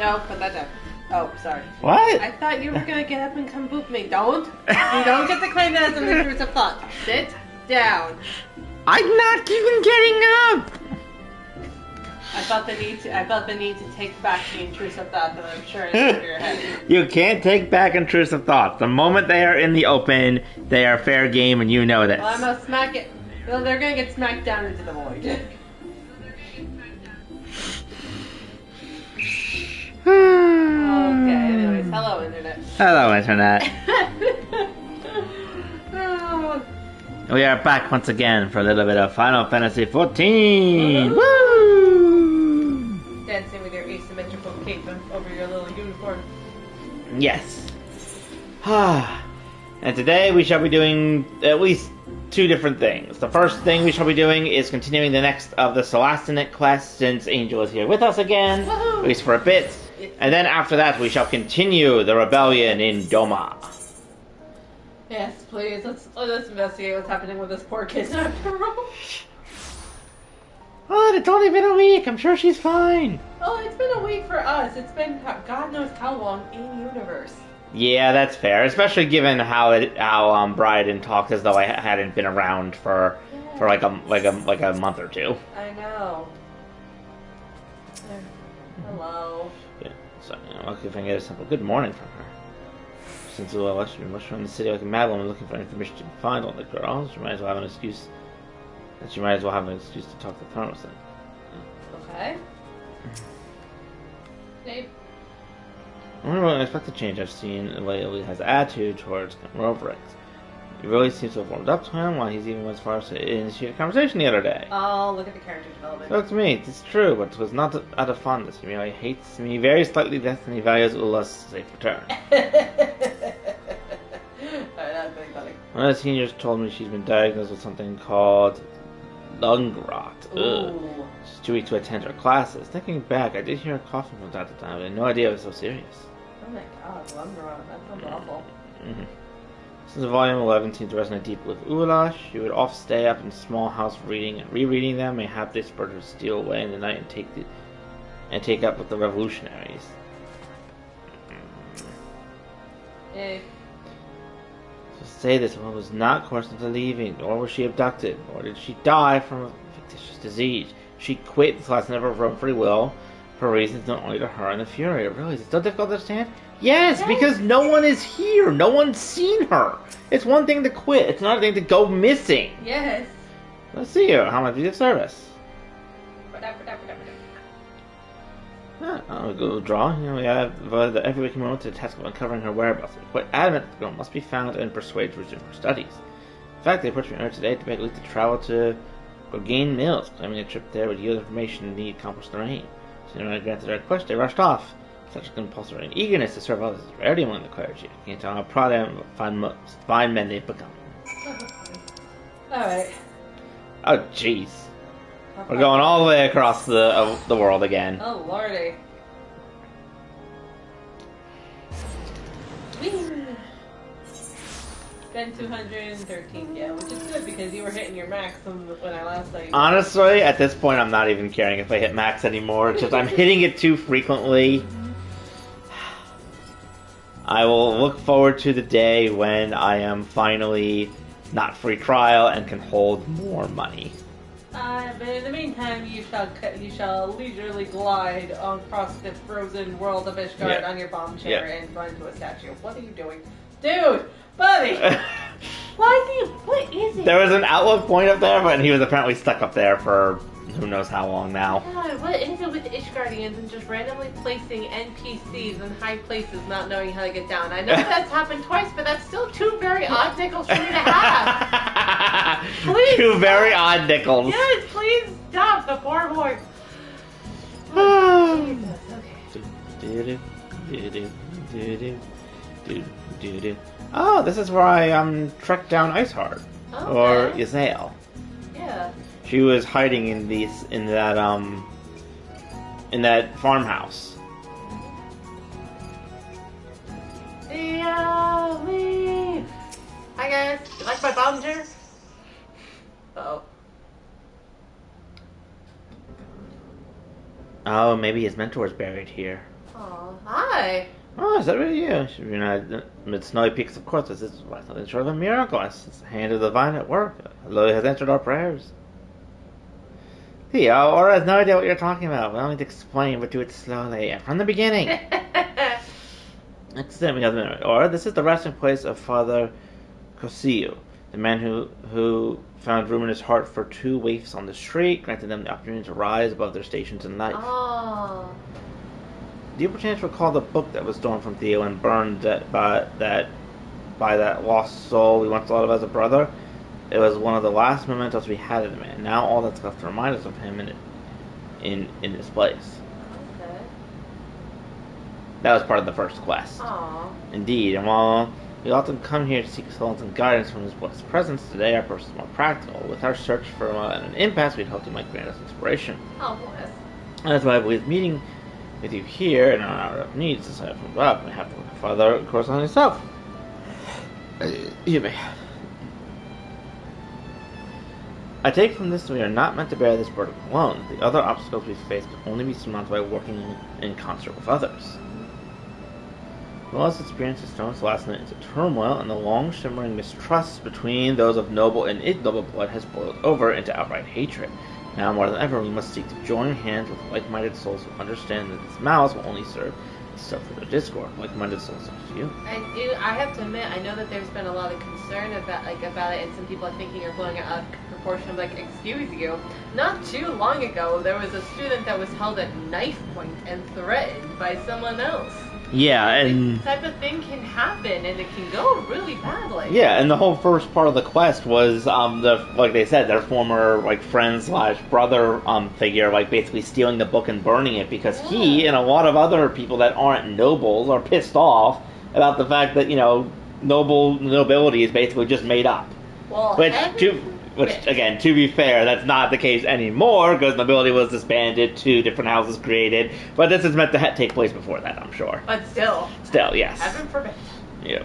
No, put that down. Oh, sorry. What? I thought you were gonna get up and come boop me. Don't. You don't get to claim that as an intrusive thought. Sit down. I'm not even getting up! I felt the need to take back the intrusive thought that I'm sure is in your head. You can't take back intrusive thoughts. The moment they are in the open, they are fair game, and you know this. Well, I'm gonna smack it. Well, they're gonna get smacked down into the void. Okay, anyways, hello, Internet. Hello, Internet. Oh. We are back once again for a little bit of Final Fantasy XIV. Woo! Dancing with your asymmetrical cape over your little uniform. Yes. And today we shall be doing at least two different things. The first thing we shall be doing is continuing the next of the Celestinate quest, since Angel is here with us again, at least for a bit. And then after that, we shall continue the rebellion in Doma. Yes, please. Let's investigate what's happening with this poor kidnapper. What? It's only been a week. I'm sure she's fine. Oh, it's been a week for us. It's been God knows how long in universe. Yeah, that's fair, especially given how Bryden talked as though I hadn't been around for like a month or two. I know. Hello. Yeah, so lucky if I can get a simple good morning from her. Since the election, we must run the city like a mad woman looking for information to find on the girl. She might as well have an excuse. She might as well have an excuse to talk to Thermos then. Okay. Dave. I wonder what unexpected change I've seen lately has attitude towards Roverick. He really seems to have warmed up to him while he's even went as far as to initiate a conversation the other day. Oh, look at the character development. So to me, it's true, but it was not out of fondness. He merely hates me very slightly less than he values Ula's safe return. That's pretty funny. One of the seniors told me she's been diagnosed with something called lung rot. Ugh. She's too weak to attend her classes. Thinking back, I did hear her coughing from time to time, but I had no idea it was so serious. Oh my god, lung rot. That sounds awful. Mm-hmm. Since volume 11 seemed to resonate deeply with Ula, she would often stay up in a small house reading and rereading them, mayhap they spurred her to steal away in the night and take up with the revolutionaries. Hey. So say this woman was not coerced into leaving, nor was she abducted, nor did she die from a fictitious disease. She quit the class never of her own free will, for reasons known only to her and the Fury. Really, is it so difficult to understand? Yes, because no one is here. No one's seen her. It's one thing to quit. It's another thing to go missing. Yes. Let's see here. How much do you have service? I'll go draw. We have devoted every waking moment to the task of uncovering her whereabouts. We're quite adamant the girl must be found and persuaded to resume her studies. In fact, they approached me earlier today to make a leap to travel to Gorgain Mills, claiming a trip there would yield information needed to accomplish the reign. So when I granted their request, they rushed off. Such a compulsory eagerness to serve others is rarity among the clergy. I can't tell how proud I am of fine men they've become. Alright. Oh, jeez. We're going all the way across the world again. Oh, lordy. Spend 213, yeah, which is good because you were hitting your max when I last saw you. Honestly, at this point, I'm not even caring if I hit max anymore. It's just I'm hitting it too frequently. I will look forward to the day when I am finally not free trial and can hold more money. But in the meantime, you shall leisurely glide across the frozen world of Ishgard on your bomb chair and run to a statue. What are you doing? Dude! Buddy! What is it? There was an outlook point up there, but he was apparently stuck up there for who knows how long now. God, what is it with the Ishgardians and just randomly placing NPCs in high places not knowing how to get down? I know that's happened twice, but that's still two very odd nickels for me to have. Please Two stop. very odd nickels. Yes, please stop the poor boy. Jesus, okay. Oh, this is where I tracked down Iceheart. Okay. Or Yzael. Yeah. She was hiding in that farmhouse. Yeah, leave. Hi guys, you like my bomb chair? Uh-oh. Oh, maybe his mentor's buried here. Oh, Oh, hi. Oh, is that really you? You're not amid snowy peaks, of course. This is nothing short of a miracle. It's the hand of the divine at work. Lily has answered our prayers. Theo, Aura has no idea what you're talking about. We don't need to explain, but do it slowly and from the beginning. Next thing we have the minute. Aura, this is the resting place of Father Cosillo, the man who found room in his heart for 2 waifs on the street, granting them the opportunity to rise above their stations in life. Oh. Do you perchance recall the book that was stolen from Theo and burned by that lost soul we once thought of as a brother? It was one of the last mementos we had of the man. Now all that's left to remind us of him in this place. Okay. That was part of the first quest. Aww. Indeed, and while we often come here to seek solace and guidance from his blessed presence, today our purpose is more practical. With our search for an impasse, we'd hoped he might grant us inspiration. Oh, bless. And that's why I believe meeting with you here in our hour of need, aside from Rob, may have to look farther, of course, on himself. You may. I take from this that we are not meant to bear this burden alone. The other obstacles we face can only be surmounted by working in concert with others. Wallace experienced his stone's last night into turmoil, and the long shimmering mistrust between those of noble and ignoble blood has boiled over into outright hatred. Now more than ever, we must seek to join hands with like-minded souls who understand that this malice will only serve to sow further discord. Like-minded souls such as you. I have to admit, I know that there's been a lot of concern about it, and some people are thinking you're blowing it out of proportion. Of excuse you. Not too long ago, there was a student that was held at knife point and threatened by someone else. Yeah, and this type of thing can happen, and it can go really badly. Yeah, and the whole first part of the quest was, like they said, their former friend / brother figure, basically stealing the book and burning it because he and a lot of other people that aren't nobles are pissed off about the fact that nobility is basically just made up. Well, Again, to be fair, that's not the case anymore because nobility was disbanded, 2 different houses created. But this is meant to take place before that, I'm sure. But still. Still, yes. Heaven forbid. Yeah.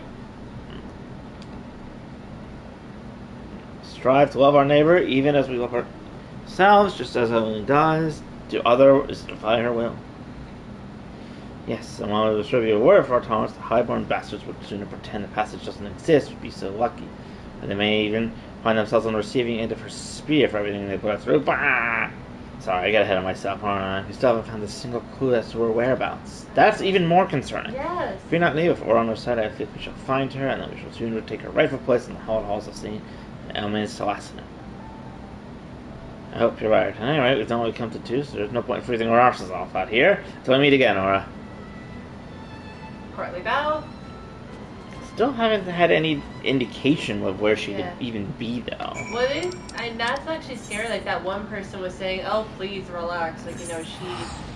Strive to love our neighbor even as we love ourselves, just as Heaven does. To other is to defy her will. Yes, and while we distribute a word for our tolerance, the highborn bastards would sooner pretend the passage doesn't exist, would be so lucky. And they may even find themselves on the receiving end of her spear for everything they put through. Bah! Sorry, I got ahead of myself, aren't I? We still haven't found a single clue as to her whereabouts. That's even more concerning. Yes. If we not leave, if we're on our side, I think we shall find her, and then we shall soon take her rightful place in the hallowed halls of St. Elmin's Celestina. I hope you're right. At any rate, we've done what we come to do, so there's no point in freezing our arses off out here. Till we meet again, Aura. Courtly bow. Still haven't had any indication of where she could even be, though. What is? That's actually scary. That one person was saying, "Oh, please relax."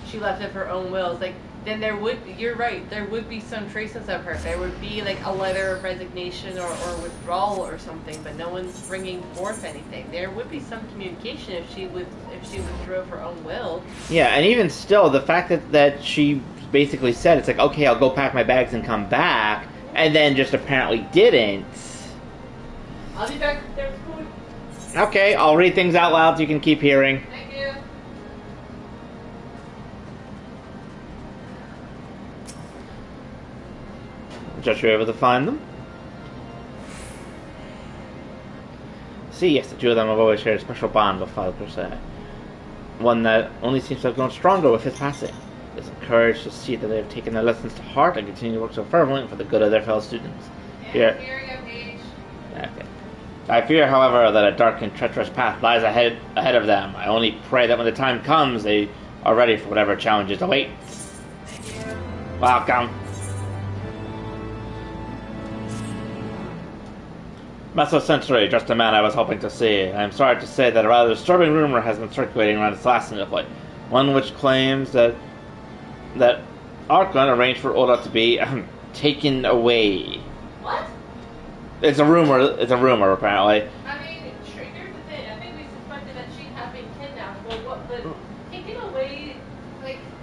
She left of her own will. It's then there would. You're right. There would be some traces of her. There would be a letter of resignation or withdrawal or something. But no one's bringing forth anything. There would be some communication if she withdrew of her own will. Yeah, and even still, the fact that she basically said it's okay, I'll go pack my bags and come back. And then just apparently didn't. I'll be back if there's food. Okay, I'll read things out loud so you can keep hearing. Thank you. Just you able to find them? See, yes, the 2 of them have always shared a special bond with Father Crusade. One that only seems to have grown stronger with his passing. Is encouraged to see that they have taken their lessons to heart and continue to work so fervently for the good of their fellow students. Okay. I fear, however, that a dark and treacherous path lies ahead of them. I only pray that when the time comes, they are ready for whatever challenges await. Thank you. Welcome. Master Sentry, just the man I was hoping to see. I am sorry to say that a rather disturbing rumor has been circulating around Celestina of late. One which claims that Arkland arranged for Oda to be taken away. What? It's a rumor, apparently. I mean, sure, here's the thing. I think we suspected that she had been kidnapped, but taken away,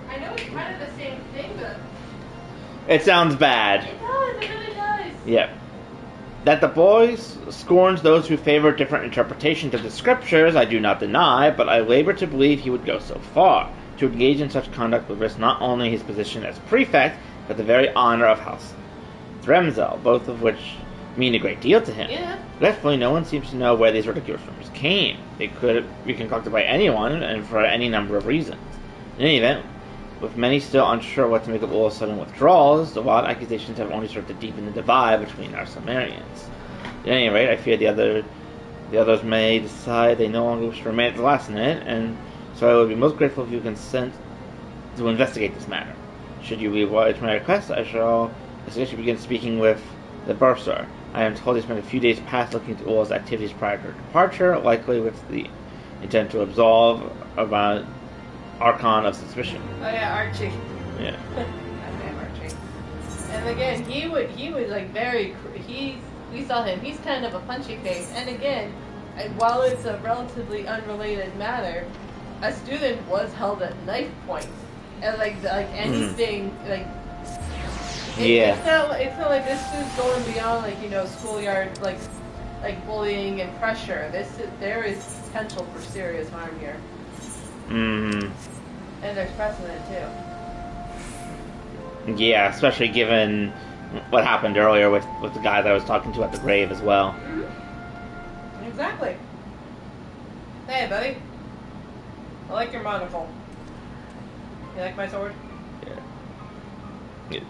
I know it's kind of the same thing, but... It sounds bad. It does, it really does. Yep. That the boy scorns those who favor different interpretations of the scriptures, I do not deny, but I labor to believe he would go so far. To engage in such conduct would risk not only his position as prefect, but the very honor of House Dremzel, both of which mean a great deal to him. Yeah. Regretfully, no one seems to know where these ridiculous rumors came. They could be concocted by anyone, and for any number of reasons. In any event, with many still unsure what to make of Ula's sudden withdrawals, the wild accusations have only served to deepen the divide between our Sumerians. At any rate, I fear the others may decide they no longer wish to remain at the last minute, and so I would be most grateful if you consent to investigate this matter. Should you oblige my request, I suggest you begin speaking with the bursar. I am told he spent a few days past looking into Ula's activities prior to her departure, likely with the intent to absolve about Archon of suspicion. Oh yeah, Archie. Yeah. Goddamn Archie. And again, he was like we saw him. He's kind of a punchy face. And again, while it's a relatively unrelated matter, a student was held at knife point, and like anything It's not like this is going beyond schoolyard like bullying and pressure. There is potential for serious harm here. Mm. And there's precedent too. Yeah, especially given what happened earlier with the guy that I was talking to at the grave as well. Mm-hmm. Exactly. Hey, buddy. I like your monocle. You like my sword? Yeah.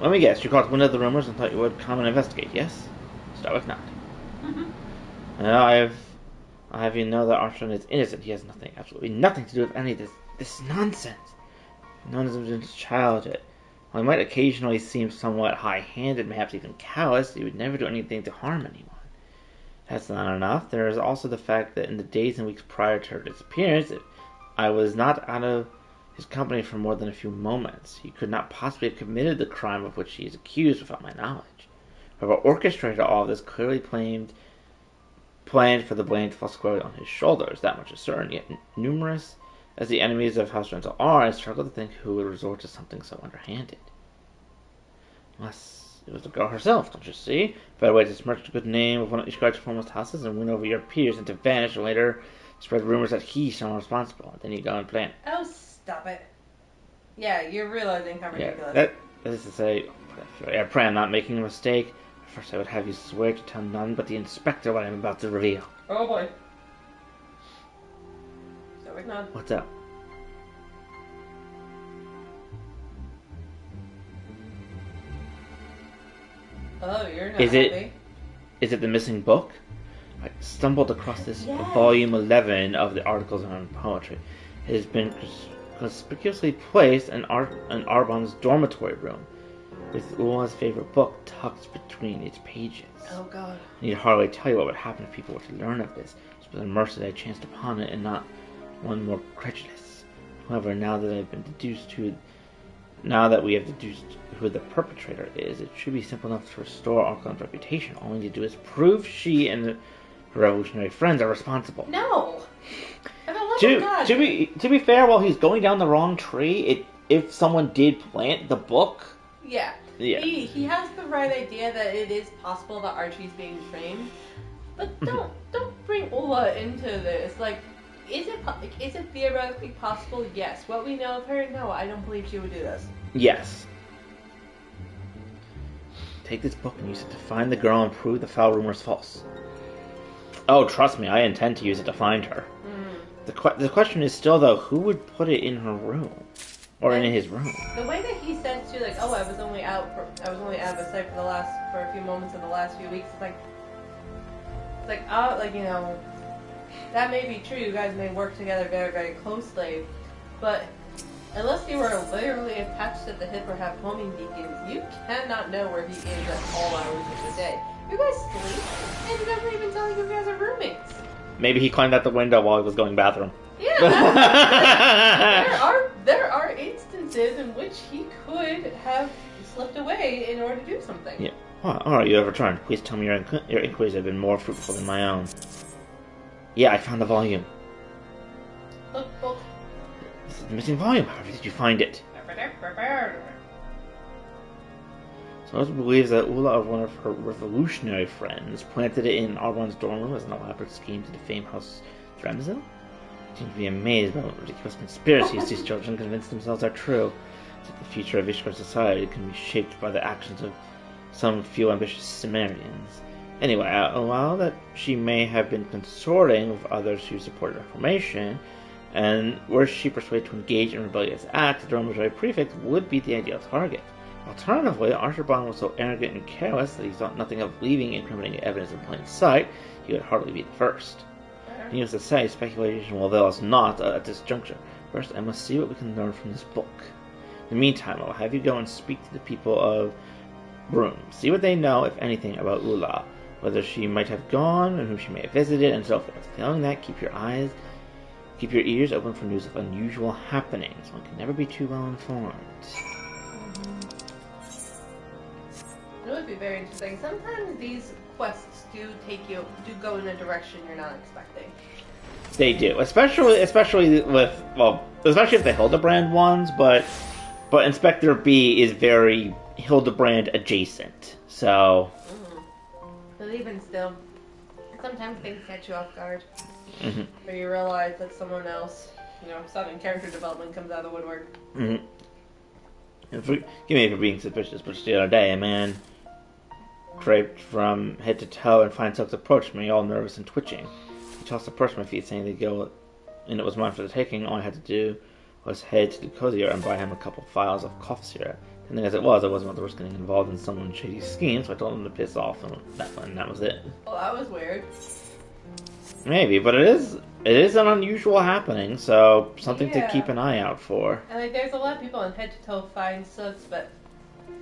Let me guess, you caught wind of the rumors and thought you would come and investigate, yes? Stoic not. Mm-hmm. I have you know that Archon is innocent. He has absolutely nothing to do with any of this nonsense. Known as his childhood. While he might occasionally seem somewhat high-handed, perhaps even callous, he would never do anything to harm anyone. That's not enough. There is also the fact that in the days and weeks prior to her disappearance, I was not out of his company for more than a few moments. He could not possibly have committed the crime of which he is accused without my knowledge. Whoever orchestrated all of this clearly planned for the blame to fall squarely on his shoulders. That much is certain. Yet numerous as the enemies of House Rental are, I struggle to think who would resort to something so underhanded. Unless it was the girl herself, don't you see? Better way to smirch the good name of one of Ishgard's foremost houses and win over your peers and to vanish and later spread rumors that he's someone responsible. And then you go and plan. Oh, stop it. Yeah, you're realizing how ridiculous. That is to say, I pray I'm not making a mistake. First I would have you swear to tell none but the inspector what I'm about to reveal. Oh boy. So we're not. What's up? Oh, you're not happy. Is it the missing book? I stumbled across this volume 11 of the articles on poetry. It has been conspicuously placed in Arbon's dormitory room, with Ula's favorite book tucked between its pages. Oh god. I need hardly tell you what would happen if people were to learn of this. It was a mercy that I chanced upon it, and not one more credulous. However, now that we have deduced who the perpetrator is, it should be simple enough to restore Archon's reputation. All we need to do is prove she and her revolutionary friends are responsible. No! God. To be fair, while he's going down the wrong tree, if someone did plant the book... Yeah. He has the right idea that it is possible that Archie's being framed, but don't bring Ula into this. Like, is it theoretically possible? Yes. What we know of her? No, I don't believe she would do this. Yes. Take this book and use it to find the girl and prove the foul rumors false. Oh, trust me, I intend to use it to find her. The question is still, though, who would put it in her room? Or in his room? The way that he says to, like, oh, I was only out of the sight for a few moments in the last few weeks, that may be true, you guys may work together very, very closely, but unless you were literally attached at the hip or have homing beacons, you cannot know where he is at all hours of the day. You guys sleep, and he doesn't even tell you guys are roommates. Maybe he climbed out the window while he was going to the bathroom. Yeah, there are instances in which he could have slipped away in order to do something. Yeah. Alright, you have returned. Please tell me your inquiries have been more fruitful than my own. Yeah, I found the volume. Look. This is the missing volume. How did you find it? Zenos believes that Ula, of one of her revolutionary friends, planted it in Arbon's dorm room as an elaborate scheme to defame House Dremzel. Seem to be amazed by what ridiculous conspiracies these children convince themselves are true. That the future of Ishgard society can be shaped by the actions of some few ambitious Cimmerians. Anyway, while that she may have been consorting with others who supported Reformation, and were she persuaded to engage in rebellious acts, the dormitory prefect would be the ideal target. Alternatively, Archerbon was so arrogant and careless that he thought nothing of leaving incriminating evidence in plain sight. He would hardly be the first. Needless to say, speculation will avail us not at this juncture. First, I must see what we can learn from this book. In the meantime, I will have you go and speak to the people of Broom. See what they know, if anything, about Ula, whether she might have gone, and whom she may have visited, and so forth. Failing that, keep your ears open for news of unusual happenings. One can never be too well informed. It would be very interesting. Sometimes these quests do go in a direction you're not expecting. They do, especially if the Hildebrand ones, but Inspector B is very Hildebrand adjacent, so. But even still, sometimes things catch you off guard. Mm-hmm. Where you realize that someone else, sudden character development comes out of the woodwork. Forgive me for being suspicious, but just the other day, a man draped from head to toe in fine silks approached me, all nervous and twitching. He tossed a purse at my feet, saying they'd go, and it was mine for the taking. All I had to do was head to the cozier and buy him a couple of vials of cough syrup. And as it was, I wasn't about to risk getting involved in someone's shady scheme, so I told him to piss off, and that was it. Well, that was weird. Maybe, but it is an unusual happening, so something to keep an eye out for. And there's a lot of people in head-to-toe fine silks, but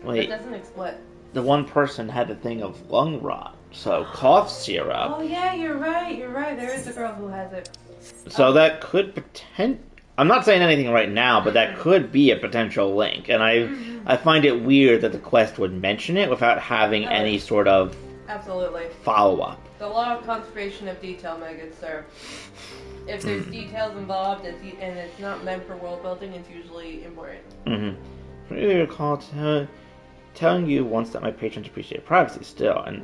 it doesn't explain. The one person had a thing of lung rot, so cough syrup. Oh yeah, you're right. There is a girl who has it. So that could I'm not saying anything right now, but that could be a potential link, and I find it weird that the quest would mention it without having any sort of follow-up. The law of conservation of detail, my good sir. If there's details involved and it's not meant for world building, it's usually important. I really recall telling you once that my patrons appreciate privacy still, and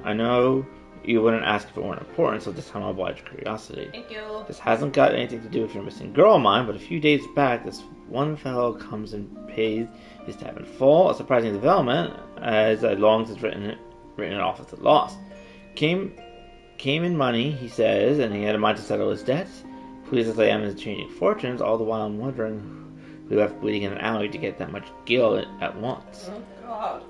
I know you wouldn't ask if it weren't important, so this time I'll oblige curiosity. Thank you. This hasn't got anything to do with your missing girl of mine, but a few days back, this one fellow comes and pays his tab in full. A surprising development, as I long since written it off as a loss. Came in money, he says, and he had a mind to settle his debts. Pleased as I am in changing fortunes, all the while I'm wondering who left bleeding in an alley to get that much gil at once. Oh, God.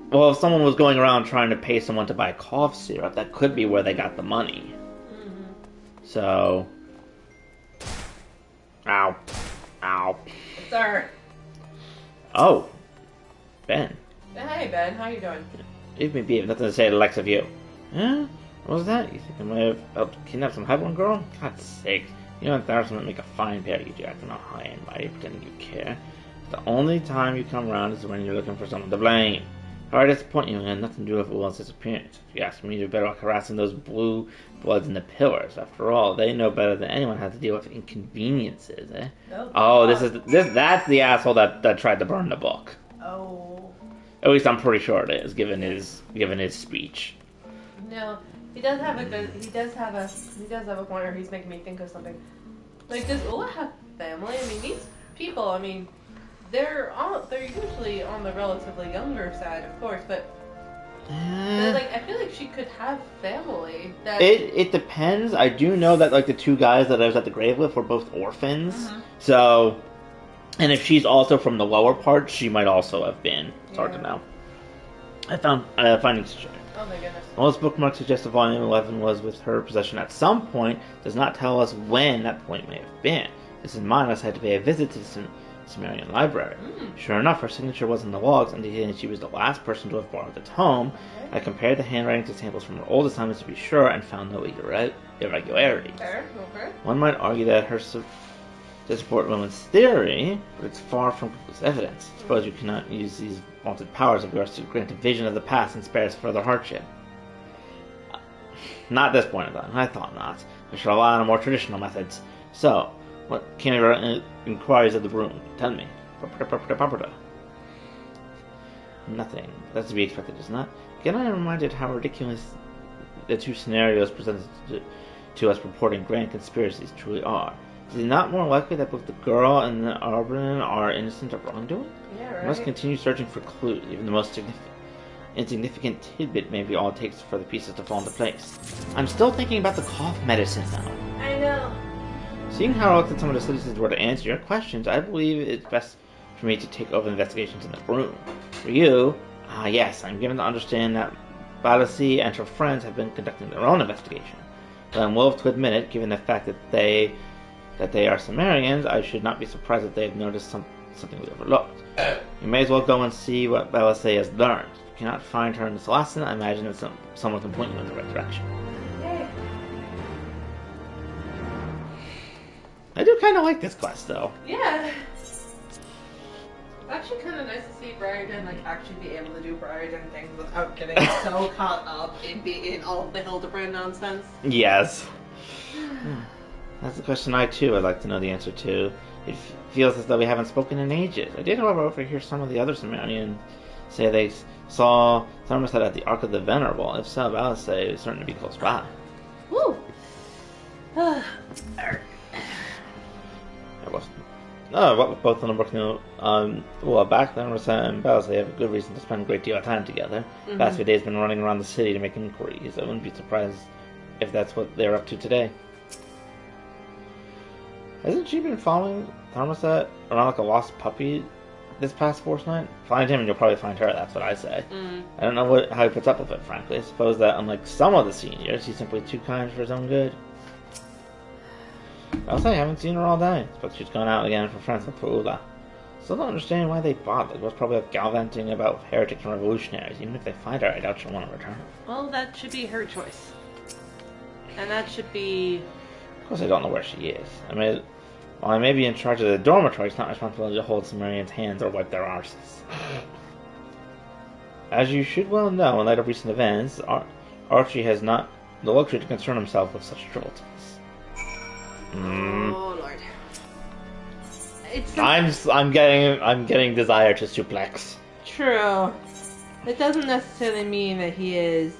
Well, if someone was going around trying to pay someone to buy cough syrup, that could be where they got the money. So... Ow. Sir. Oh. Ben. Hey, Ben. How you doing? Leave me be. I have nothing to say to the likes of you. Huh? What was that? You think I might have helped kidnap some highborn girl? God's sake. You know, embarrassment make a fine pair you do acting all high and mighty, pretending you care. The only time you come around is when you're looking for someone to blame. If I disappoint you, and had nothing to do with Will's disappearance. If you ask me, you're better off harassing those blue bloods in the pillars. After all, they know better than anyone how to deal with inconveniences, eh? That's the asshole that tried to burn the book. Oh. At least I'm pretty sure it is, given his speech. No, he does have a point where he's making me think of something. Like, does Ula have family? I mean, these people, they're usually on the relatively younger side, of course, but I feel like she could have family. It depends. I do know that the two guys that I was at the grave with were both orphans. So, and if she's also from the lower part, she might also have been. It's hard to know. I found findings to check. Oh my goodness. While this bookmark suggests that Volume 11 was with her possession at some point, does not tell us when that point may have been. This in mind, I had to pay a visit to the Cimmerian library. Sure enough, her signature was in the logs, indicating she was the last person to have borrowed the tome. I compared the handwriting to samples from her old assignments to be sure, and found no irregularities. Okay. One might argue that her to support women's theory, but it's far from conclusive evidence. I suppose you cannot use these vaunted powers of yours to grant a vision of the past and spare us further hardship. Not at this point in time. I thought not. I should rely on more traditional methods. So, what came of inquiries of the room? Tell me. Nothing. That's to be expected, isn't it? Again, I am reminded how ridiculous the two scenarios presented to us reporting grand conspiracies truly are. Is it not more likely that both the girl and the Arbiter are innocent of wrongdoing? Yeah, right. We must continue searching for clues. Even the most insignificant tidbit may be all it takes for the pieces to fall into place. I'm still thinking about the cough medicine now. I know. Seeing how reluctant some of the citizens were to answer your questions, I believe it's best for me to take over investigations in the room. For you, yes, I'm given to understand that Balasi and her friends have been conducting their own investigation. But I'm willing to admit it, given the fact that they are Sumerians. I should not be surprised that they have noticed something we overlooked. You may as well go and see what Balasi has learned. If you cannot find her in this lesson, I imagine that someone can point you in the right direction. Yay. I do kind of like this quest, though. Yeah. Actually, kind of nice to see Briarden actually be able to do Briarden things without getting so caught up in all of the Hildebrand nonsense. Yes. That's a question I too would like to know the answer to. It feels as though we haven't spoken in ages. I did, however, overhear some of the other Sumerians say they saw Thermostat at the Ark of the Venerable. If so, Balasay is certain to be close by. Woo! Both of them working back then, Thermostat and Balasay have a good reason to spend a great deal of time together. The past few days been running around the city to make inquiries. I wouldn't be surprised if that's what they're up to today. Hasn't she been following Thermostat around like a lost puppy this past fortnight? Find him and you'll probably find her, that's what I say. I don't know how he puts up with it, frankly. I suppose that, unlike some of the seniors, he's simply too kind for his own good. Also, I haven't seen her all day. But she's gone out again for friends with Paula. Still don't understand why they bothered. It was probably like gallivanting about heretics and revolutionaries. Even if they find her, I doubt she'll want to return. Well, that should be her choice. And that should be... Of course, I don't know where she is. I mean, while I may be in charge of the dormitory, it's not my responsibility to hold Sumerians' hands or wipe their arses. As you should well know, in light of recent events, Archie has not the luxury to concern himself with such cruelties. Oh Lord! I'm getting desire to suplex. True. It doesn't necessarily mean that he is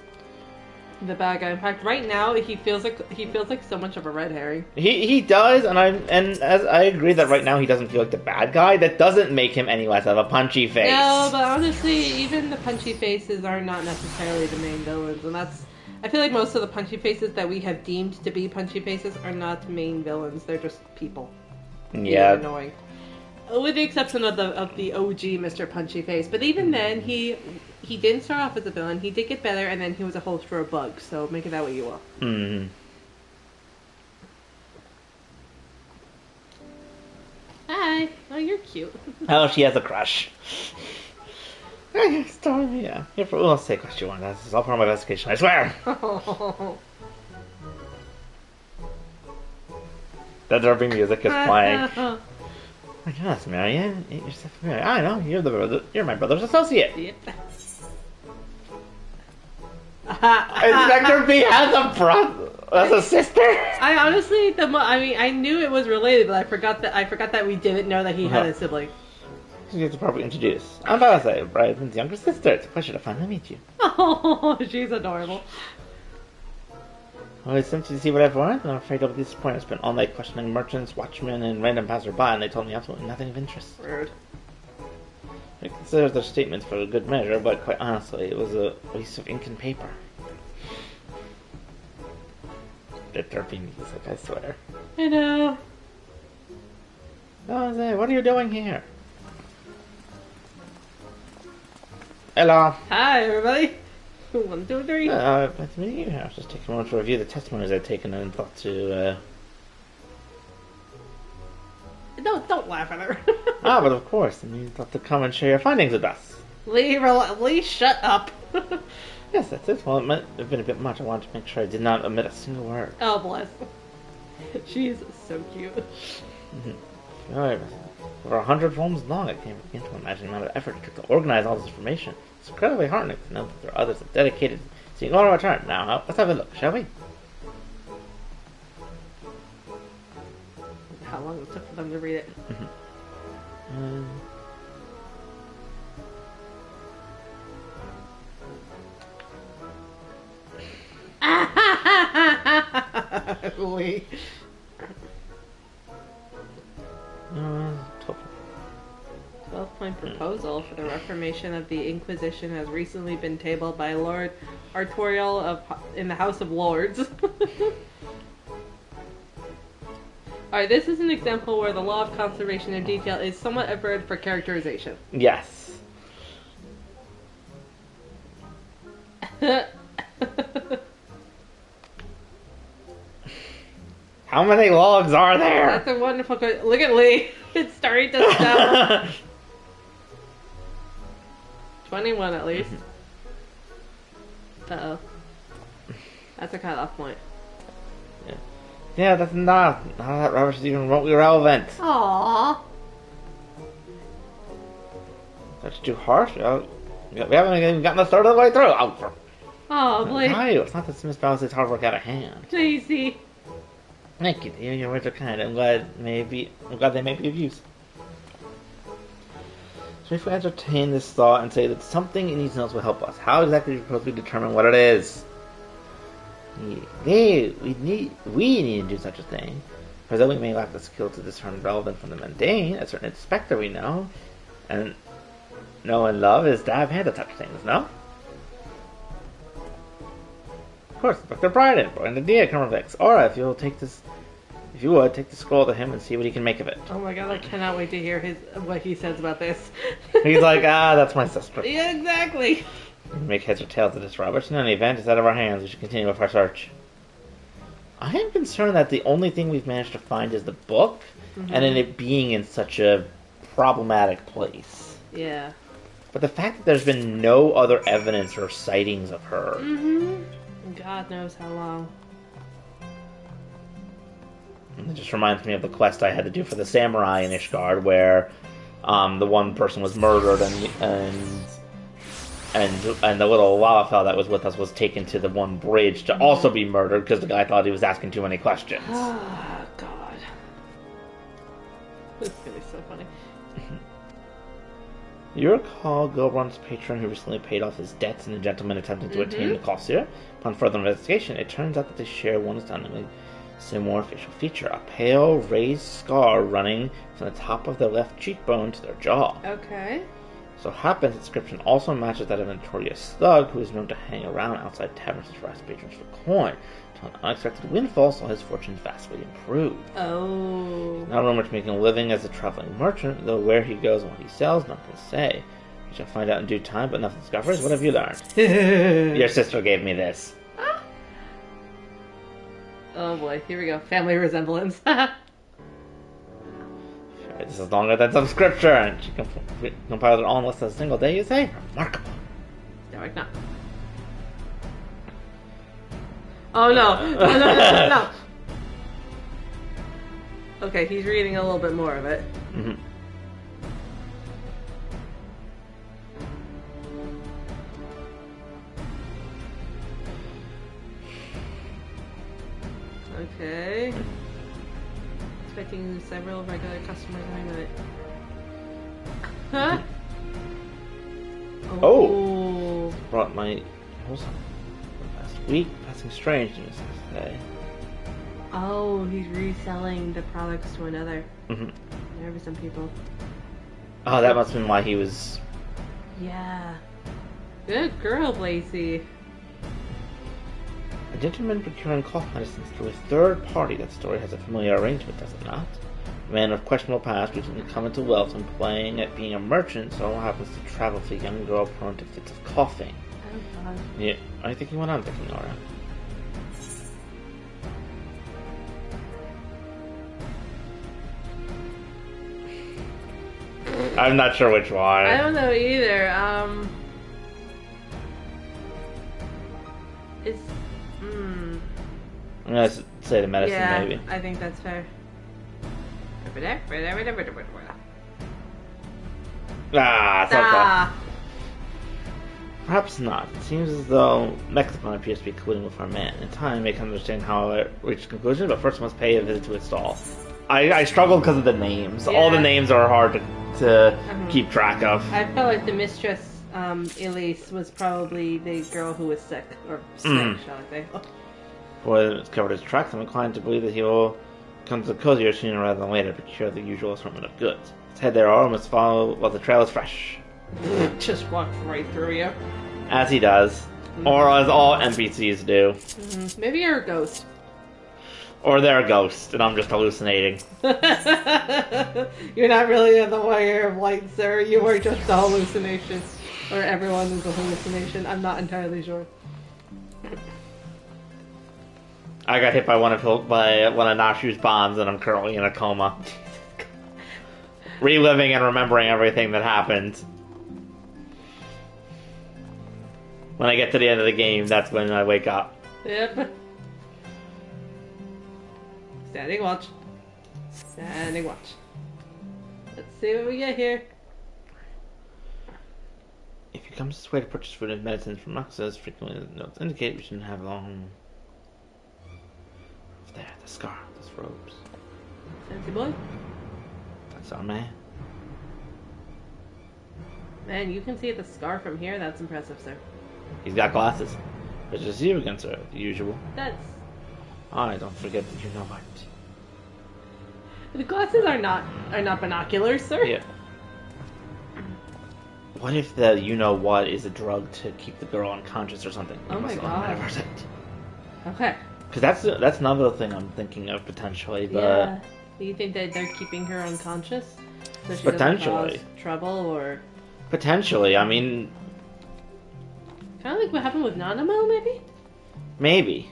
the bad guy. In fact, right now he feels like so much of a red herring. He does, and as I agree that right now he doesn't feel like the bad guy. That doesn't make him any less of a punchy face. No, but honestly, even the punchy faces are not necessarily the main villains, and I feel like most of the punchy faces that we have deemed to be punchy faces are not main villains. They're just people. Yeah. Annoying. With the exception of the OG Mr. Punchy Face. But even then, he didn't start off as a villain. He did get better, and then he was a host for a bug. So make it that way you will. Mm-hmm. Hi. Oh, you're cute. Oh, she has a crush. Stormy, yeah. Here for Ula's sake, what you want. This is all part of my investigation, I swear. The derby music is playing. Oh my goodness, Marianne, you're so familiar. I know, you're my brother's associate. Yep. Inspector B has a sister. I honestly, I knew it was related, but I forgot that we didn't know that he had a sibling. You have to probably introduce. I'm Balasay, Brian's younger sister. It's a pleasure to finally meet you. Oh, she's adorable. Well, it's tempting to see what I've learned, and I'm afraid I'll be disappointed. I spent all night questioning merchants, watchmen, and random passerby, and they told me absolutely nothing of interest. Rude. I consider their statements for a good measure, but quite honestly, it was a waste of ink and paper. The derpy music, I swear. I know. Balasay, what are you doing here? Hello. Hi, everybody. 1, 2, 3. Nice to meet you. I was just taking a moment to review the testimonies I've taken and thought to, Don't laugh at her. but of course, and you thought to come and share your findings with us. Lee, shut up. Yes, that's it. Well, it might have been a bit much. I wanted to make sure I did not omit a single word. Oh, bless. She's so cute. Mm-hmm. Alright, over 100 volumes long, I can't begin to imagine the amount of effort it took to organize all this information. It's incredibly heartening to know that there are others that dedicated to seeing all our return. Now, let's have a look, shall we? How long it took for them to read it. Lee. 12-point proposal for the reformation of the Inquisition has recently been tabled by Lord Artorial in the House of Lords. Alright, this is an example where the law of conservation of detail is somewhat averted for characterization. Yes. How many logs are there? That's a wonderful question. Look at Lee. It's starting to snow. 21 at least. Uh-oh. That's a cutoff point. Yeah, that's not. None of that rubbish is even remotely relevant. Aww. That's too harsh. We haven't even gotten a third of the way through. Oh, Blake. It's not that Miss Balance's hard work out of hand. Daisy. Thank you, dear. Your words are kind. I'm glad they may be of use. So if we entertain this thought and say that something in these notes will help us, how exactly do you propose we determine what it is? We need to do such a thing. For though we may lack the skill to discern relevant from the mundane, a certain inspector we know, and know and love is to have handled such things, no? Of course, Dr. Bryden, brilliant idea, Cumberbatch. Alright, if you would, take the scroll to him and see what he can make of it. Oh my god, I cannot wait to hear what he says about this. He's like, that's my sister. Yeah, exactly. Make heads or tails of this rubbish. In any event, it's out of our hands. We should continue with our search. I am concerned that the only thing we've managed to find is the book, and in it being in such a problematic place. Yeah. But the fact that there's been no other evidence or sightings of her. God knows how long. It just reminds me of the quest I had to do for the samurai in Ishgard, where the one person was murdered and the little lava fell that was with us was taken to the one bridge to also be murdered because the guy thought he was asking too many questions. Oh, God. This is going to be so funny. You recall Gilbrand's patron who recently paid off his debts and a gentleman attempting to attain the Cossier? Upon further investigation, it turns out that they share one astoundingly similar facial feature, a pale, raised scar running from the top of their left cheekbone to their jaw. Okay. So happens the description also matches that of a notorious thug who is known to hang around outside taverns to harass patrons for coin. Until an unexpected windfall saw his fortunes vastly improve. Oh. Not rumored to make a living as a traveling merchant, though where he goes and what he sells, none can say. We shall find out in due time, but nothing discovers. What have you learned? Your sister gave me this. Oh boy, here we go. Family resemblance. This is longer than some scripture, and she compiled it all in less than a single day, you say? Remarkable. No, I not. Oh no. No. Okay, he's reading a little bit more of it. Okay. Expecting several regular customers in a minute. Huh? Oh! Brought my wholesome last week. Passing strange news today. Oh, he's reselling the products to another. There were some people. Oh, that must have been why he was... Yeah. Good girl, Lacey. A gentleman procuring cough medicines through a third party. That story has a familiar arrangement, does it not? A man of questionable past recently come into wealth and playing at being a merchant, so happens to travel with a young girl prone to fits of coughing. Oh, God. Yeah, are you thinking what I'm thinking, Laura? I'm not sure which one. I don't know either. I'm gonna say the medicine, maybe. I think that's fair. Okay. Perhaps not. It seems as though Mexico appears to be colluding with our man. In time, I can understand how it reached a conclusion, but first I must pay a visit to its stall. I struggled because of the names. Yeah. All the names are hard to keep track of. I felt like the mistress, Elise, was probably the girl who was sick. Or sick, shall I say. Boy, it's covered his tracks. I'm inclined to believe that he will come to the cozier sooner rather than later to procure the usual assortment of goods. Let's head there, or must follow while the trail is fresh. Just walked right through you. As he does. Or as all NPCs do. Maybe you're a ghost. Or they're a ghost, and I'm just hallucinating. You're not really in the way of light, sir. You are just a hallucination. Or everyone is a hallucination. I'm not entirely sure. I got hit by one of Nashu's bombs, and I'm currently in a coma. Reliving and remembering everything that happened. When I get to the end of the game, that's when I wake up. Yep. Standing watch. Standing watch. Let's see what we get here. If he comes this way to purchase food and medicines from Noxus, frequently the notes indicate we shouldn't have long. There, the scar, those robes. Fancy boy. That's our man. Man, you can see the scar from here. That's impressive, sir. He's got glasses. Which is you again, sir, the usual. That's... I don't forget that you know what. The glasses are not binoculars, sir. Yeah. What if the you-know-what is a drug to keep the girl unconscious or something? Oh my god. Okay. Because that's another thing I'm thinking of potentially, but... Yeah. Do you think that they're keeping her unconscious? So she potentially. Doesn't cause trouble, or... Potentially, I mean... Kind of like what happened with Nanamo, maybe? Maybe.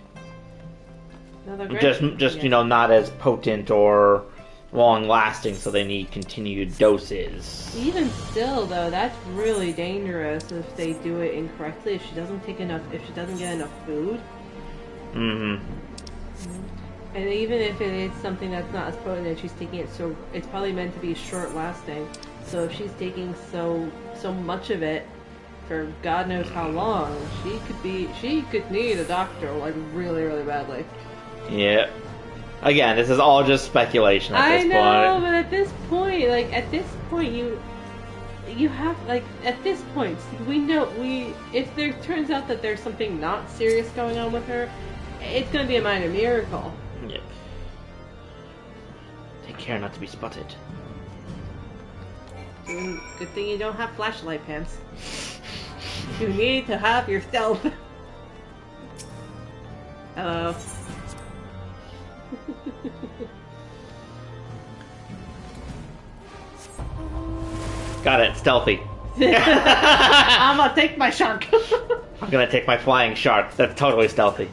Another Just yeah. You know, not as potent or long-lasting, so they need continued doses. Even still, though, that's really dangerous if they do it incorrectly. If she doesn't get enough food. Mm-hmm. And even if it is something that's not as potent and she's taking it, so it's probably meant to be short-lasting. So if she's taking so much of it for God knows how long, she could need a doctor like really, really badly. Yeah. Again, this is all just speculation at this point. I know, but at this point, you have, like, at this point, if there turns out that there's something not serious going on with her, it's gonna be a minor miracle. Yep. Take care not to be spotted. Good thing you don't have flashlight pants. You need to have your stealth. Hello. Got it, stealthy. I'm gonna take my shark. I'm gonna take my flying shark. That's totally stealthy.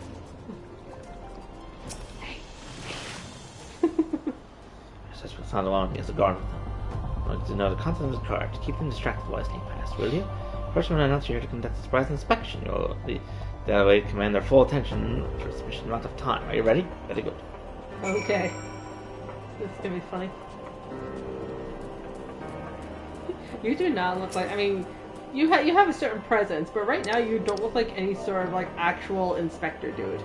Such was not alone. He has a guard with him. I want to know the content of his card to keep them distracted while I sneak past, will you? First, when I announce you're here to conduct a surprise inspection, you'll be that way command their full attention for a sufficient amount of time. Are you ready? Very good. Okay. This is gonna be funny. You do not look like. I mean, you have a certain presence, but right now you don't look like any sort of like actual inspector dude.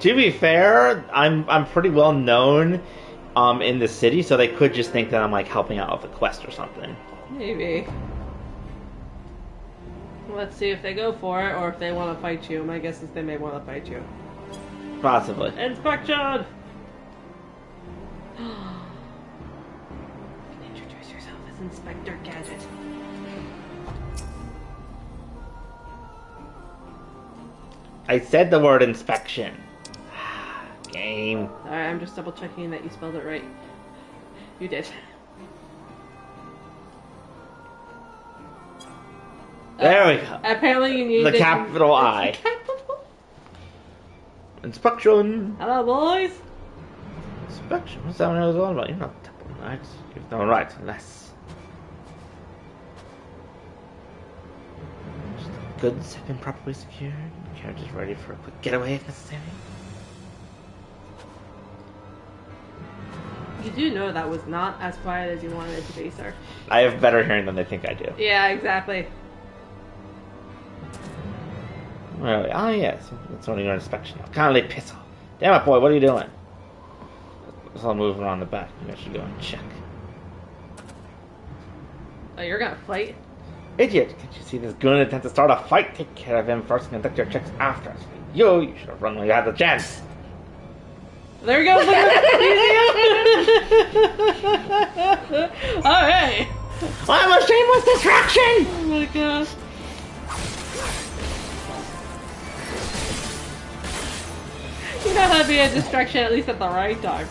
To be fair, I'm pretty well known in the city, so they could just think that I'm like helping out with a quest or something. Maybe. Let's see if they go for it or if they want to fight you. My guess is they may want to fight you. Possibly. Inspection! Introduce yourself as Inspector Gadget. I said the word inspection. Game. Alright, I'm just double checking that you spelled it right. You did. There we go. Apparently you need the capital I. Capital? Inspection. Hello, boys. Inspection. What's that one I was all about? You're not Temple Knights. You've done right, unless goods have been properly secured. The carriage is ready for a quick getaway if necessary. You do know that was not as quiet as you wanted it to be, sir. I have better hearing than they think I do. Yeah, exactly. Where are we? Ah, yes. That's only your inspection. Kindly piss off. Damn it, boy. What are you doing? Let's all move around the back. You guys should go and check. Oh, you're gonna fight? Idiot! Can't you see this goon intends to start a fight? Take care of him first and conduct your checks after. As for you should have run when you had the chance. There we go. Look at oh, hey. I'm a shameless distraction! Oh my gosh. You know how to be a distraction at least at the right time.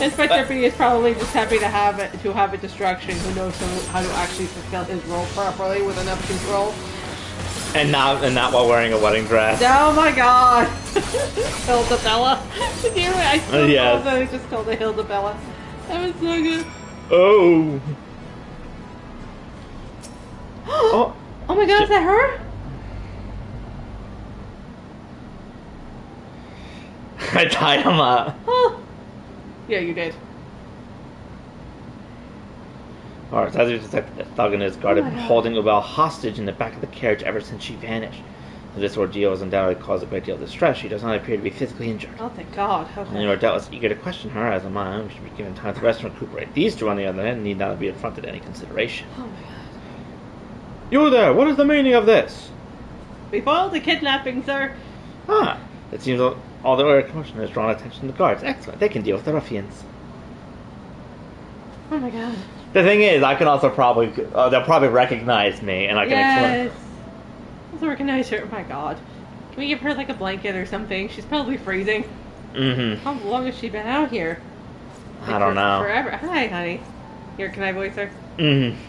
Inspector B is probably just happy to have a distraction who knows how to actually fulfill his role properly with enough control. And not while wearing a wedding dress. Oh my god! Hildabella. Did you hear it? I still love that he just called it Hildabella. That was so good. Oh. Oh my god, is that her? I tied him up. Oh. Yeah, you did. Alright, as we detected that Thug and Ishgard have been holding Ubel hostage in the back of the carriage ever since she vanished. Though this ordeal has undoubtedly caused a great deal of distress, she does not appear to be physically injured. Oh, thank God. Okay. And you are doubtless eager to question her, as am I. We should be given time to rest and recuperate. These two, on the other hand, need not be affronted any consideration. Oh my God. You there! What is the meaning of this? We foiled the kidnapping, sir. Ah, it seems all the earlier commotion has drawn attention to the guards. Excellent. They can deal with the ruffians. Oh my God. The thing is, I can also they'll probably recognize me, and I can explain. Also recognize her. Oh my God. Can we give her like a blanket or something? She's probably freezing. Mm-hmm. How long has she been out here? I don't know. Forever. Hi, honey. Here, can I voice her? Mm-hmm.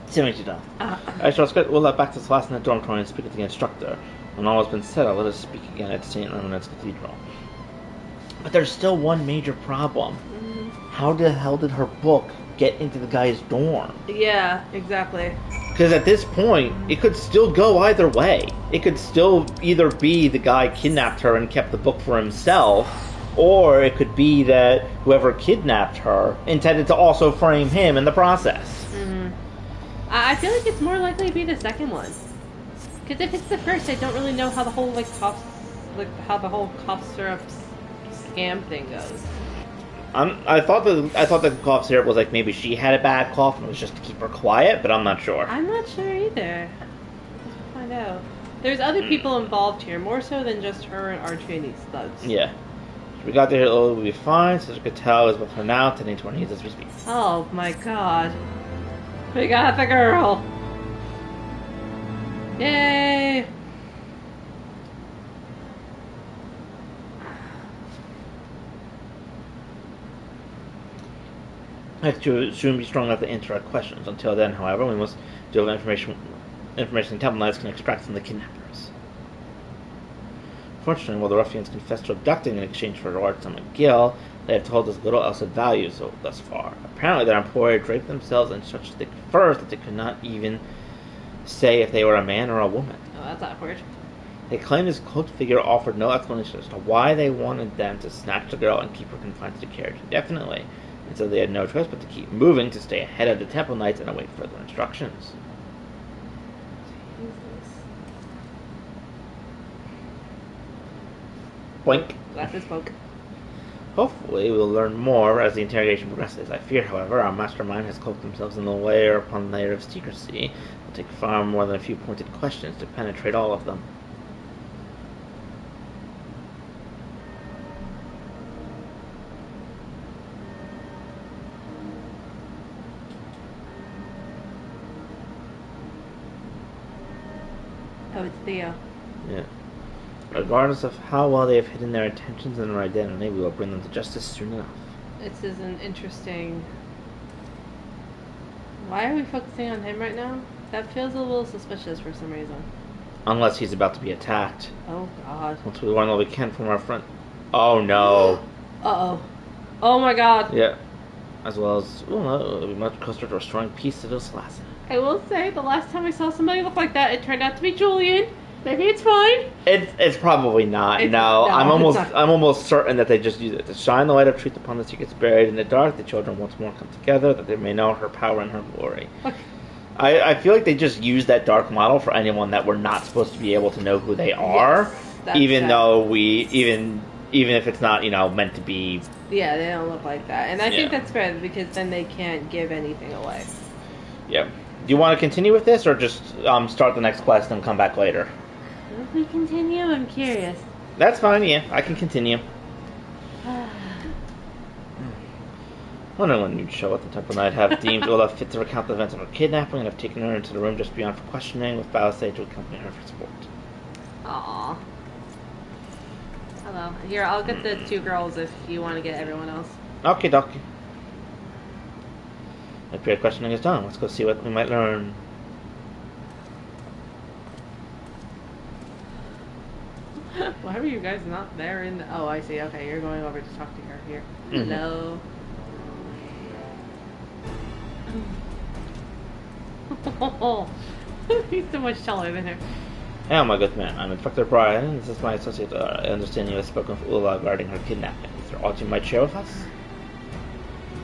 See what you do. I shall escort Ulla back to his class in the dormitory and speak with the instructor. When all has been said, I'll let us speak again at St. Lemonet's Cathedral. But there's still one major problem. Mm-hmm. How the hell did her book get into the guy's dorm? Yeah, exactly. Because at this point, it could still go either way. It could still either be the guy kidnapped her and kept the book for himself, or it could be that whoever kidnapped her intended to also frame him in the process. Mm-hmm. I feel like it's more likely to be the second one. Because if it's the first, I don't really know how the whole how the whole cough syrup scam thing goes. I thought the cough syrup was like maybe she had a bad cough and it was just to keep her quiet, but I'm not sure. I'm not sure either. Let's find out. There's other people involved here, more so than just her and Archie and these thugs. Yeah. So we got there, it'll be fine. Sister Cattell is with her now, tending to her needs as we speak. Oh my God. We got the girl. Yay! I have to soon be strong enough to answer our questions. Until then, however, we must deal with information Temple Knights can extract from the kidnappers. Fortunately, while the ruffians confessed to abducting in exchange for rewards on McGill, they have told us little else of value thus far. Apparently, their employer draped themselves in such thick furs that they could not even say if they were a man or a woman. Oh, that's awkward. They claimed his cloaked figure offered no explanation as to why they wanted them to snatch the girl and keep her confined to the carriage indefinitely, and so they had no choice but to keep moving to stay ahead of the Temple Knights and await further instructions. Jesus. Boink. Glasses spoke. Hopefully, we'll learn more as the interrogation progresses. I fear, however, our mastermind has cloaked themselves in the layer upon layer of secrecy. It will take far more than a few pointed questions to penetrate all of them. Oh, it's Theo. Yeah. Regardless of how well they have hidden their intentions and their identity, we will bring them to justice soon enough. This is an interesting... Why are we focusing on him right now? That feels a little suspicious for some reason. Unless he's about to be attacked. Oh, God. Once we learn all we can from our friend. Oh, no. Uh-oh. Oh, my God. Yeah. As well as, well, it'll be much closer to restoring peace to this last. I will say, the last time I saw somebody look like that, it turned out to be Julian. Maybe it's fine. It's probably not. No, I'm almost certain that they just use it to shine the light of truth upon the secrets buried in the dark. The children once more come together, that they may know her power and her glory. Okay. I feel like they just use that dark model for anyone that we're not supposed to be able to know who they are, yes, even though even if it's not meant to be. Yeah, they don't look like that, and I think that's fair because then they can't give anything away. Yeah. you want to continue with this, or just start the next quest and come back later? If we continue, I'm curious. That's fine, yeah. I can continue. Wondering when you'd show up, the Temple Knight have deemed Olaf fit to recount the events of her kidnapping and have taken her into the room just beyond for questioning, with Balasay to accompany her for support. Aww. Hello. Here, I'll get the 2 girls if you want to get everyone else. Okay, dokie. The period questioning is done. Let's go see what we might learn. Why were you guys not there in the... Oh, I see. Okay, you're going over to talk to her here. Mm-hmm. Hello. He's so much taller than her. Hello, my good man. I'm Inspector Brian, and this is my associate. I understand you have spoken with Ula regarding her kidnapping. Is there aught you might share with us?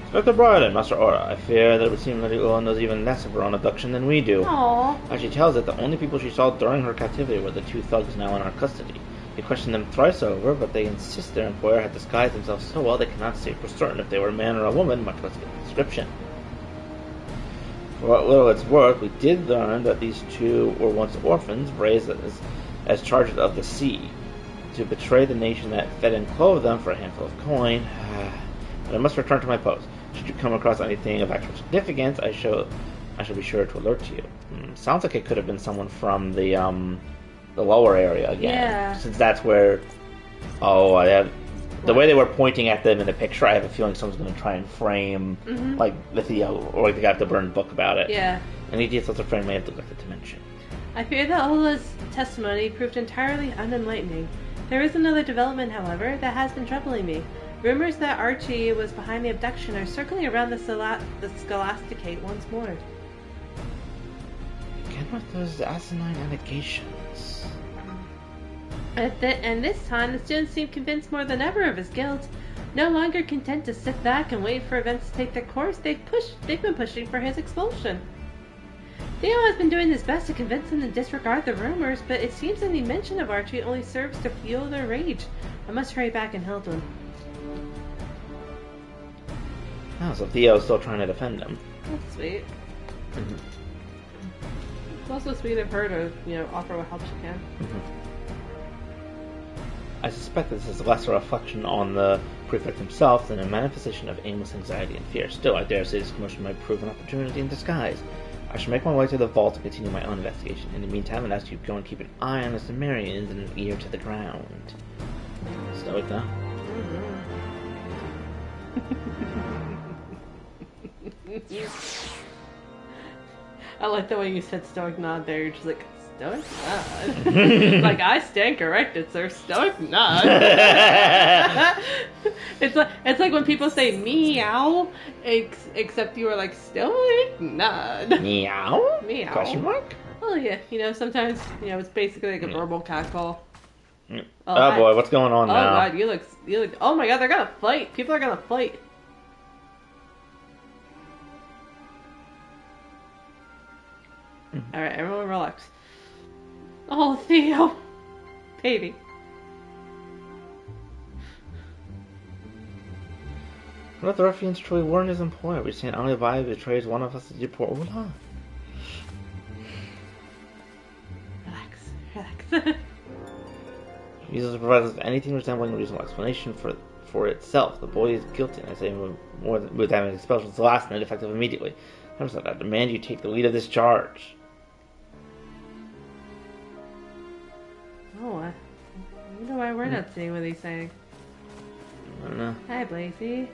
Inspector Brian and Master Aura, I fear that it would seem that Ula knows even less of her own abduction than we do. Aww. As she tells it, the only people she saw during her captivity were the 2 thugs now in our custody. We questioned them thrice over, but they insist their employer had disguised themselves so well they cannot say for certain if they were a man or a woman, much less get a description. For what little it's worth, we did learn that these 2 were once orphans, raised as charges of the sea, to betray the nation that fed and clothed them for a handful of coin. But I must return to my post. Should you come across anything of actual significance, I shall be sure to alert you. Sounds like it could have been someone from the lower area again. Yeah. Since that's where... Oh, I have... The way they were pointing at them in the picture, I have a feeling someone's going to try and frame, like, the Theo, or like the guy with the burned book about it. Yeah. Any details the friend may have neglected to mention. I fear that Ola's testimony proved entirely unenlightening. There is another development, however, that has been troubling me. Rumors that Archie was behind the abduction are circling around the Scholasticate once more. Again with those asinine allegations. And this time, the students seem convinced more than ever of his guilt. No longer content to sit back and wait for events to take their course, they've been pushing for his expulsion. Theo has been doing his best to convince them to disregard the rumors, but it seems any mention of Archie only serves to fuel their rage. I must hurry back and help them. Oh, so Theo's still trying to defend him. That's sweet. It's also sweet of her to, offer what help she can. I suspect this is less a reflection on the prefect himself than a manifestation of aimless anxiety and fear. Still, I dare say this commotion might prove an opportunity in disguise. I shall make my way to the vault and continue my own investigation. In the meantime, I'd ask you to go and keep an eye on the Sumerians and an ear to the ground. Stoic, huh? I like the way you said stoic nod there. You're just like, stoic nod? Like, I stand corrected, sir. Stoic nod. It's like when people say meow, except you were like, stoic nod. Meow? Meow. Question mark? Oh yeah, sometimes, it's basically like a verbal catcall. Oh boy, what's going on now? Oh god, you look, oh my god, they're gonna fight. People are gonna fight. Alright, everyone relax. Oh, Theo. Baby. What if the ruffians truly warned his employer? We stand only by betrays one of us to deport Ula. Relax. He uses to provide us with anything resembling a reasonable explanation for itself. The boy is guilty, and I say more than with having expelled from the last night effective immediately. I demand you take the lead of this charge. Oh, I wonder why we're not seeing what he's saying. I don't know. Hi, Blazy.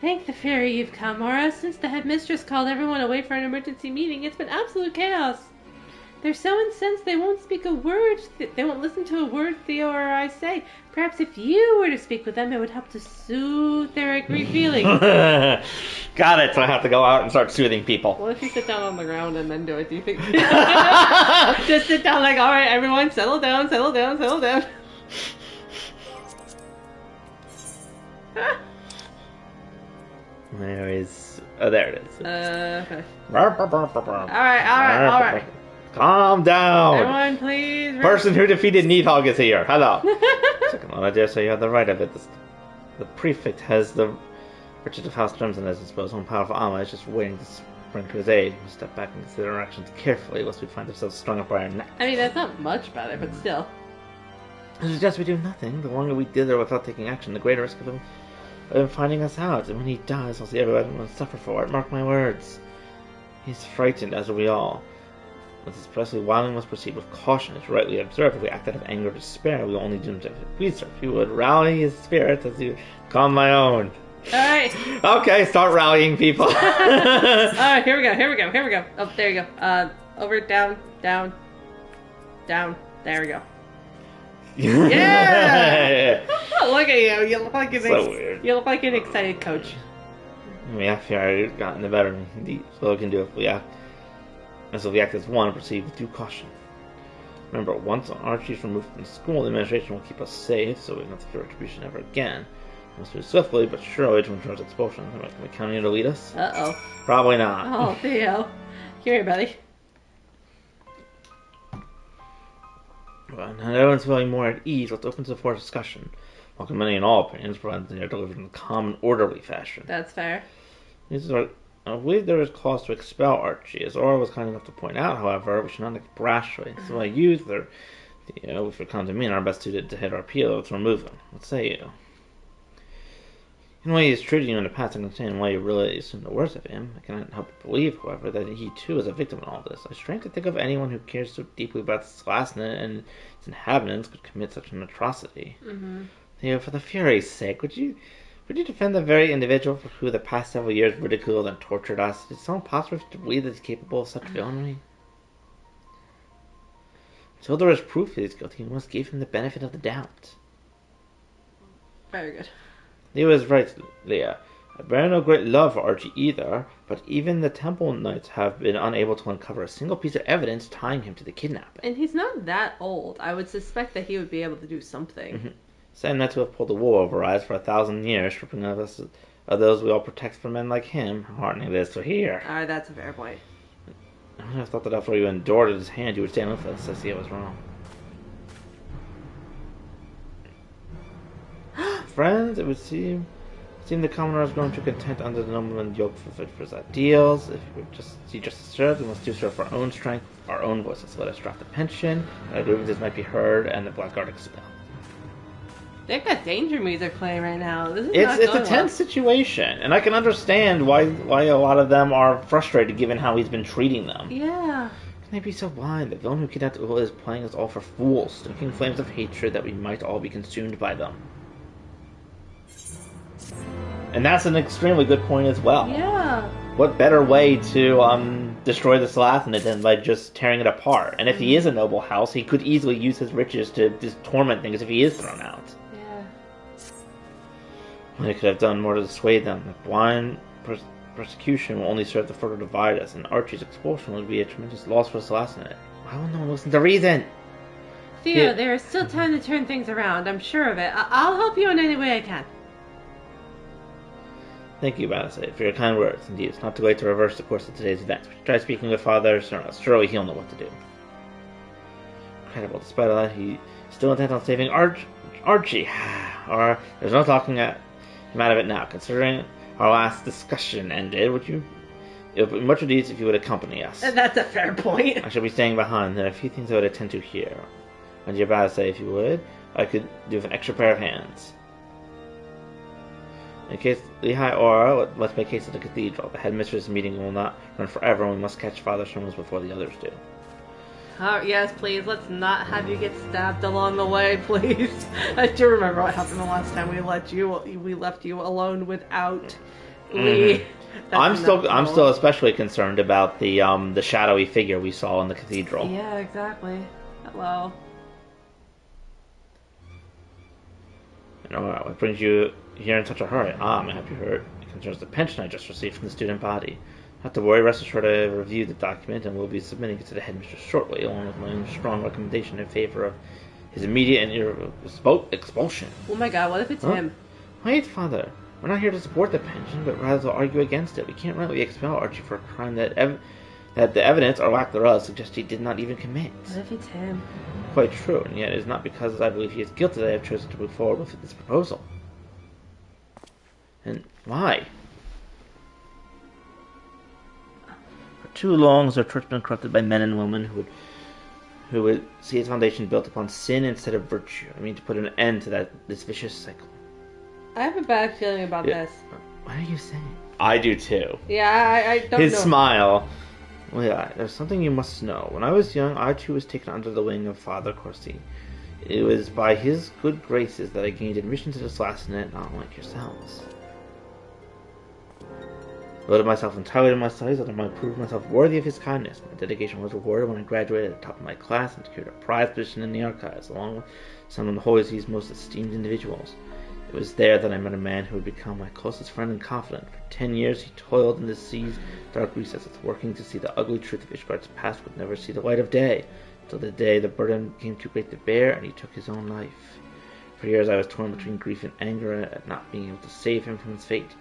Thank the fairy you've come, Aura. Since the headmistress called everyone away for an emergency meeting, it's been absolute chaos. They're so incensed they won't speak a word. They won't listen to a word Theo or I say. Perhaps if you were to speak with them, it would help to soothe their angry feelings. Got it. So I have to go out and start soothing people. Well, if you sit down on the ground and then do it, do you think? Just sit down like, all right, everyone, settle down, settle down, settle down. There is. Oh, there it is. Okay. All Alright. Calm down. Everyone, please. Person who defeated Needhog is here. Hello. Second one, I dare say you have the right of it. The prefect has the riches of House Crimson at his disposal, and powerful armor is just waiting to bring to his aid. We must step back and consider our actions carefully, lest we find ourselves strung up by our neck. I mean, that's not much better, but still. I suggest we do nothing. The longer we dither without taking action, the greater risk of him finding us out. And when he dies, I'll see everyone suffer for it. Mark my words. He's frightened, as are we all. With this precisely why we must proceed with caution. It's rightly observed. If we act out of anger or despair, we will only do him to please her. If you would rally his spirit as you calm my own. Alright. Okay, start rallying people. Alright, here we go. Oh, there you go. Over, down. There we go. Yeah! Look at you. You look like you look like an excited coach. I fear I've gotten the better of me. Indeed. So we can do if we act. And so we act as one and proceed with due caution. Remember, once Archie's removed from school, the administration will keep us safe, so we don't have to fear retribution ever again. We must move swiftly, but surely to ensure expulsion. Can we count on you to lead us? Uh-oh. Probably not. Oh, Theo. Come here, buddy. Well, now that everyone's feeling more at ease, let's open to the floor discussion. Welcome many and all opinions, provided they are delivered in a calm, orderly fashion. That's fair. I believe there is cause to expel Archie. As Aura was kind enough to point out, however, we should not act brashly. So my youth, or if it comes to me, our best suited to hit our appeal, let's remove him. What say you? In the way he has treated you in the past, I can understand why you really assume the worst of him. I cannot help but believe, however, that he too is a victim in all this. I strain to think of anyone who cares so deeply about Slasnet and its inhabitants could commit such an atrocity. Mm-hmm. For the Fury's sake, would you defend the very individual for who the past several years ridiculed and tortured us? Is someone possible to believe that he's capable of such villainy? Until there is proof that he's guilty, we must give him the benefit of the doubt. Very good. Leo is right, Leah. I bear no great love for Archie either, but even the Temple Knights have been unable to uncover a single piece of evidence tying him to the kidnapping. And he's not that old. I would suspect that he would be able to do something. Mm-hmm. Same Knights who have pulled the wool over our eyes for 1,000 years, stripping us of those we all protect from men like him. Heartening this to hear. That's a fair point. I would have thought that after you endured at his hand, you would stand with us. I see I was wrong. Friends, it would seem the commoner has grown too content under the nobleman yoke for his ideals. If we would just serve, we must do so for our own strength, our own voices. Let us drop the pension, and our grievances might be heard, and the blackguard expelled. They've got danger music playing right now. It's a tense situation, and I can understand why a lot of them are frustrated given how he's been treating them. Yeah. Can they be so blind? The villain who kidnapped Ula is playing us all for fools, stoking flames of hatred that we might all be consumed by them. And that's an extremely good point as well. Yeah. What better way to destroy the Slathanid than by just tearing it apart? And if he is a noble house, he could easily use his riches to just torment things if he is thrown out. Yeah. Well, they could have done more to dissuade them. The blind persecution will only serve to further divide us, and Archie's expulsion would be a tremendous loss for the Slathanid. Why will no one listen to reason? Theo, there is still time to turn things around. I'm sure of it. I'll help you in any way I can. Thank you, Balasay, for your kind words. Indeed, it's not too late to reverse the course of today's events. We should try speaking with Father Zenos. Surely he'll know what to do. Incredible. Despite all that, he's still intent on saving Archie. Or there's no talking him out of it now. Considering our last discussion ended, it would be much of these if you would accompany us. That's a fair point. I shall be staying behind. There are a few things I would attend to here. And dear Balasay, if you would, I could do with an extra pair of hands. In case Lehigh Aura, let's make case of the cathedral. The headmistress meeting will not run forever, and we must catch Father Zenos before the others do. Yes, please. Let's not have you get stabbed along the way, please. I do remember what happened the last time we left you alone without Lee. I'm still especially concerned about the shadowy figure we saw in the cathedral. Yeah, exactly. Hello. What brings you here in such a hurry? I'm happy hurt. It concerns the pension I just received from the student body. Not to worry, rest assured I have reviewed the document and will be submitting it to the headmistress shortly, along with my own strong recommendation in favor of his immediate and irrevocable expulsion. Oh my god, what if it's him? Wait, Father. We're not here to support the pension, but rather to argue against it. We can't really expel Archie for a crime that the evidence, or lack thereof, suggests he did not even commit. What if it's him? Quite true, and yet it is not because I believe he is guilty that I have chosen to move forward with this proposal. And why? too long has our church been corrupted by men and women who would see its foundation built upon sin instead of virtue. I mean, to put an end to this vicious cycle. I have a bad feeling about this. What are you saying? I do too. Yeah, I don't know. His smile. Well, yeah, there's something you must know. When I was young, I too was taken under the wing of Father Corsi. It was by his good graces that I gained admission to this last net, not unlike yourselves. I devoted myself entirely to my studies that I might prove myself worthy of his kindness. My dedication was rewarded when I graduated at the top of my class and secured a prize position in the archives, along with some of the Holy See's most esteemed individuals. It was there that I met a man who would become my closest friend and confidant. For 10 years he toiled in the sea's dark recesses, working to see the ugly truth of Ishgard's past would never see the light of day, till the day the burden became too great to bear and he took his own life. For years I was torn between grief and anger at not being able to save him from his fate.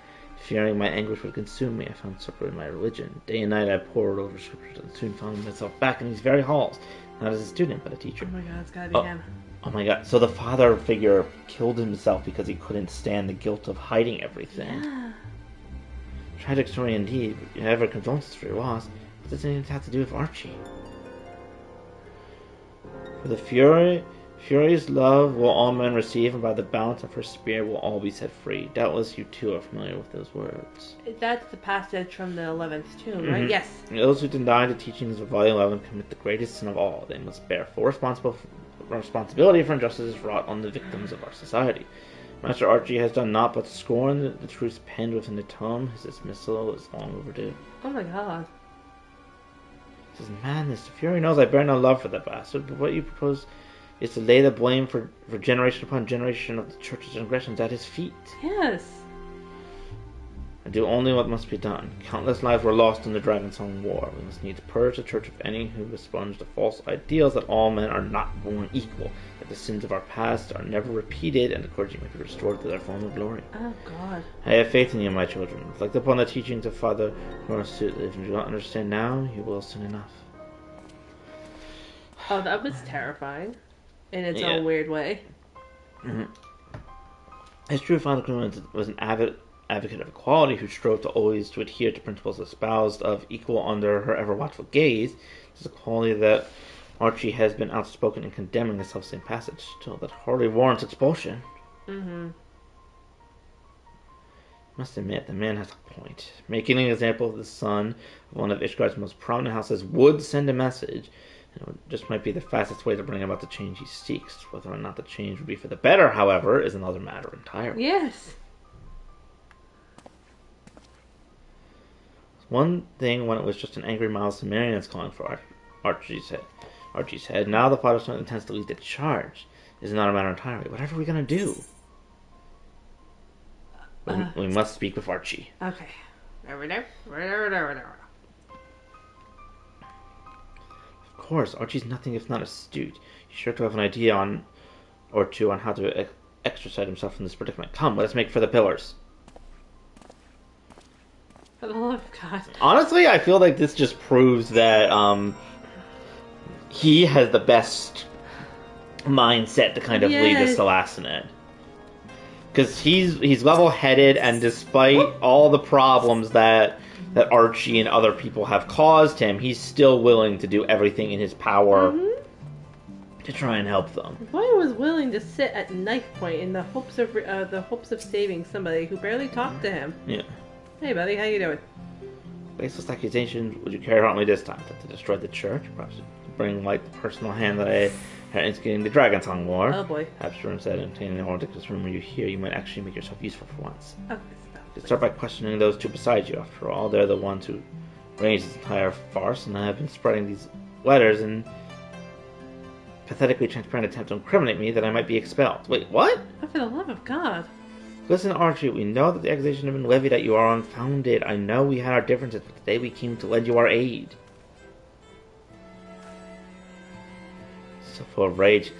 Fearing my anguish would consume me, I found support in my religion. Day and night I pored over scriptures and soon found myself back in these very halls, not as a student, but a teacher. Oh my god, it's gotta be him. Oh my god, so the father figure killed himself because he couldn't stand the guilt of hiding everything. Yeah. Tragic story indeed, but whatever condolences for your loss, what does anything have to do with Archie? For the Fury's love will all men receive, and by the balance of her spirit will all be set free. Doubtless you too are familiar with those words. That's the passage from the 11th tomb, right? Yes. And those who deny the teachings of Volume 11 commit the greatest sin of all. They must bear full responsibility for injustices wrought on the victims of our society. Master Archie has done naught but scorn the truths penned within the tome. His dismissal is long overdue. Oh my god. This is madness. The Fury knows I bear no love for that bastard, but what you propose is to lay the blame for generation upon generation of the church's transgressions at his feet. Yes. I do only what must be done. Countless lives were lost in the Dragonsong War. We must need to purge the church of any who expunge the false ideals that all men are not born equal, that the sins of our past are never repeated, and the clergy may be restored to their former glory. Oh god. I have faith in you, my children. Reflect upon the teachings of Father Morasuit. If you do not understand now, you will soon enough. Oh, that was terrifying. In its own weird way. Mm-hmm. It's true Father Clement was an advocate of equality who strove to always to adhere to principles espoused of equal under her ever-watchful gaze. This is a quality that Archie has been outspoken in condemning the self-same passage, still that hardly warrants expulsion. Mm-hmm. Must admit, the man has a point. Making an example of the son of one of Ishgard's most prominent houses would send a message. It just might be the fastest way to bring about the change he seeks. Whether or not the change would be for the better, however, is another matter entirely. Yes. One thing when it was just an angry Miles Cimmerians calling for Archie's head. Now the father intends to lead the charge. Is not a matter entirely. Whatever are we going to do? We must speak with Archie. Okay. Of course, Archie's nothing if not astute. He's sure to have an idea on how to extricate himself from this predicament. Come, let us make for the pillars. For the love of God. Honestly, I feel like this just proves that he has the best mindset to kind of lead this to Lassinet. Because he's level-headed, and despite all the problems that Archie and other people have caused him, he's still willing to do everything in his power to try and help them. The boy was willing to sit at knife point in the hopes of saving somebody who barely talked to him. Yeah. Hey, buddy, how you doing? Baseless accusation would you carry out me this time? To destroy the church? Perhaps to bring light the personal hand that I had instigating the Dragonsong War. Oh boy. Absalom said, obtaining the ridiculous rumor you hear, you might actually make yourself useful for once. Okay, You start by questioning those two beside you. After all, they're the ones who arranged this entire farce, and I have been spreading these letters in pathetically transparent attempt to incriminate me that I might be expelled. Wait, what? Oh, for the love of God. Listen, Archie, we know that the accusation has been levied at you are unfounded. I know we had our differences, but today we came to lend you our aid. So full of rage,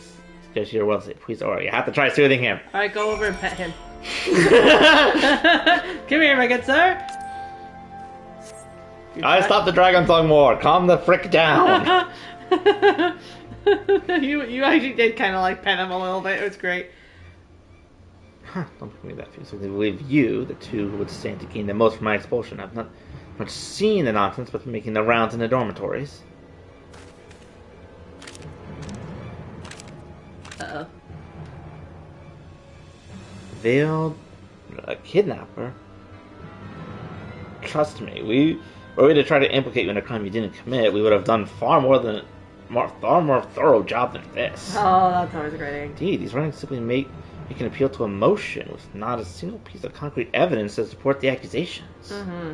scarce your will say, please, you have to try soothing him. Alright, go over and pet him. Come here, my good sir. I stopped the Dragonsong War. Calm the frick down. You actually did kind of like pet him a little bit. It was great. Don't give me that feeling. So they believe you, the two who would stand to gain the most from my expulsion, have much seeing the nonsense, but making the rounds in the dormitories. Uh-oh. Veiled a kidnapper? Trust me, were we to try to implicate you in a crime you didn't commit, we would have done far more thorough job than this. Oh, that's always great. Indeed, these writings simply make an appeal to emotion with not a single piece of concrete evidence to support the accusations. Mm-hmm.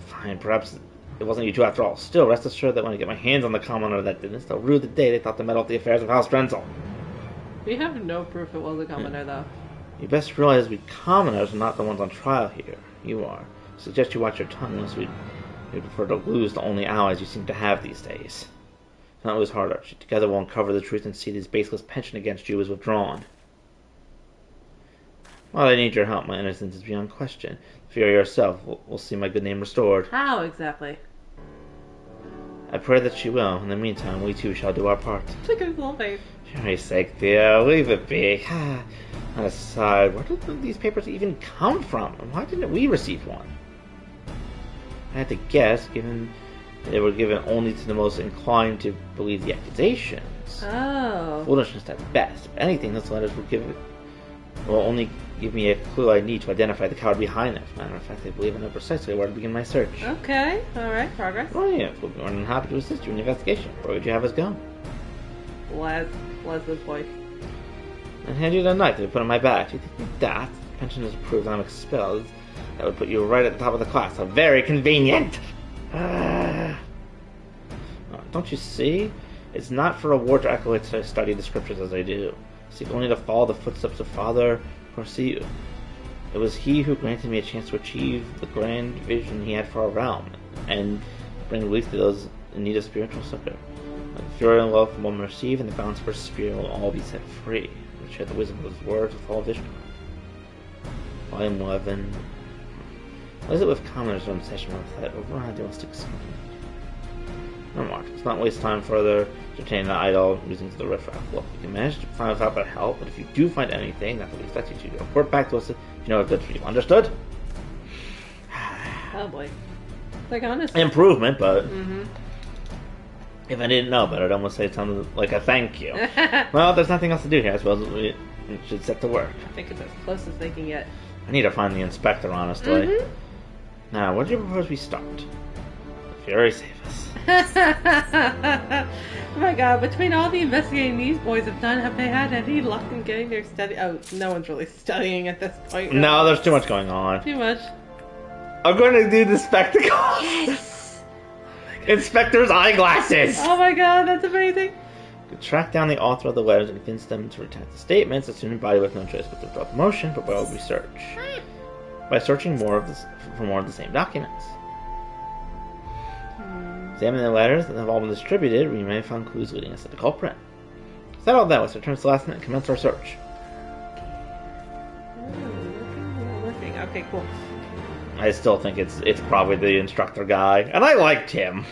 Fine, perhaps it wasn't you two after all. Still, rest assured that when I get my hands on the commoner that did this, they'll rue the day they thought to meddle with the affairs of House Drenzel. We have no proof it was a commoner, though. You best realize we commoners are not the ones on trial here. You are. I suggest you watch your tongue, unless we'd prefer to lose the only allies you seem to have these days. Not lose heart, Archie. Together we'll uncover the truth and see this baseless pension against you is withdrawn. While I need your help, my innocence is beyond question. Fear yourself, we'll see my good name restored. How exactly? I pray that she will. In the meantime, we too shall do our part. Look at his little face. For Mary's sake, Theo, leave it be. And aside, where did these papers even come from? And why didn't we receive one? I had to guess, given they were given only to the most inclined to believe the accusations. Oh. Foolishness at best. If anything, those letters will only give me a clue I need to identify the coward behind them. As a matter of fact, I believe I know precisely where to begin my search. Okay, alright, progress. Oh yeah, we'll be more than happy to assist you in the investigation. Where would you have us go? Bless this boy. And hand you the knife that we put in my bag. Do you think with that, the pension is approved and I'm expelled, that would put you right at the top of the class. How very convenient! Don't you see? It's not for reward or accolades that I study the scriptures as I do. I seek only to follow the footsteps of Father Corsiu. It was he who granted me a chance to achieve the grand vision he had for our realm, and bring relief to those in need of spiritual succor. The fury and love from one receive, and the balance of her spirit will all be set free. We share the wisdom of his words with all of Ishgard. Volume 11. What is it with commoners or obsession with that over idealistic scheme? No, Mark, let's not waste time further entertaining the idle musings of the riffraff. Look, you can manage to find without their help, but if you do find anything, that will expect you to report back to us if you know it's good for you. Understood? Oh boy. Like, honestly. Improvement, but Mm-hmm. if I didn't know better, I'd almost say something like a thank you. Well, there's nothing else to do here. I suppose we should set to work. I think it's as close as they can get. I need to find the inspector, honestly. Mm-hmm. Now, where do you propose we start? The Fury save us. Oh my god, between all the investigating these boys have done, have they had any luck in getting their study? Oh, no one's really studying at this point. No, there's too much going on. Too much. I'm going to do the spectacle. Yes! Inspector's eyeglasses. Oh my god, that's amazing. To track down the author of the letters and convince them to retract the statements, assuming body with no choice but to withdraw the motion, but where will we search? By searching for more of the same documents. Examining the letters that have all been distributed, we may have found clues leading us to the culprit. Settled that, let's return to the last and commence our search. Looking. Okay, cool. I still think it's probably the instructor guy, and I liked him.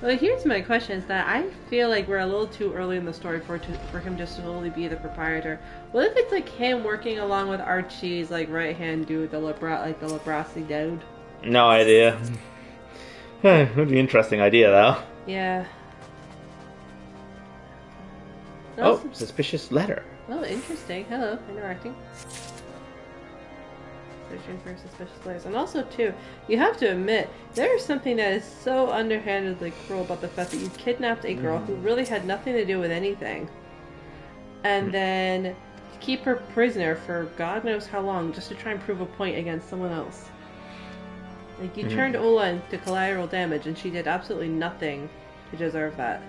Well, here's my question: is that I feel like we're a little too early in the story for him just to solely be the proprietor. What if it's like him working along with Archie's like right hand dude, the Labrasi dude? No idea. It would be an interesting idea, though. Yeah. Oh, suspicious letter. Oh, interesting. Hello, interacting. Searching for suspicious letters. And also, too, you have to admit, there is something that is so underhandedly cruel about the fact that you kidnapped a girl who really had nothing to do with anything. And then keep her prisoner for God knows how long just to try and prove a point against someone else. Like, you turned Ola into collateral damage, and she did absolutely nothing to deserve that.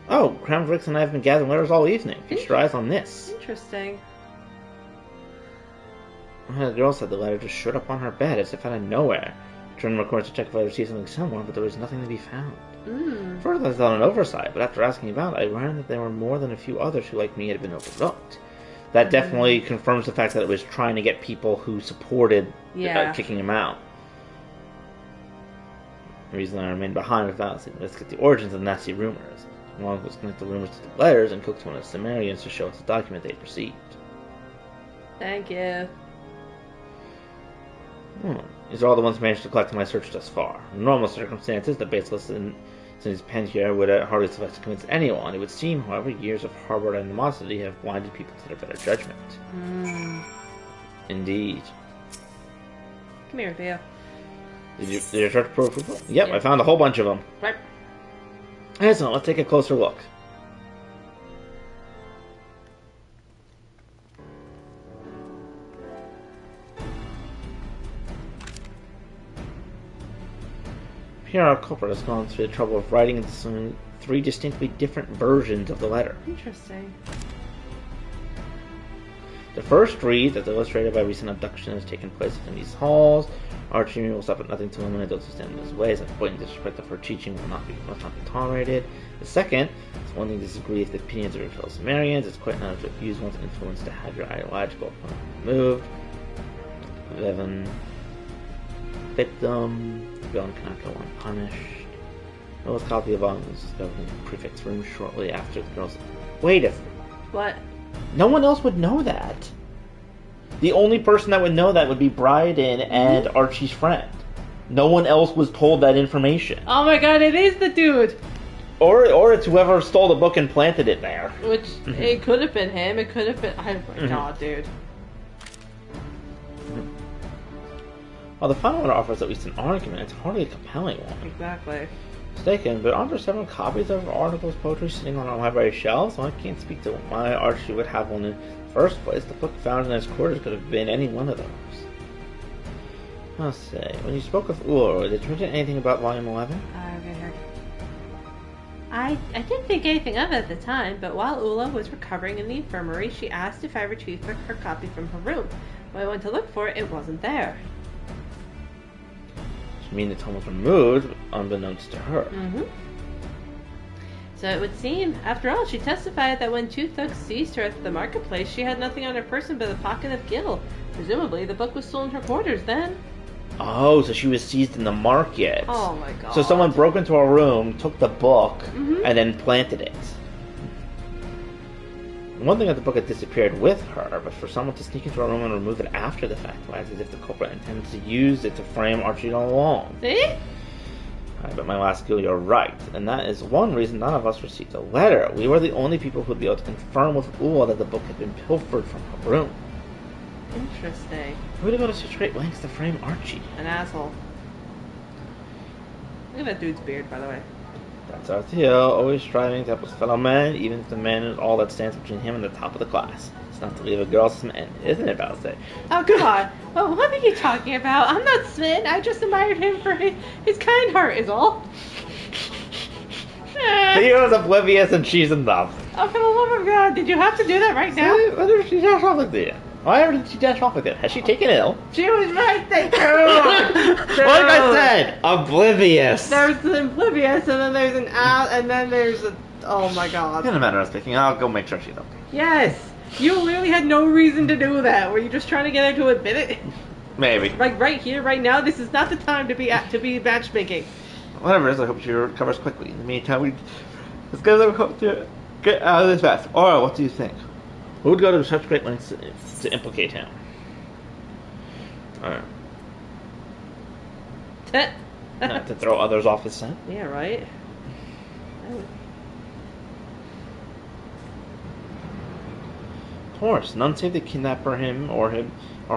Oh, Crown Bricks and I have been gathering letters all evening. Feast your eyes on this. Interesting. The girl said the letter just showed up on her bed as if out of nowhere. I turned my course to check if I received something somewhere, but there was nothing to be found. First I thought an oversight, but after asking about it, I learned that there were more than a few others who, like me, had been overlooked. That definitely confirms the fact that it was trying to get people who supported kicking him out. The reason I remained behind without to investigate the origins of the nasty rumors. Along with connect the rumors to the letters and coax one of the Sumerians to show us the document they'd received. Thank you. These are all the ones managed to collect in my search thus far. In normal circumstances, the baseless in his pen here would hardly suffice to convince anyone. It would seem, however, years of harbored animosity have blinded people to their better judgment. Indeed. Come here, Theo. Did you search for approval? Yep, I found a whole bunch of them. Right. Excellent, let's take a closer look. Here our culprit has gone through the trouble of writing some 3 distinctly different versions of the letter. Interesting. The first reads, as illustrated by recent abduction has taken place within these halls. Archie will stop at nothing to eliminate those who stand in his way, as blatant disrespect of her teaching must not be tolerated. The second, it's one thing to disagree with the opinions of your fellow Sumerians. It's quite another to abuse one's influence to have your ideological opponent removed. 11. Victim. The villain cannot go unpunished. Noah's copy of volume was discovered in the prefect's room shortly after the girls. Wait a second. What? No one else would know that. The only person that would know that would be Bryden and Archie's friend. No one else was told that information. Oh my god, it is the dude! Or it's whoever stole the book and planted it there. Which, it could have been him, it could have been... Oh my god, dude. While the final one offers at least an argument, it's hardly a compelling one. Exactly. Mistaken, but aren't there several copies of Article's poetry sitting on our library shelves? Well, I can't speak to why Archie would have one in the first place. The book found in his quarters could have been any one of those. I'll say, when you spoke of Ulor, did you mention anything about Volume 11? Okay, here. I didn't think anything of it at the time, but while Ula was recovering in the infirmary, she asked if I retrieved her copy from her room. When I went to look for it, it wasn't there. You mean the tome was removed, unbeknownst to her. So it would seem, after all, she testified that when two thugs seized her at the marketplace, she had nothing on her person but a pocket of gil. Presumably, the book was stolen in her quarters then. Oh, so she was seized in the market. Oh my god. So someone broke into her room, took the book, and then planted it. One thing that the book had disappeared with her, but for someone to sneak into her room and remove it after the fact, was as if the culprit intended to use it to frame Archie all along. See? I bet my last skill you're right, and that is one reason none of us received a letter. We were the only people who would be able to confirm with Ula that the book had been pilfered from her room. Interesting. Who would go to such great lengths to frame Archie? An asshole. Look at that dude's beard, by the way. That's our Theo, always striving to help his fellow men, even if the man is all that stands between him and the top of the class. It's not to leave a girl smitten, isn't it, Balse? Oh, come on. Well, what are you talking about? I'm not smitten. I just admired him for his kind heart, is all. Theo's oblivious and she's in love. Oh, for the love of God, did you have to do that right now? Whether she dash off with you. Why did she dash off with it? Has she taken ill? She was right there. Like I said, oblivious. There's an oblivious, and then there's an out, and then there's a... Oh my god. It doesn't matter us speaking. I'll go make sure she's okay. Yes. You literally had no reason to do that. Were you just trying to get her to admit it? Maybe. Like right here, right now, this is not the time to be matchmaking. Whatever it is, I hope she recovers quickly. In the meantime, let's get out of this mess. Or, what do you think? Who would go to such great lengths to implicate him? To throw others off his scent? Yeah, right? Of course, none save the kidnapper, him or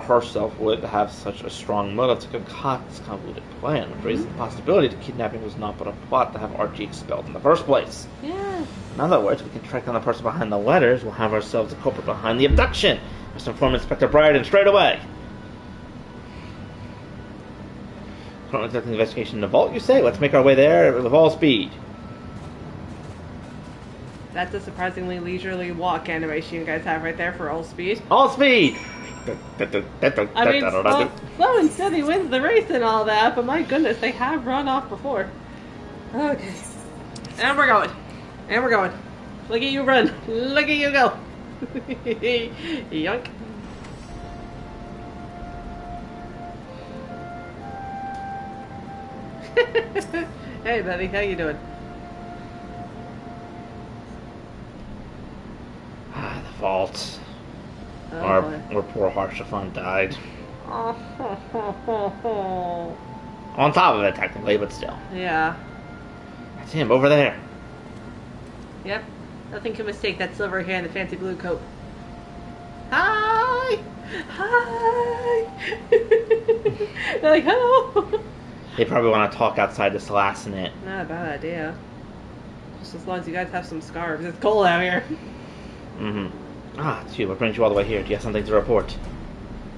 herself would have such a strong motive to concoct this convoluted plan, which raises the possibility that kidnapping was not but a plot to have Archie expelled in the first place. Yeah. In other words, we can track down the person behind the letters, we'll have ourselves the culprit behind the abduction. Let's inform Inspector Bryden straight away. Currently conducting the investigation in the vault, you say? Let's make our way there with all speed. That's a surprisingly leisurely walk animation you guys have right there for all speed. All speed! I mean, slow and steady wins the race and all that, but my goodness, they have run off before. Okay. And we're going. And we're going. Look at you run. Look at you go. Yoink. Hey, buddy, how you doing? The vault. Oh, Where poor Harshafan died. On top of it, technically, but still. Yeah. That's him, over there. Yep. Nothing can mistake that silver hair and the fancy blue coat. Hi! Hi! They're like, hello! They probably want to talk outside the Salacinate. Not a bad idea. Just as long as you guys have some scarves. It's cold out here. Mm-hmm. Ah, it's you. What brings you all the way here? Do you have something to report?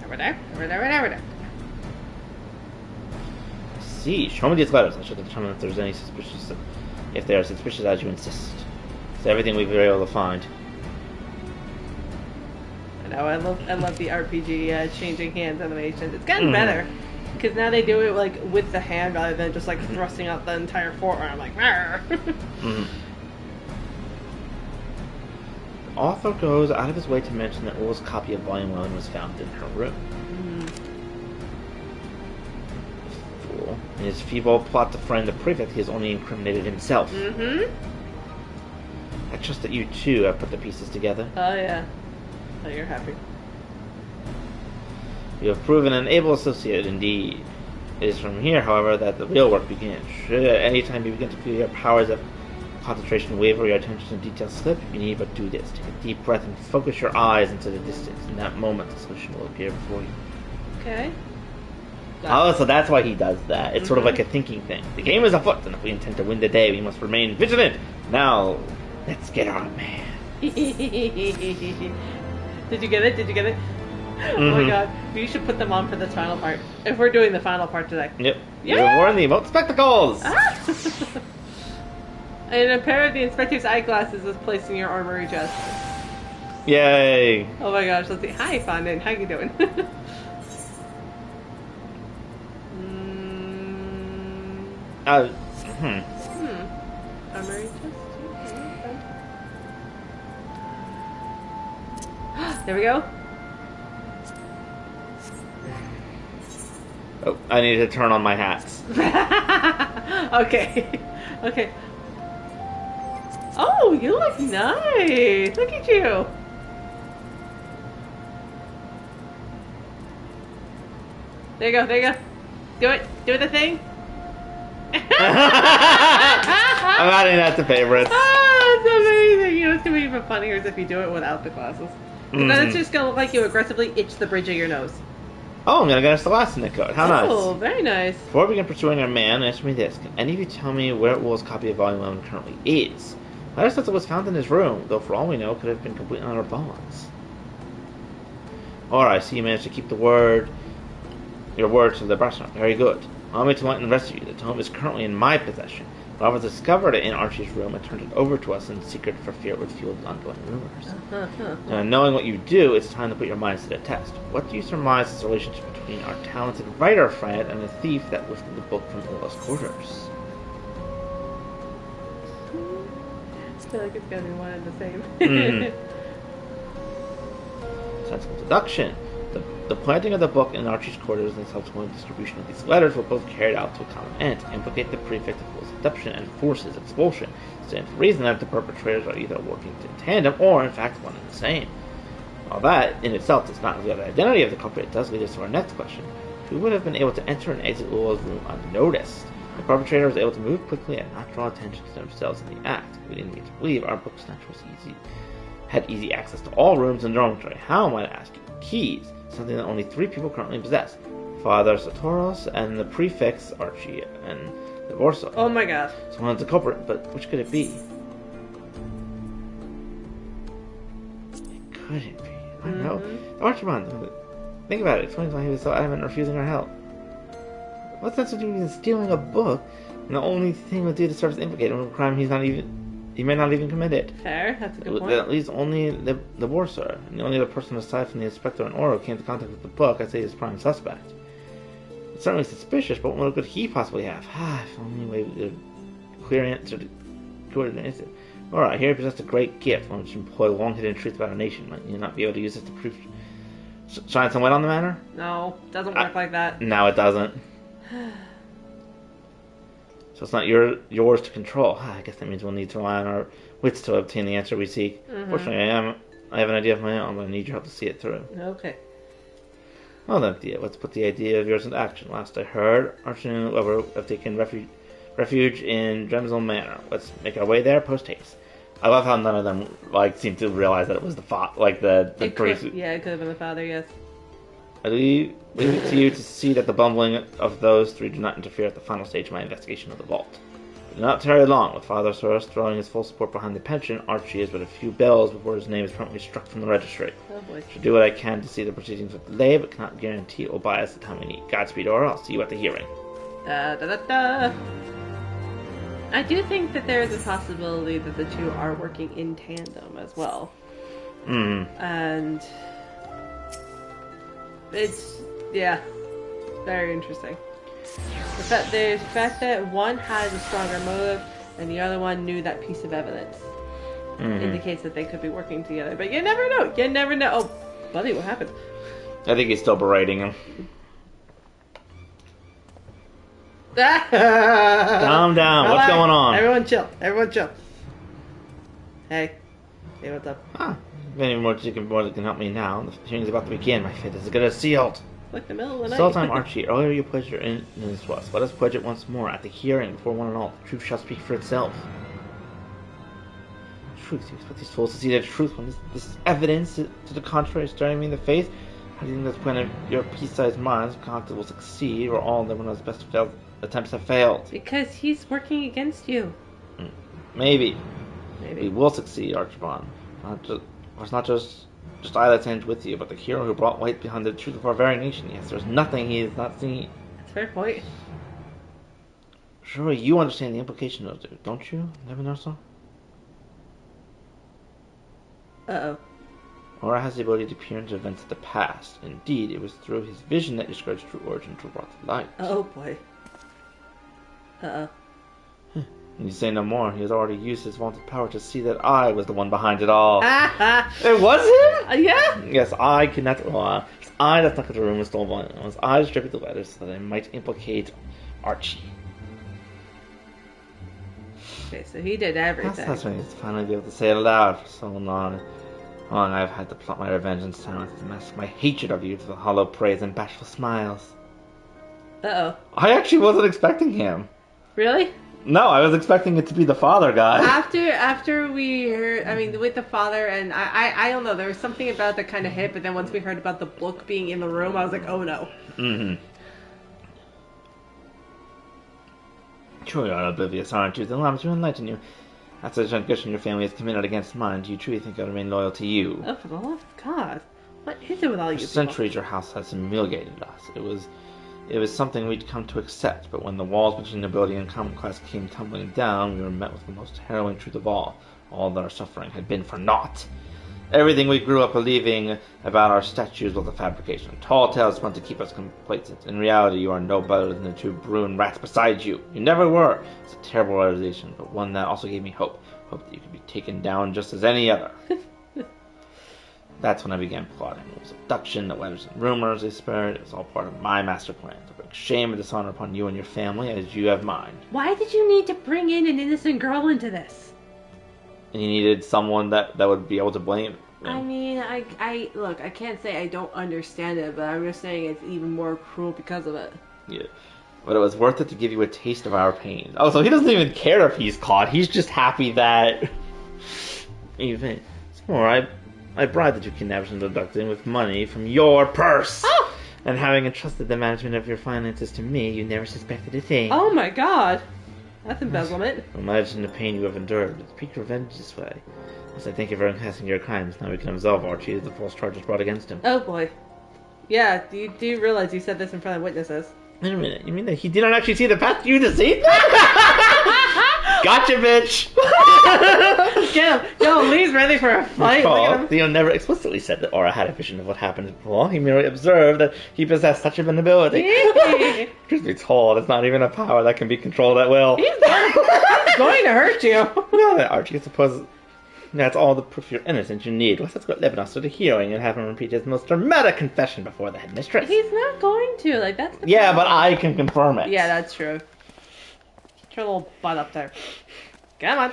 Over there. Over there. Over there. I see. Show me these letters. I should determine if there's any suspicious... If they are suspicious as you insist. It's everything we've been able to find. I know. I love the RPG changing hands animations. It's gotten better. Because now they do it like with the hand rather than just like thrusting out the entire forearm like The author goes out of his way to mention that Ul's copy of Volume 11 was found in her room. Fool. In his feeble plot to friend the prefect, he has only incriminated himself. I trust that you too have put the pieces together. Oh yeah. Oh, you're happy. You have proven an able associate indeed. It is from here, however, that the real work begins. Should at any time you begin to feel your powers of concentration waver, your attention to detail slip, you need but do this. Take a deep breath and focus your eyes into the distance. In that moment, the solution will appear before you. Okay. Oh, so that's why he does that. It's sort of like a thinking thing. The game is afoot, and if we intend to win the day, we must remain vigilant. Now, let's get on, man. Did you get it? Did you get it? Oh my god. You should put them on for this final part. If we're doing the final part today. Yep. Yeah. You're worn the emote spectacles! Ah! And a pair of the inspector's eyeglasses is placed in your armory chest. Yay! Oh my gosh, let's see. Hi, Fondant. How you doing? Armory chest? There we go. Oh, I need to turn on my hats. Okay. Okay. Oh, you look nice. Look at you. There you go. There you go. Do it. Do the thing. I'm adding that to favorites. Ah, it's amazing. You know, it's going to be even funnier if you do it without the glasses. Then it's just going to look like you aggressively itch the bridge of your nose. Oh, I'm going to get a Salacinate code. How nice. Oh, very nice. Before we begin pursuing our man, answer me this. Can any of you tell me where Will's copy of Volume 11 currently is? Letter says it was found in his room, though for all we know, it could have been completely under bonds. Alright, so you managed to keep your word to the restaurant. Very good. Allow me to enlighten the rest of you. The tome is currently in my possession. Robert discovered it in Archie's room and turned it over to us in secret for fear it would fuel the ongoing rumors. Now, knowing what you do, it's time to put your minds to the test. What do you surmise is the relationship between our talented writer friend and the thief that lifted the book from Ola's quarters? I feel like it's going to be one and the same. Sensible deduction. The planting of the book in Archie's quarters and the subsequent distribution of these letters were both carried out to a common end, to implicate the prefect of Will's deception and force his expulsion. Stands to reason that the perpetrators are either working in tandem or, in fact, one and the same. While that, in itself, does not reveal the identity of the culprit, it does lead us to our next question. Who would have been able to enter and exit Ula's room unnoticed? The perpetrator was able to move quickly and not draw attention to themselves in the act. We didn't need to believe our book snatcher had easy access to all rooms in the dormitory. How, might I ask you? Keys. Something that only 3 people currently possess. Father Satoros and the prefects Archie and the Borso. Oh my god. So one's the culprit, but which could it be? It couldn't be. I don't know. Archibald, think about it. Explains why he was so adamant in refusing our help. What's that to do with stealing a book? And the only thing would do to serve as implicated in a crime he may not even commit it. Fair, that's a good point. At least only the Borsar, and the only other person aside from the inspector and Oro came into contact with the book, I'd say is prime suspect. It's certainly suspicious, but what could he possibly have? If only way we could clear answer to it. Alright, here he possessed a great gift, one which employ long hidden truth about a nation. Might you not be able to use it to prove shine some light on the matter? No, doesn't work like that. No, it doesn't. So it's not yours to control. I guess that means we'll need to rely on our wits to obtain the answer we seek. Fortunately, I have an idea of my own, but I need your help to see it through. Okay. Well then, Thea, let's put the idea of yours into action. Last I heard, Archie and Lover have taken refuge in Dremsel Manor. Let's make our way there post-haste. I love how none of them seem to realize that it was the priest. Yeah, it could have been the father, yes. I leave it to you to see that the bumbling of those three do not interfere at the final stage of my investigation of the vault. But do not tarry long. With Father Soros throwing his full support behind the pension, Archie is but a few bells before his name is promptly struck from the registry. Oh boy. I should do what I can to see the proceedings with delay, but cannot guarantee it will buy us the time we need. Godspeed, or I'll see you at the hearing. I do think that there is a possibility that the two are working in tandem as well. And it's, very interesting. The fact that one has a stronger motive and the other one knew that piece of evidence indicates that they could be working together. But you never know. You never know. Oh, buddy, what happened? I think he's still berating him. Calm down. What's going on? Everyone chill. Everyone chill. Hey, what's up? If any more that can help me now, the hearing's about to begin. My fate is as good as sealed. Like the middle of the night. Still time, Archie. Earlier you pledged your innocence to us. Let us pledge it once more at the hearing before one and all. The truth shall speak for itself. Truth. You expect these fools to see the truth when this is evidence to the contrary is staring me in the face? How do you think that's when your pea-sized minds concoct will succeed, or all of them when those best failed attempts have failed? Because he's working against you. Maybe. We will succeed, Archibald. It's not just I that stands with you, but the hero who brought light behind the truth of our very nation. Yes, there's nothing he has not seen. That's a fair point. Surely you understand the implication of it, don't you? Never know so? Uh-oh. Aura has the ability to peer into events of the past. Indeed, it was through his vision that Ishgard's true origins were brought to light. Oh boy. Uh-oh. You say no more. He has already used his vaunted power to see that I was the one behind it all. It was him? Yeah? Yes, I kidnapped Aura. It's I that snuck into the room and stole one. It was I distributed the letters so that I might implicate Archie. Okay, so he did everything. That's when he's finally be able to say it aloud. For so long I've had to plot my revenge in silence to mask my hatred of you to the hollow praise and bashful smiles. Uh-oh. I actually wasn't expecting him. Really? No, I was expecting it to be the father guy. After we heard, with the father, and I don't know, there was something about that kind of hit, but then once we heard about the book being in the room, I was like, oh no. Sure you are oblivious, aren't you? Then allow me to enlighten you. After the transgression your family has committed against mine, do you truly think I remain loyal to you? Oh, for the love of God. What is it with all you For people? centuries your house has humiliated us. It was something we'd come to accept, but when the walls between nobility and common class came tumbling down, we were met with the most harrowing truth of all. All that our suffering had been for naught. Everything we grew up believing about our statues was a fabrication. Tall tales spun to keep us complacent. In reality, you are no better than the two brune rats beside you. You never were. It's a terrible realization, but one that also gave me hope. Hope that you could be taken down just as any other. That's when I began plotting. It was abduction, the letters and rumors they spread. It was all part of my master plan to bring shame and dishonor upon you and your family as you have mine. Why did you need to bring in an innocent girl into this? And you needed someone that would be able to blame. I mean, I look, I can't say I don't understand it, but I'm just saying it's even more cruel because of it. Yeah. But it was worth it to give you a taste of our pain. Oh, so he doesn't even care if he's caught. He's just happy that... Even... It's more, I bribed the two kidnappers and abducted with money from your purse. Oh! And having entrusted the management of your finances to me, you never suspected a thing. Oh my God. That's embezzlement. Imagine the pain you have endured. Speak revenge this way. As I thank you for confessing your crimes, now we can absolve Archie of the false charges brought against him. Oh boy. Yeah, do you realize you said this in front of witnesses? Wait a minute, you mean that he didn't actually see the path you deceived him? Gotcha, bitch! Get him! Yo, Lee's ready for a fight. Theo never explicitly said that Aura had a vision of what happened before. He merely observed that he possessed such an ability. Truth be told, it's not even a power that can be controlled at will. He's going to hurt you. No, Archie, I suppose that's all the proof you're innocent you need. Let's go Lebanon to the hearing and have him repeat his most dramatic confession before the headmistress. He's not going to. That's the problem. But I can confirm it. Yeah, that's true. Get your little butt up there. Come on.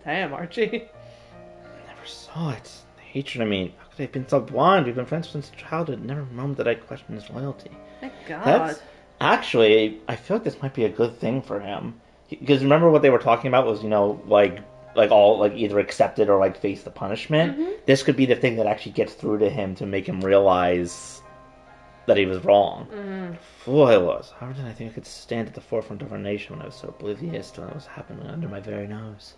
Damn, Archie. I never saw it. The hatred, how could they've been so blind. We've been friends since childhood. Never a moment did I question his loyalty. Thank God. That's actually, I feel like this might be a good thing for him. Because remember what they were talking about was, like all, like, either accepted or, like, face the punishment. Mm-hmm. This could be the thing that actually gets through to him to make him realize that he was wrong. Mm-hmm. Fool I was. How did I think I could stand at the forefront of our nation when I was so oblivious to what was happening under my very nose?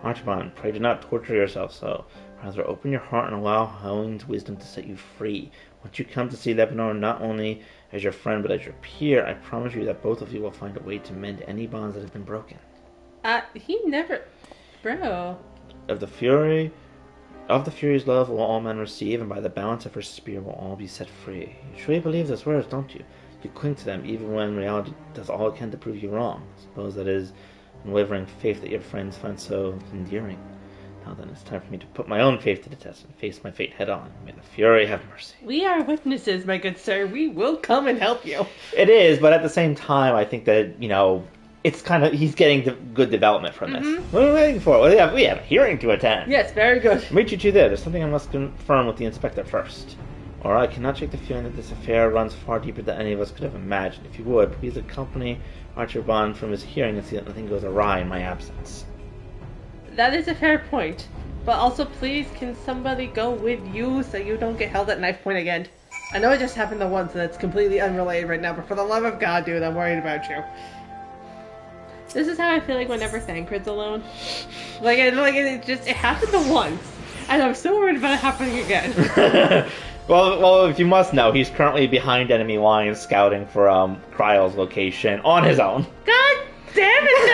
Archibald, pray do not torture yourself so. Rather, open your heart and allow Helen's wisdom to set you free. Once you come to see Lebanon not only as your friend but as your peer, I promise you that both of you will find a way to mend any bonds that have been broken. He never... Bro. Of the Fury's love will all men receive, and by the balance of her spear will all be set free. You truly believe those words, don't you? You cling to them, even when reality does all it can to prove you wrong. I suppose that is unwavering faith that your friends find so endearing. Now then, it's time for me to put my own faith to the test and face my fate head on. May the Fury have mercy. We are witnesses, my good sir. We will come and help you. It is, but at the same time, I think that, it's kind of, he's getting good development from this. Mm-hmm. What are we waiting for? Well, we have a hearing to attend. Yes, very good. Meet you two there. There's something I must confirm with the inspector first. Or I cannot shake the feeling that this affair runs far deeper than any of us could have imagined. If you would, please accompany Archibald from his hearing and see that nothing goes awry in my absence. That is a fair point. But also, please, can somebody go with you so you don't get held at knife point again? I know it just happened the once and it's completely unrelated right now, but for the love of God, dude, I'm worried about you. This is how I feel like whenever Thancred's alone. It happened the once, and I'm so worried about it happening again. Well, if you must know, he's currently behind enemy lines scouting for Kryle's location on his own. God damn it,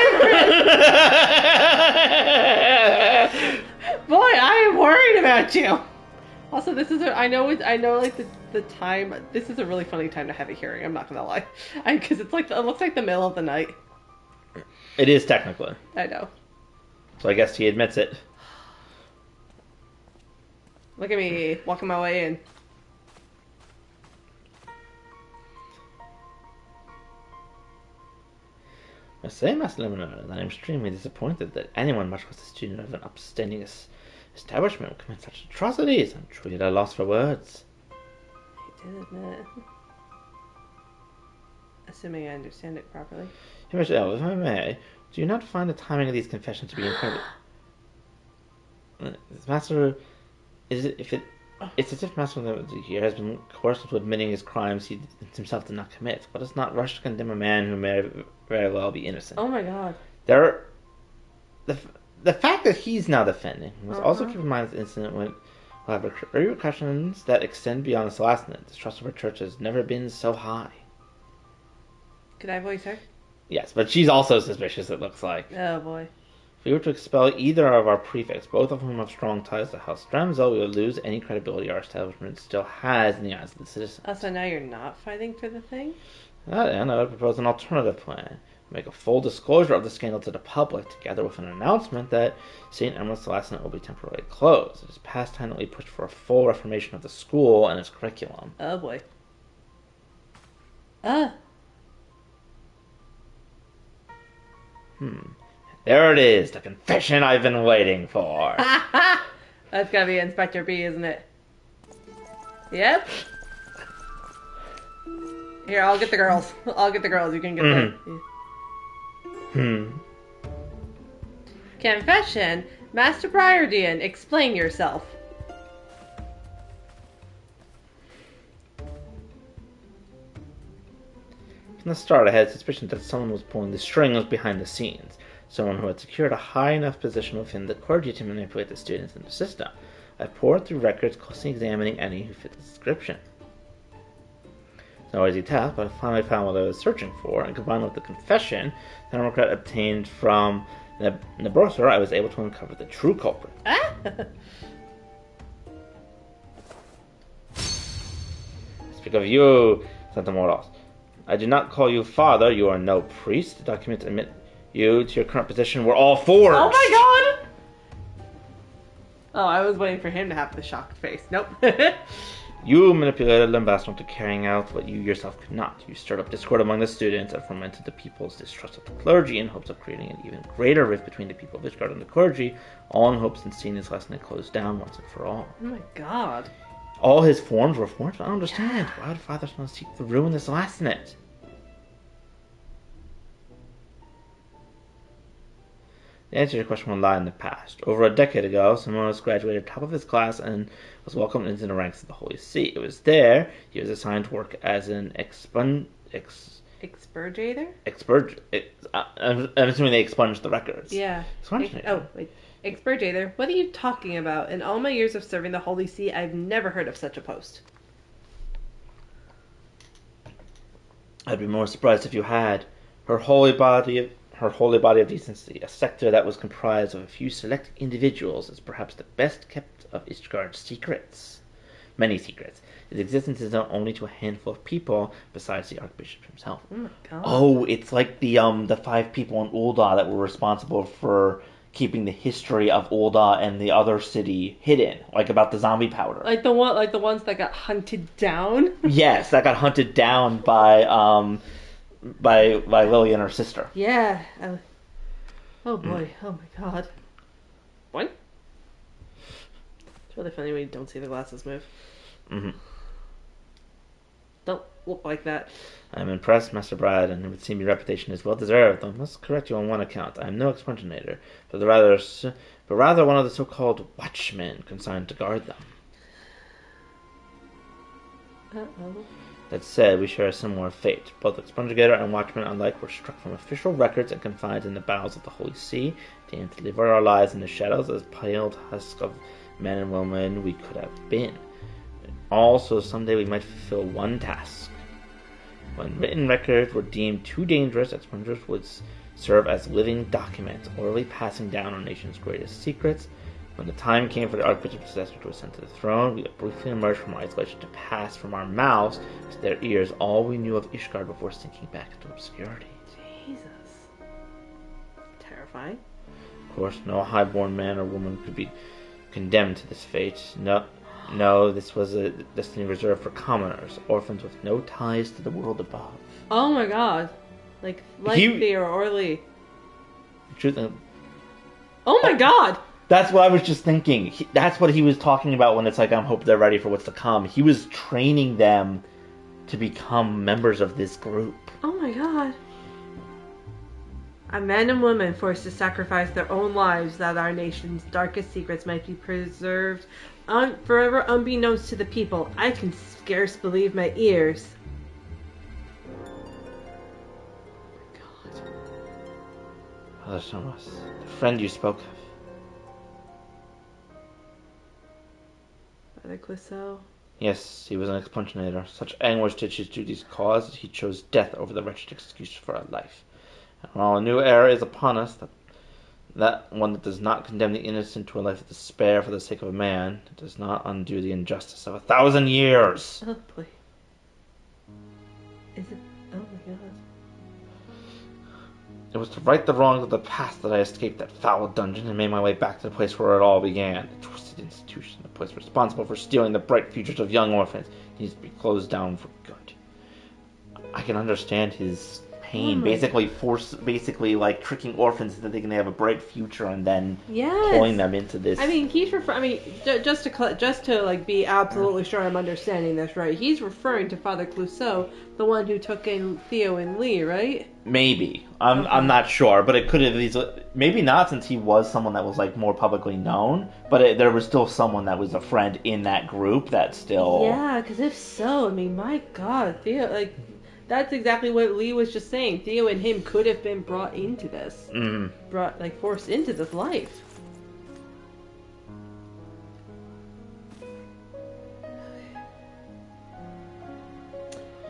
Thancred! Boy, I am worried about you. Also, this is I know like the time. This is a really funny time to have a hearing. I'm not gonna lie, because it looks like the middle of the night. It is technically. I know. So I guess he admits it. Look at me walking my way in. I say, Master Lemonade, that I am extremely disappointed that anyone, much less a student of an upstanding establishment, would commit such atrocities. I'm truly at a loss for words. He did admit it. Assuming I understand it properly. Michelle, if I may, do you not find the timing of these confessions to be incredible? Master, it's as if Master here has been coerced into admitting his crimes he himself did not commit. Let us not rush to condemn a man who may very well be innocent. Oh my God. The fact that he's now defending must also keep in mind this incident will have repercussions that extend beyond this last incident. The trust of our church has never been so high. Could I voice her? Yes, but she's also suspicious, it looks like. Oh boy. If we were to expel either of our prefects, both of whom have strong ties to House Stramzel, we would lose any credibility our establishment still has in the eyes of the citizens. Oh, so now you're not fighting for the thing? And I would propose an alternative plan. Make a full disclosure of the scandal to the public, together with an announcement that St. Emma's Celestinate will be temporarily closed. It is past time that we push for a full reformation of the school and its curriculum. Oh boy. There it is, the confession I've been waiting for. That's gotta be Inspector B, isn't it? Yep. Here, I'll get the girls. You can get them. Confession. Master Briardian, explain yourself. From the start, I had suspicion that someone was pulling the strings behind the scenes. Someone who had secured a high enough position within the clergy to manipulate the students in the system. I poured through records, closely examining any who fit the description. No easy task, but I finally found what I was searching for, and combined with the confession that Democrat obtained from Nebrosser, I was able to uncover the true culprit. Speak of you, Santa Moros. I did not call you father, you are no priest. The documents admit you to your current position were all forged. Oh my God! Oh, I was waiting for him to have the shocked face. Nope. You manipulated Lambaston into carrying out what you yourself could not. You stirred up discord among the students and fomented the people's distrust of the clergy in hopes of creating an even greater rift between the people of Ishgard and the clergy, all in hopes of seeing this lesson closed down once and for all. Oh my god. All his forms were formed? I don't understand. Why would Father Snow seek to ruin this lesson? The answer to your question will lie in the past. Over a decade ago, Zenos graduated top of his class and was welcomed into the ranks of the Holy See. It was there he was assigned to work as an Expurgator? I'm assuming they expunged the records. Yeah. Wait. Expurgator? What are you talking about? In all my years of serving the Holy See, I've never heard of such a post. I'd be more surprised if you had. Her holy body of decency, a sector that was comprised of a few select individuals, is perhaps the best kept of Ishgard's secrets. Many secrets. Its existence is known only to a handful of people, besides the Archbishop himself. Oh my god. Oh, it's like the 5 people in Ul'dah that were responsible for keeping the history of Ul'dah and the other city hidden, like about the zombie powder. Like the ones that got hunted down? Yes, that got hunted down by Lily and her sister. Yeah. Oh boy. Oh my god. What? It's really funny when you don't see the glasses move. Mm-hmm. Don't look like that. I'm impressed, Master Brad, and it would seem your reputation is well deserved. I must correct you on one account. I am no expunginator, but rather one of the so-called watchmen consigned to guard them. Uh-oh. That said, we share a similar fate. Both Expunginator and Watchmen alike were struck from official records and confined in the bowels of the Holy See, deigned to live our lives in the shadows as piled husks of men and women we could have been. Also, someday we might fulfill one task. When written records were deemed too dangerous, Expungers would serve as living documents, orally passing down our nation's greatest secrets. When the time came for the Archbishop's successor to ascend to the throne, we would briefly emerge from our isolation to pass from our mouths to their ears all we knew of Ishgard before sinking back into obscurity. Jesus. Terrifying. Of course, no highborn man or woman could be condemned to this fate. No, this was a destiny reserved for commoners, orphans with no ties to the world above. Oh my god. Like Theo or Lee. Oh my god! That's what I was just thinking. That's what he was talking about when it's like, I hope they're ready for what's to come. He was training them to become members of this group. Oh my god. A man and woman forced to sacrifice their own lives that our nation's darkest secrets might be preserved forever unbeknownst to the people. I can scarce believe my ears. Oh my god. Father Somas, the friend you spoke of. Father Clouseau. Yes, he was an expunginator. Such anguish did his duties cause that he chose death over the wretched excuse for a life. And while a new era is upon us, that one that does not condemn the innocent to a life of despair for the sake of a man, it does not undo the injustice of 1,000 years. Oh boy. Is it? Oh my god. It was to right the wrongs of the past that I escaped that foul dungeon and made my way back to the place where it all began. The twisted institution, the place responsible for stealing the bright futures of young orphans, needs to be closed down for good. I can understand his pain, basically like tricking orphans that they can have a bright future and then pulling them into this. I mean, just to like be absolutely sure I'm understanding this right. He's referring to Father Clouseau, the one who took in Theo and Lee, right? Maybe. I'm not sure, but it could have maybe not, since he was someone that was like more publicly known, but there was still someone that was a friend in that group that still. Yeah, because if so, I mean, my god, Theo, like. That's exactly what Lee was just saying. Theo and him could have been brought into this. Mm. Forced into this life.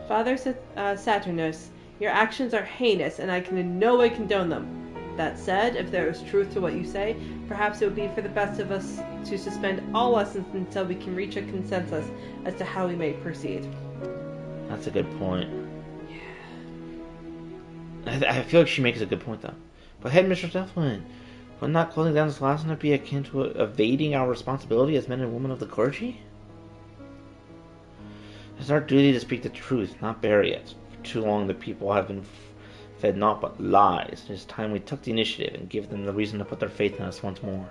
Father Saturnus, your actions are heinous, and I can in no way condone them. That said, if there is truth to what you say, perhaps it would be for the best of us to suspend all lessons until we can reach a consensus as to how we may proceed. That's a good point. I feel like she makes a good point, though. But Headmistress Ethelwyn, would not closing down this last night be akin to evading our responsibility as men and women of the clergy? It is our duty to speak the truth, not bury it. For too long the people have been fed naught but lies. It is time we took the initiative and give them the reason to put their faith in us once more.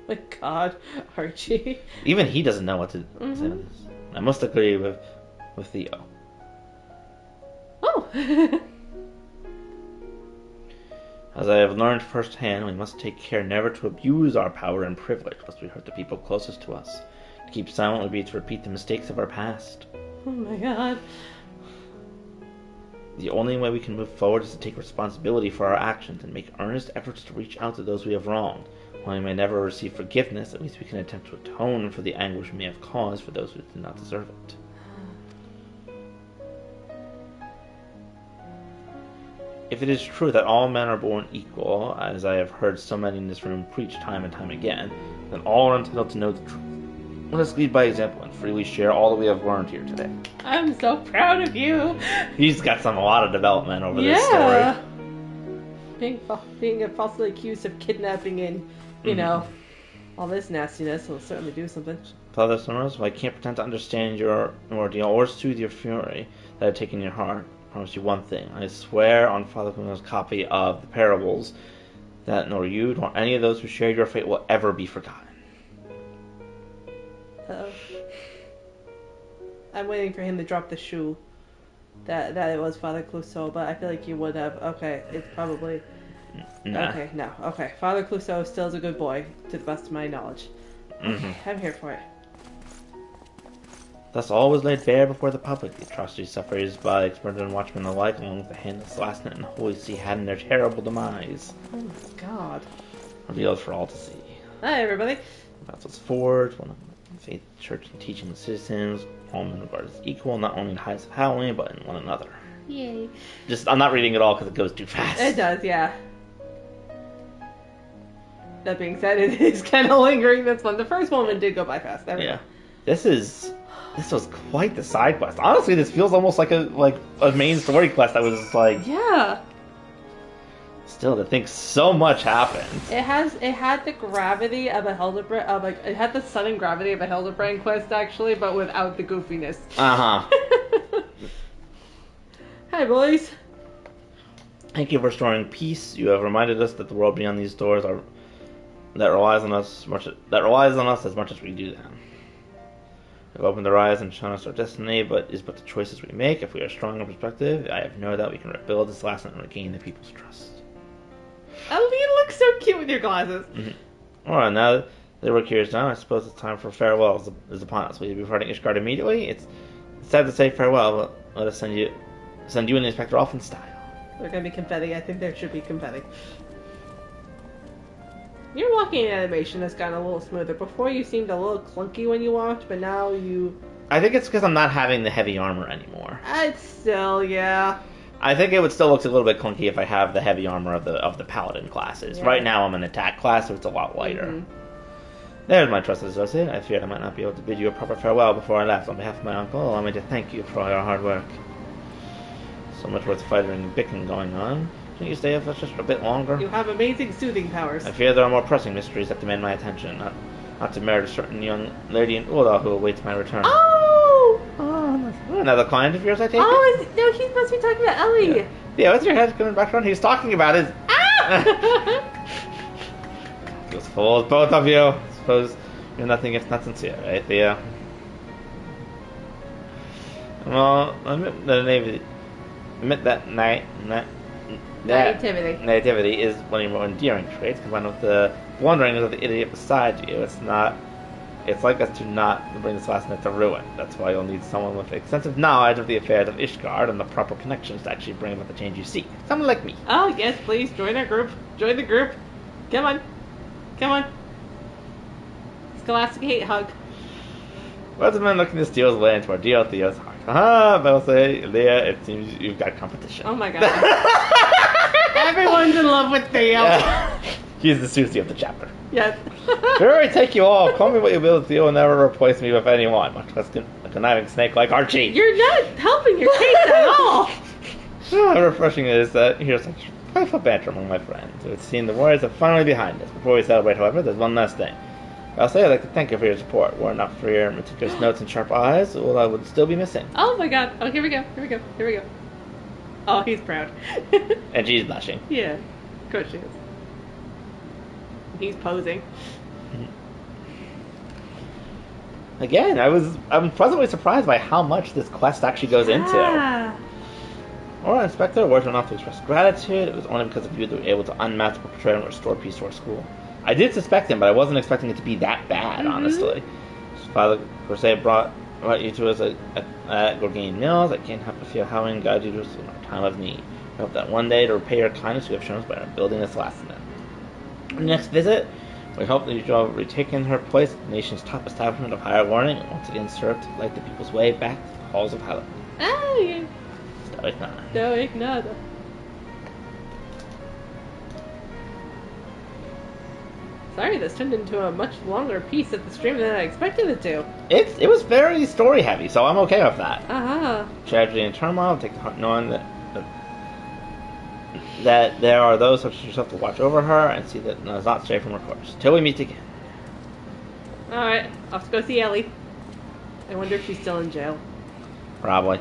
My God, Archie. Even he doesn't know what to say to this. I must agree with Theo. Oh! As I have learned firsthand, we must take care never to abuse our power and privilege, lest we hurt the people closest to us. To keep silent would be to repeat the mistakes of our past. Oh my God. The only way we can move forward is to take responsibility for our actions and make earnest efforts to reach out to those we have wronged. While we may never receive forgiveness, at least we can attempt to atone for the anguish we may have caused for those who did not deserve it. If it is true that all men are born equal, as I have heard so many in this room preach time and time again, then all are entitled to know the truth. Let us lead by example and freely share all that we have learned here today. I'm so proud of you. He's got a lot of development over this story. Being falsely accused of kidnapping and, you know, all this nastiness will certainly do something. Father Zenos, I can't pretend to understand your ordeal or soothe your fury that have taken your heart. I promise you one thing. I swear on Father Zenos' copy of the parables that nor you nor any of those who shared your fate will ever be forgotten. I'm waiting for him to drop the shoe that it was Father Clouseau, but I feel like he would have. Okay, it's probably... Nah. Okay, no. Okay, Father Clouseau still is a good boy, to the best of my knowledge. Okay, I'm here for it. Thus all was laid bare before the public, the atrocities suffered by experts and watchmen alike, along with the handless Lasnet and Holy See had in their terrible demise. Oh my God. Revealed for all to see. Hi, everybody. Vessels forged, one of the faith, church, and teaching the citizens, all men regarded as equal, not only in the heights of Halloween, but in one another. Yay. I'm not reading it all because it goes too fast. It does, yeah. That being said, it is kind of lingering. This one, the first one did go by fast. There we go. This was quite the side quest. Honestly, this feels almost like a main story quest. I was like, yeah. Still, to think so much happened. It had the gravity of a Hildebrand, it had the sudden gravity of a Hildebrand quest actually, but without the goofiness. Hi, boys. Thank you for restoring peace. You have reminded us that the world beyond these doors that relies on us as much as we do them. We've opened our eyes and shown us our destiny, but is but the choices we make. If we are strong in perspective, I have no doubt we can rebuild this last and regain the people's trust. Oh, you look so cute with your glasses. Alright, now that the work here is done, I suppose it's time for farewell is upon us. Will you be departing Ishgard immediately? It's sad to say farewell, but let us send you and the inspector off in style. There's gonna be confetti. I think there should be confetti. Your walking animation has gotten a little smoother. Before you seemed a little clunky when you walked, but now you... I think it's because I'm not having the heavy armor anymore. It's still, yeah. I think it would still look a little bit clunky if I have the heavy armor of the paladin classes. Yeah. Right now I'm an attack class, so it's a lot lighter. There's my trusted associate. I feared I might not be able to bid you a proper farewell before I left. On behalf of my uncle, allow me to thank you for all your hard work. So much worth fighting and bickering going on. Can you stay with us just a bit longer? You have amazing soothing powers. I fear there are more pressing mysteries that demand my attention. Not to merit a certain young lady in Ula who awaits my return. Oh! Another client of yours, I take it? No, he must be talking about Ellie. Yeah, what's your head going back around? He's talking about his... Goes full of both of you. I suppose you're nothing if not sincere, right, Thea? Well, admit that naivety is one of your more endearing traits, combined with the wanderings of the idiot beside you. It's like us to not bring this last night to ruin. That's why you'll need someone with extensive knowledge of the affairs of Ishgard and the proper connections to actually bring about the change you seek. Someone like me. Oh, yes, please, join our group. Join the group. Come on. Scholastic hate hug. What's the man looking to steal his way into our deal, Theo's heart? They'll say, Leah, it seems you've got competition. Oh my god. Everyone's in love with Theo. Yeah. He's the Susie of the chapter. Yes. Where I take you all, call me what you will, Theo will never replace me with anyone, much less a conniving snake like Archie. You're not helping your case at all. How refreshing it is that here's such playful banter among my friends. It would seem the warriors are finally behind us. Before we celebrate, however, there's one last thing. I'll say I'd like to thank you for your support. Were it not for your meticulous notes and sharp eyes, well, I would still be missing. Oh my god. Oh, here we go. Oh, he's proud. And she's blushing. Yeah, of course she is. He's posing. Again, I'm pleasantly surprised by how much this quest actually goes into. Or Inspector words were not to express gratitude. It was only because of you that we were able to unmask the perpetrator and restore peace to our school. I did suspect him, but I wasn't expecting it to be that bad, honestly. Father Corsair brought you to us at Gorgain Mills. I can't help but feel how in God you to us in our time of need. I hope that one day, to repay your kindness, you have shown us by building this last event. On the next visit, we hope that you shall have retaken her place at the nation's top establishment of higher learning and once again serve to light the people's way back to the halls of Halloween. Oh, yeah. Stoic nada. Sorry, this turned into a much longer piece of the stream than I expected it to. It was very story heavy, so I'm okay with that. Tragedy and turmoil, take the heart knowing that there are those such as yourself to watch over her and see that it does not stray from her course. Till we meet again. Alright, off to go see Ellie. I wonder if she's still in jail. Probably.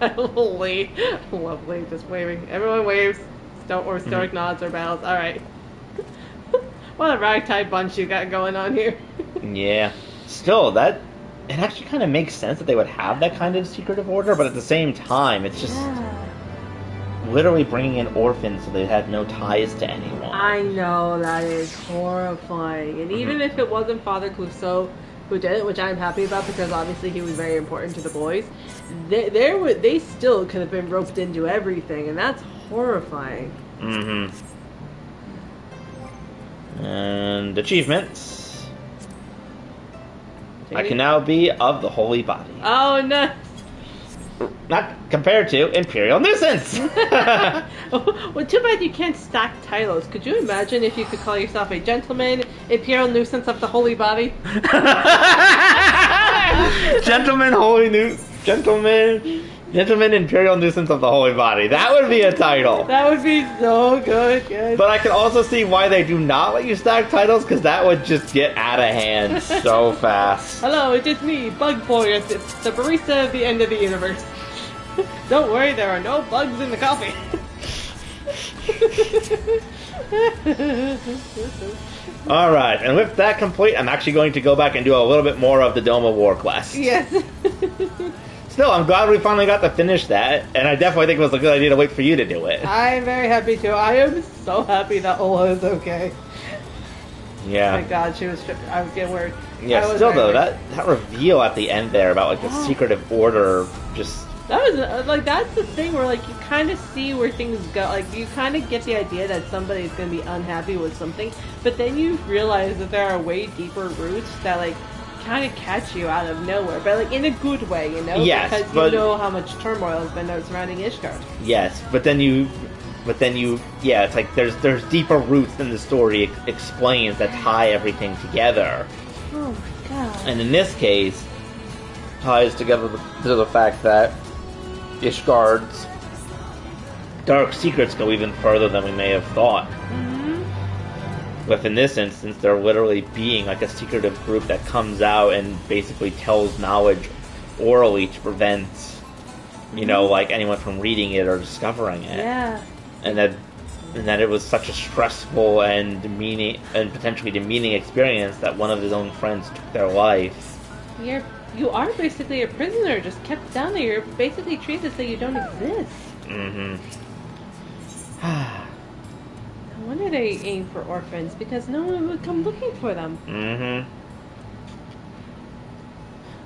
Lovely. Lovely. Just waving. Everyone waves. Stoic nods or bows. Alright. What a ragtag bunch you got going on here. Yeah. Still, it actually kind of makes sense that they would have that kind of secretive order, but at the same time, it's just literally bringing in orphans so they had no ties to anyone. I know, that is horrifying. And even if it wasn't Father Clouseau who did it, which I'm happy about because obviously he was very important to the boys, they still could have been roped into everything, and that's horrifying. And achievements. I can now be of the Holy Body. Oh, no. Not compared to Imperial Nuisance! Well, too bad you can't stack titles. Could you imagine if you could call yourself a gentleman, Imperial Nuisance of the Holy Body? Gentleman Imperial Nuisance of the Holy Body. That would be a title. That would be so good, yes. But I can also see why they do not let you stack titles, because that would just get out of hand so fast. Hello, it's just me, Bug Boy. It's the barista of the end of the universe. Don't worry, there are no bugs in the coffee. Alright, and with that complete, I'm actually going to go back and do a little bit more of the Dome of War quest. Yes. Still, I'm glad we finally got to finish that, and I definitely think it was a good idea to wait for you to do it. I'm very happy too. I am so happy that Ola is okay. Yeah. Oh my god, I was getting worried. Yeah, still though, that reveal at the end there about, like, the secretive order, just... That was, like, that's the thing where, like, you kind of see where things go. Like, you kind of get the idea that somebody's going to be unhappy with something, but then you realize that there are way deeper roots that, like, kind of catch you out of nowhere, but like in a good way, you know? Yes, because you know how much turmoil has been surrounding Ishgard. Yes, but then you, yeah, it's like there's deeper roots than the story explains that tie everything together. Oh my god! And in this case, ties together to the fact that Ishgard's dark secrets go even further than we may have thought. But in this instance, they're literally being like a secretive group that comes out and basically tells knowledge orally to prevent, you know, like anyone from reading it or discovering it. Yeah. And that it was such a stressful and potentially demeaning experience that one of his own friends took their life. You are basically a prisoner, just kept down there. You're basically treated as though you don't exist. No wonder they aim for orphans, because no one would come looking for them.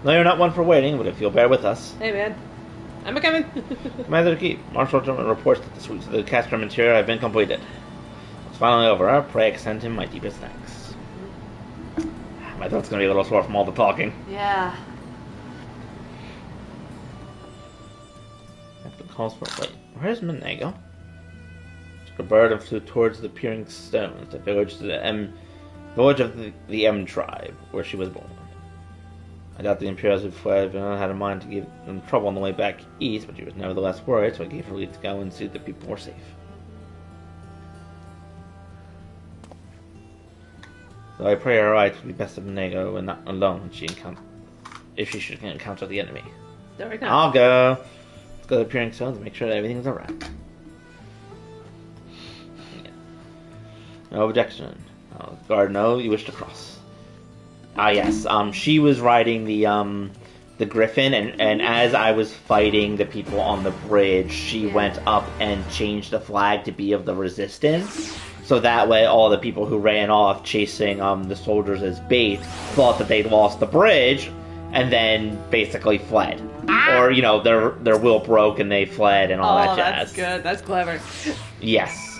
No, you're not one for waiting, but if you'll bear with us. Hey, man. I'm a-coming. Commander to keep. Marshal Gentleman reports that the suites of the Castrum interior have been completed. It's finally over. Pray extend him my deepest thanks. My throat's gonna be a little sore from all the talking. Yeah. After the calls for... Wait, where's Monego? A bird and flew towards the peering stones, the village of the M tribe, where she was born. I doubt the Imperials had fled, but I had a mind to give them trouble on the way back east, but she was nevertheless worried, so I gave her leave to go and see that the people were safe. So I pray her right to be best of Nego and not alone when if she should encounter the enemy. Right now. I'll go. Let's go to the Peering Stone to make sure that everything's alright. Yeah. No objection. Guard, no, you wish to cross. Ah, yes. She was riding the griffin, and as I was fighting the people on the bridge, she went up and changed the flag to be of the resistance. So that way, all the people who ran off chasing the soldiers as bait thought that they'd lost the bridge, and then basically fled. Or, their will broke and they fled and all that jazz. That's good. That's clever. Yes.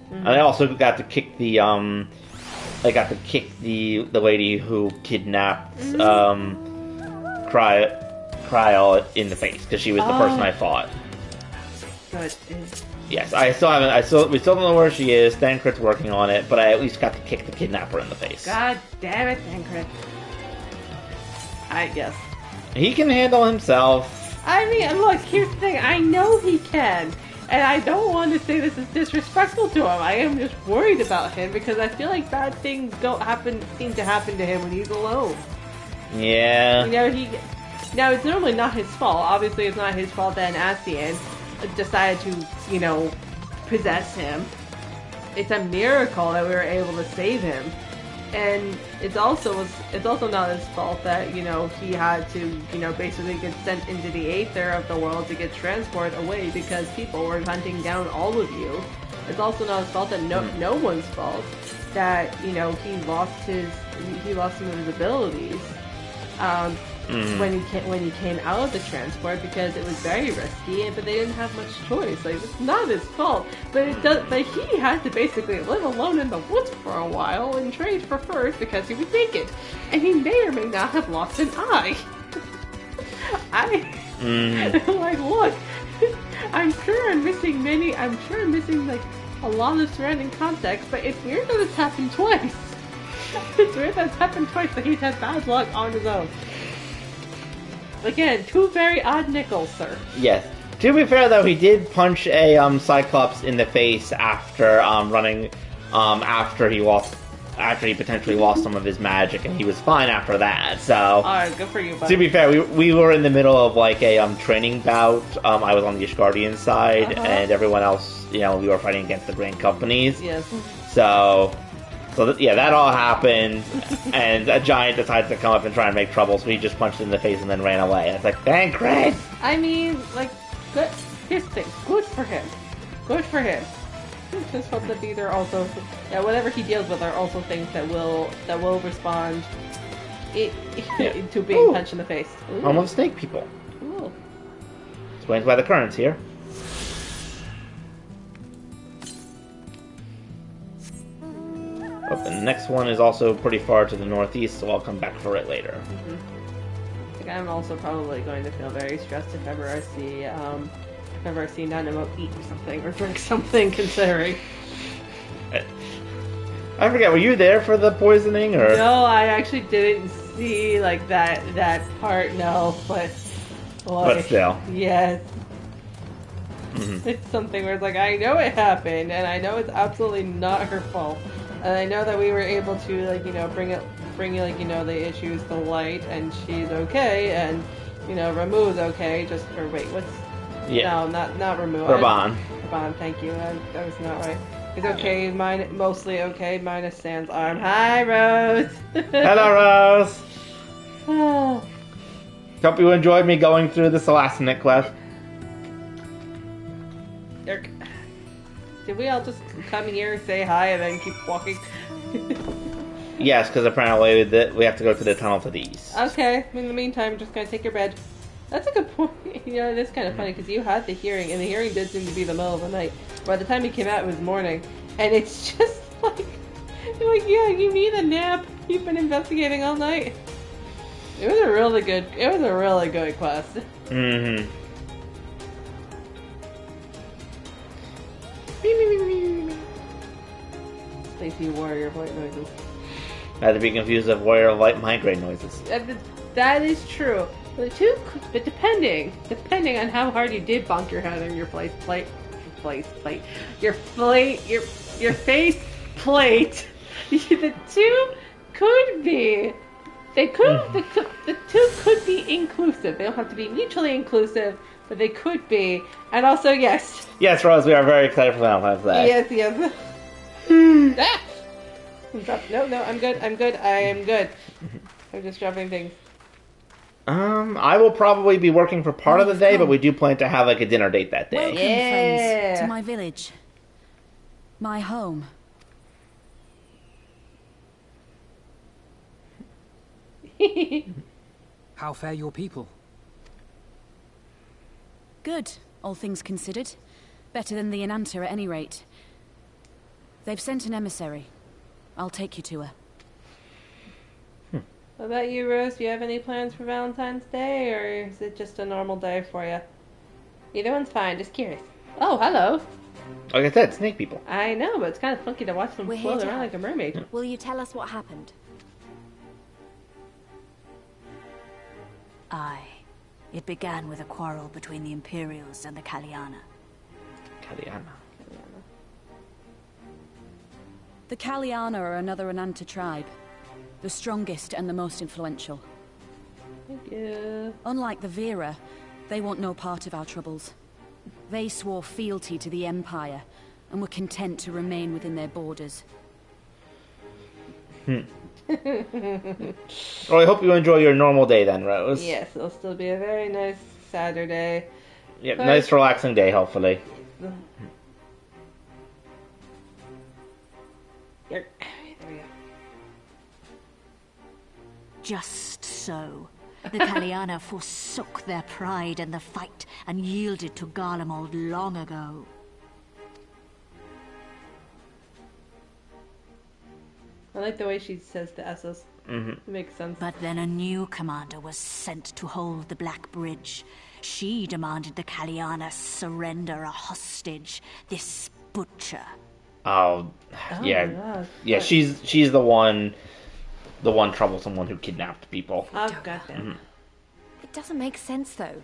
Mm-hmm. And I also got to kick the lady who kidnapped Cryo in the face, because she was the person I fought. Good. Yes, we still don't know where she is. Thancred's working on it, but I at least got to kick the kidnapper in the face. God damn it, Thancred. I guess. He can handle himself. I mean, look, here's the thing. I know he can. And I don't want to say this is disrespectful to him. I am just worried about him because I feel like bad things seem to happen to him when he's alone. Yeah. Now, it's normally not his fault. Obviously, it's not his fault that an Ascian decided to, possess him. It's a miracle that we were able to save him. And it's also not his fault that, he had to, basically get sent into the aether of the world to get transported away because people were hunting down all of you. It's also not his fault that no one's fault that, he lost some of his abilities. When he came out of the transport because it was very risky, but they didn't have much choice. Like, it's not his fault, but he had to basically live alone in the woods for a while and trade for furs because he was naked, and he may or may not have lost an eye. Like, look, I'm sure I'm missing like a lot of surrounding context, but it's weird that it's happened twice. It's weird that it's happened twice that he's had bad luck on his own. Again, two very odd nickels, sir. Yes. To be fair, though, he did punch a Cyclops in the face after after he potentially lost some of his magic, and he was fine after that. So, alright, good for you, buddy. To be fair, we were in the middle of like a training bout. I was on the Ishgardian side, and everyone else, we were fighting against the Grand Companies. Yes. So that all happened, and a giant decided to come up and try and make trouble, so he just punched him in the face and then ran away. I was like, Thancred! I mean, like, good. Here's the thing. Good for him. Good for him. Just hope that these are also, whatever he deals with are also things that will respond to being punched in the face. Ooh. Home of snake people. Ooh. Explained by the currents here. Oh, and the next one is also pretty far to the northeast, so I'll come back for it later. I think I'm also probably going to feel very stressed if ever I see Nanimo eat something or drink something, considering. I forget, were you there for the poisoning, or? No, I actually didn't see, like, that part, no, but... Boy, but still. Yes. It's something where it's like, I know it happened, and I know it's absolutely not her fault. And I know that we were able to, like, bring the issues to light, and she's okay, and, Ramu's okay, No, not Ramu. Raban, thank you, that was not right. He's okay, mostly okay, minus Sam's arm. Hi, Rose! Hello, Rose! Hope you enjoyed me going through the Celestinic quest. Did we all just come here, say hi, and then keep walking? Yes, because apparently we have to go to the tunnel to the east. Okay, in the meantime, I'm just going to take your bed. That's a good point. It is kind of funny, because you had the hearing, and the hearing did seem to be the middle of the night. By the time you came out, it was morning. And it's just like, yeah, you need a nap. You've been investigating all night. It was a really good quest. Mm-hmm. Stacy Warrior white noises. Not to be confused with Warrior of Light migraine noises. That is true. But depending on how hard you did bonk your head on your face plate, The two could be. They could. The two could be inclusive. They don't have to be mutually inclusive, but they could be. And also, yes. Yes, Rose, we are very excited for Final Fantasy. Yes. Ah! No, I'm good. I am good. I'm just dropping things. I will probably be working for part of the day, but we do plan to have like a dinner date that day. Welcome, friends, to my village. My home. How fare your people? Good, all things considered. Better than the Inanta at any rate. They've sent an emissary. I'll take you to her. What about you, Rose? Do you have any plans for Valentine's Day, or is it just a normal day for you? Either one's fine, just curious. Oh, hello. Like I said, snake people. I know, but it's kind of funky to watch them We're float here to around help. like a mermaid. Will you tell us what happened? Aye. It began with a quarrel between the Imperials and the Kaliana. Kaliana. The Kaliana are another Inanta tribe. The strongest and the most influential. Thank you. Unlike the Vera, they want no part of our troubles. They swore fealty to the Empire, and were content to remain within their borders. Well, I hope you enjoy your normal day then, Rose. Yes, it'll still be a very nice Saturday. Yep, But- nice relaxing day, hopefully. There we go. Just so. The Kaliana forsook their pride in the fight and yielded to Garlemald long ago. I like the way she says the S's. Mm-hmm. It makes sense. But then a new commander was sent to hold the Black Bridge. She demanded the Kaliana surrender a hostage, this butcher. Oh, yeah. my God. Yeah, she's the one troublesome one who kidnapped people. Oh, goddamn. It doesn't make sense, though.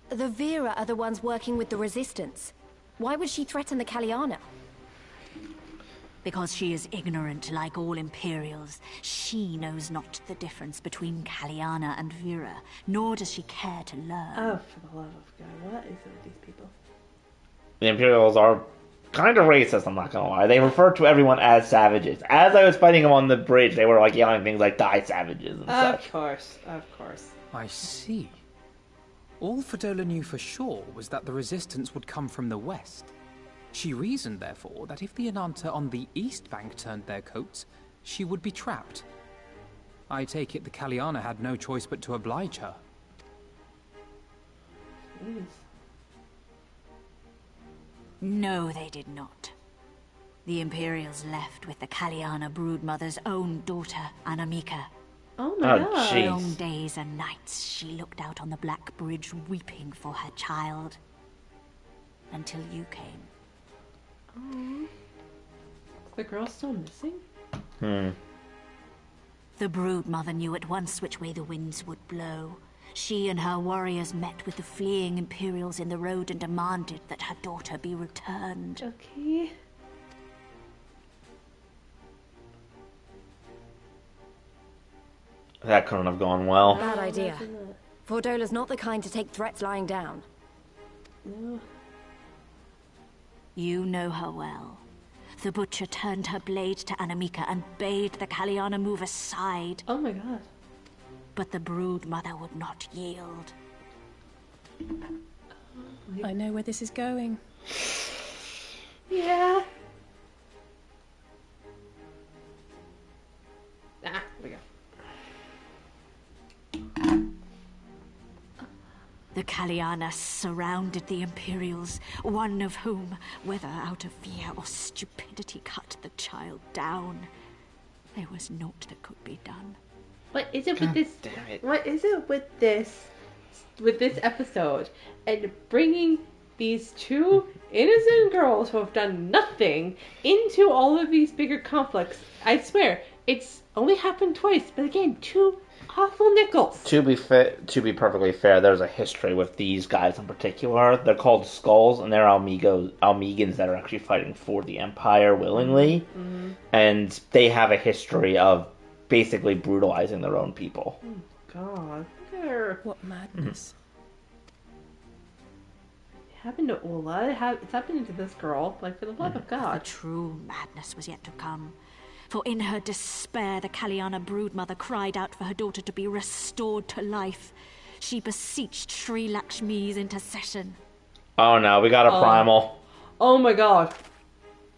The Vera are the ones working with the Resistance. Why would she threaten the Kaliana? Because she is ignorant like all Imperials. She knows not the difference between Kaliana and Vera, nor does she care to learn. Oh, for the love of God. What is it with these people? The Imperials are kind of racist, I'm not gonna lie. They refer to everyone as savages. As I was fighting them on the bridge, they were like yelling things like "die savages" and such. Of course. I see. All Fedola knew for sure was that the resistance would come from the west. She reasoned, therefore, that if the Inanta on the east bank turned their coats, she would be trapped. I take it the Kaliana had no choice but to oblige her. Jeez. No, they did not. The Imperials left with the Kaliana broodmother's own daughter, Anamika. Oh my Oh, God. jeez. Long days and nights she looked out on the Black Bridge weeping for her child. Until you came. The girl's still missing? The broodmother knew at once which way the winds would blow. She and her warriors met with the fleeing Imperials in the road and demanded that her daughter be returned. Okay. That couldn't have gone well. Bad idea. Fordola's not the kind to take threats lying down. No. You know her well. The butcher turned her blade to Anamika and bade the Kaliana move aside, Oh my God. but the broodmother would not yield. I know where this is going. Yeah. Ah, there we go. The Kaliana surrounded the Imperials, one of whom, whether out of fear or stupidity, cut the child down. There was naught that could be done. What is it with this? damn it. What is it with this episode and bringing these two innocent girls who have done nothing into all of these bigger conflicts? I swear, it's only happened twice, but again, two awful nickels. To be perfectly fair, there's a history with these guys in particular. They're called Skulls, and they're Almegans that are actually fighting for the Empire willingly, and they have a history of basically brutalizing their own people. Oh, God. What madness. It happened to Ola. It's happening to this girl. Like, for the love of The God. true madness was yet to come. For in her despair, the Kalyana broodmother cried out for her daughter to be restored to life. She beseeched Sri Lakshmi's intercession. Oh no, we got a primal. Oh my God.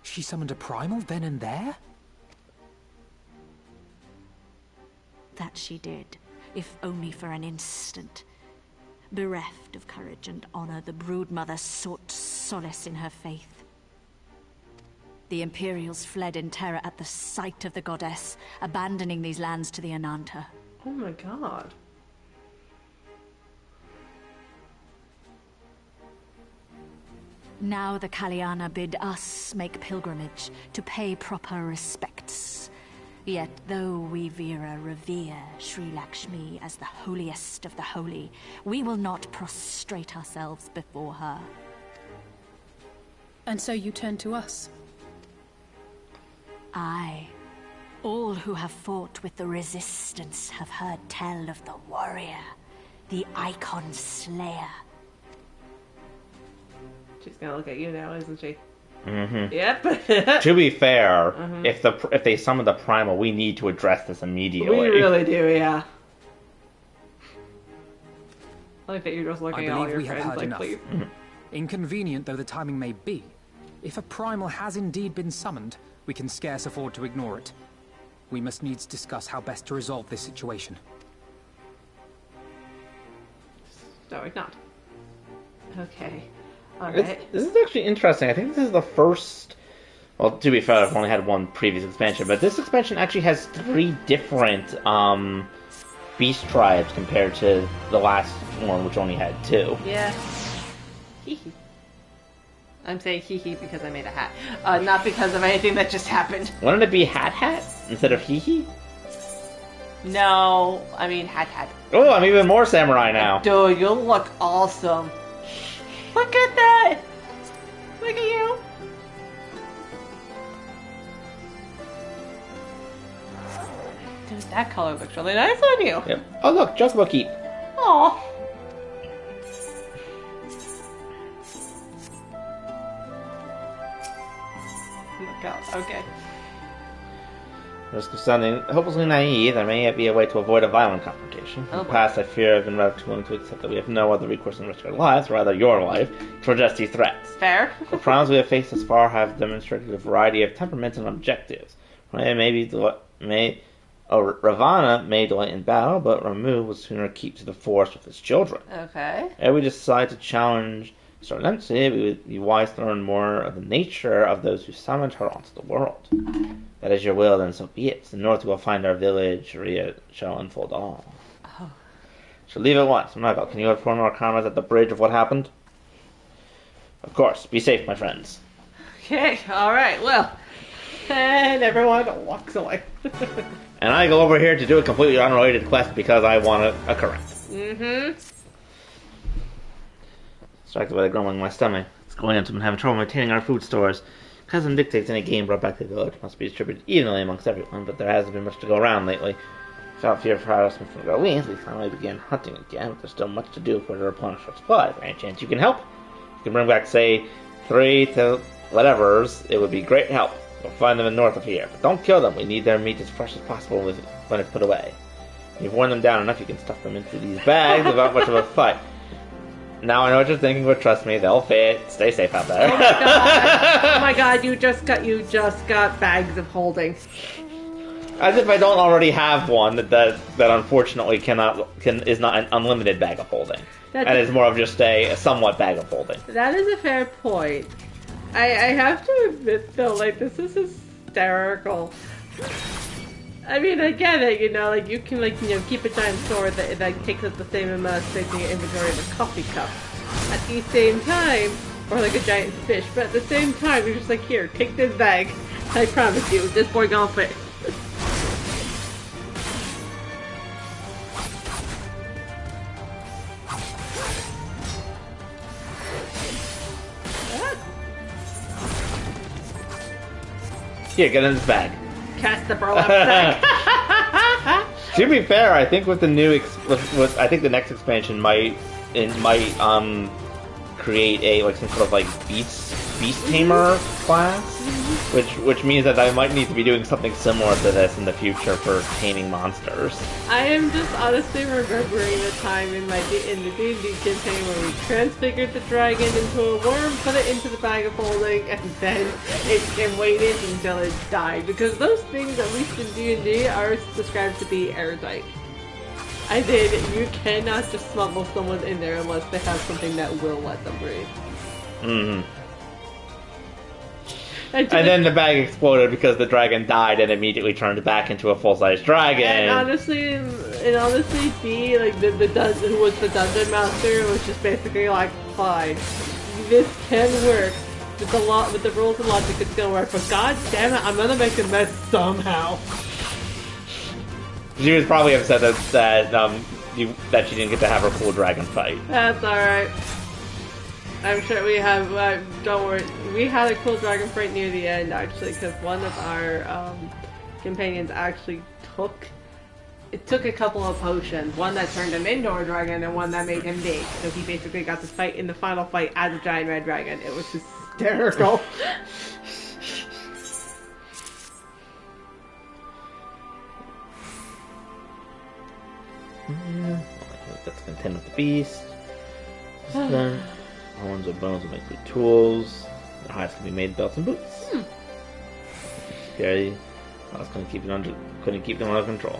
She summoned a primal then and there? That she did, if only for an instant. Bereft of courage and honor, the broodmother sought solace in her faith. The Imperials fled in terror at the sight of the goddess, abandoning these lands to the Ananta. Oh my God. Now the Kalyana bid us make pilgrimage to pay proper respects. Yet though we Vera revere Sri Lakshmi as the holiest of the holy, we will not prostrate ourselves before her. And so you turn to us. Aye. All who have fought with the Resistance have heard tell of the warrior, the Icon Slayer. She's gonna look at you now, isn't she? Mm-hmm. Yep. To be fair, if they summon the primal, we need to address this immediately. We really do, yeah. I like that you're just looking I at all believe your we have friends, heard like, enough. please. Inconvenient though the timing may be, if a primal has indeed been summoned, we can scarce afford to ignore it. We must needs discuss how best to resolve this situation. No, it's not. Okay. Alright. This is actually interesting. I think this is the first... Well, to be fair, I've only had one previous expansion, but this expansion actually has 3 different beast tribes compared to the last one, which only had 2. Yeah. Hee hee. I'm saying hee hee because I made a hat. Not because of anything that just happened. Wouldn't it be hat instead of hee? No, I mean hat. Oh, I'm even more samurai now. Dude, you look awesome. Look at that! Look at you! Dude, that color looks really nice on you. Yep. Oh look, Chocobo Keep. Aw. Look out. Okay. Risk of sounding hopelessly naive, there may yet be a way to avoid a violent confrontation. In the past, I fear I've been rather too willing to accept that we have no other recourse than risk our lives, or rather your life, to address these threats. Fair. The problems we have faced thus far have demonstrated a variety of temperaments and objectives. Ravana may delight in battle, but Ramu would sooner keep to the forest with his children. Okay. If we decide to challenge Solemnity, it would be wise to learn more of the nature of those who summoned her onto the world. That is your will, then so be it. The north will find our village, Ria shall unfold all. Oh. Shall leave at once. Michael, can you inform our comrades at the bridge of what happened? Of course. Be safe, my friends. Okay, alright, well. And everyone walks away. And I go over here to do a completely unrelated quest because I want a occurrence. Mm-hmm. Distracted by the grumbling in my stomach. It's going on to having trouble maintaining our food stores. Custom dictates any game brought back to the village must be distributed evenly amongst everyone, but there hasn't been much to go around lately. Without fear of harassment from Garleans, we finally began hunting again, but there's still much to do for to replenish our supplies. Any chance you can help? You can bring back, say, 3 to whatevers. It would be great help. We'll find them in north of here. But don't kill them. We need their meat as fresh as possible when it's put away. If you've worn them down enough, you can stuff them into these bags without much of a fight. Now I know what you're thinking, but trust me, they'll fit. Stay safe out there. Oh my god! Oh my god! You just got bags of holding. As if I don't already have one that unfortunately is not an unlimited bag of holding, and is more of just a somewhat bag of holding. That is a fair point. I have to admit though, like this is hysterical. I mean, I get it, like you can keep a giant sword that takes up the same amount of space in your inventory as a coffee cup. At the same time, or like a giant fish, but at the same time, you're just like, here, take this bag. I promise you, this boy gonna fit. Here, get in this bag. Cast the burlap sack. To be fair, I think with the new, I think the next expansion might create a some sort of beast tamer class, which means that I might need to be doing something similar to this in the future for taming monsters. I am just honestly remembering the time in the D&D campaign where we transfigured the dragon into a worm, put it into the bag of holding, and then it waited until it died. Because those things, at least in D&D, are described to be airtight. I did. You cannot just smuggle someone in there unless they have something that will let them breathe. Mm-hmm. And then the bag exploded because the dragon died and immediately turned back into a full-size dragon. And honestly, D, the dungeon, who was the dungeon master, was just basically like, fine, this can work. With the rules and logic, it's gonna work. But god damn it, I'm gonna make a mess somehow. She was probably upset that she didn't get to have her cool dragon fight. That's alright. I'm sure we have, don't worry, we had a cool dragon fight near the end actually, because one of our companions actually took a couple of potions, one that turned him into a dragon and one that made him big, so he basically got to fight in the final fight as a giant red dragon. It was hysterical. Let's contend with the beast. Horns or bones will make good tools. Their hides can be made belts and boots. Scary. I was couldn't keep them under control.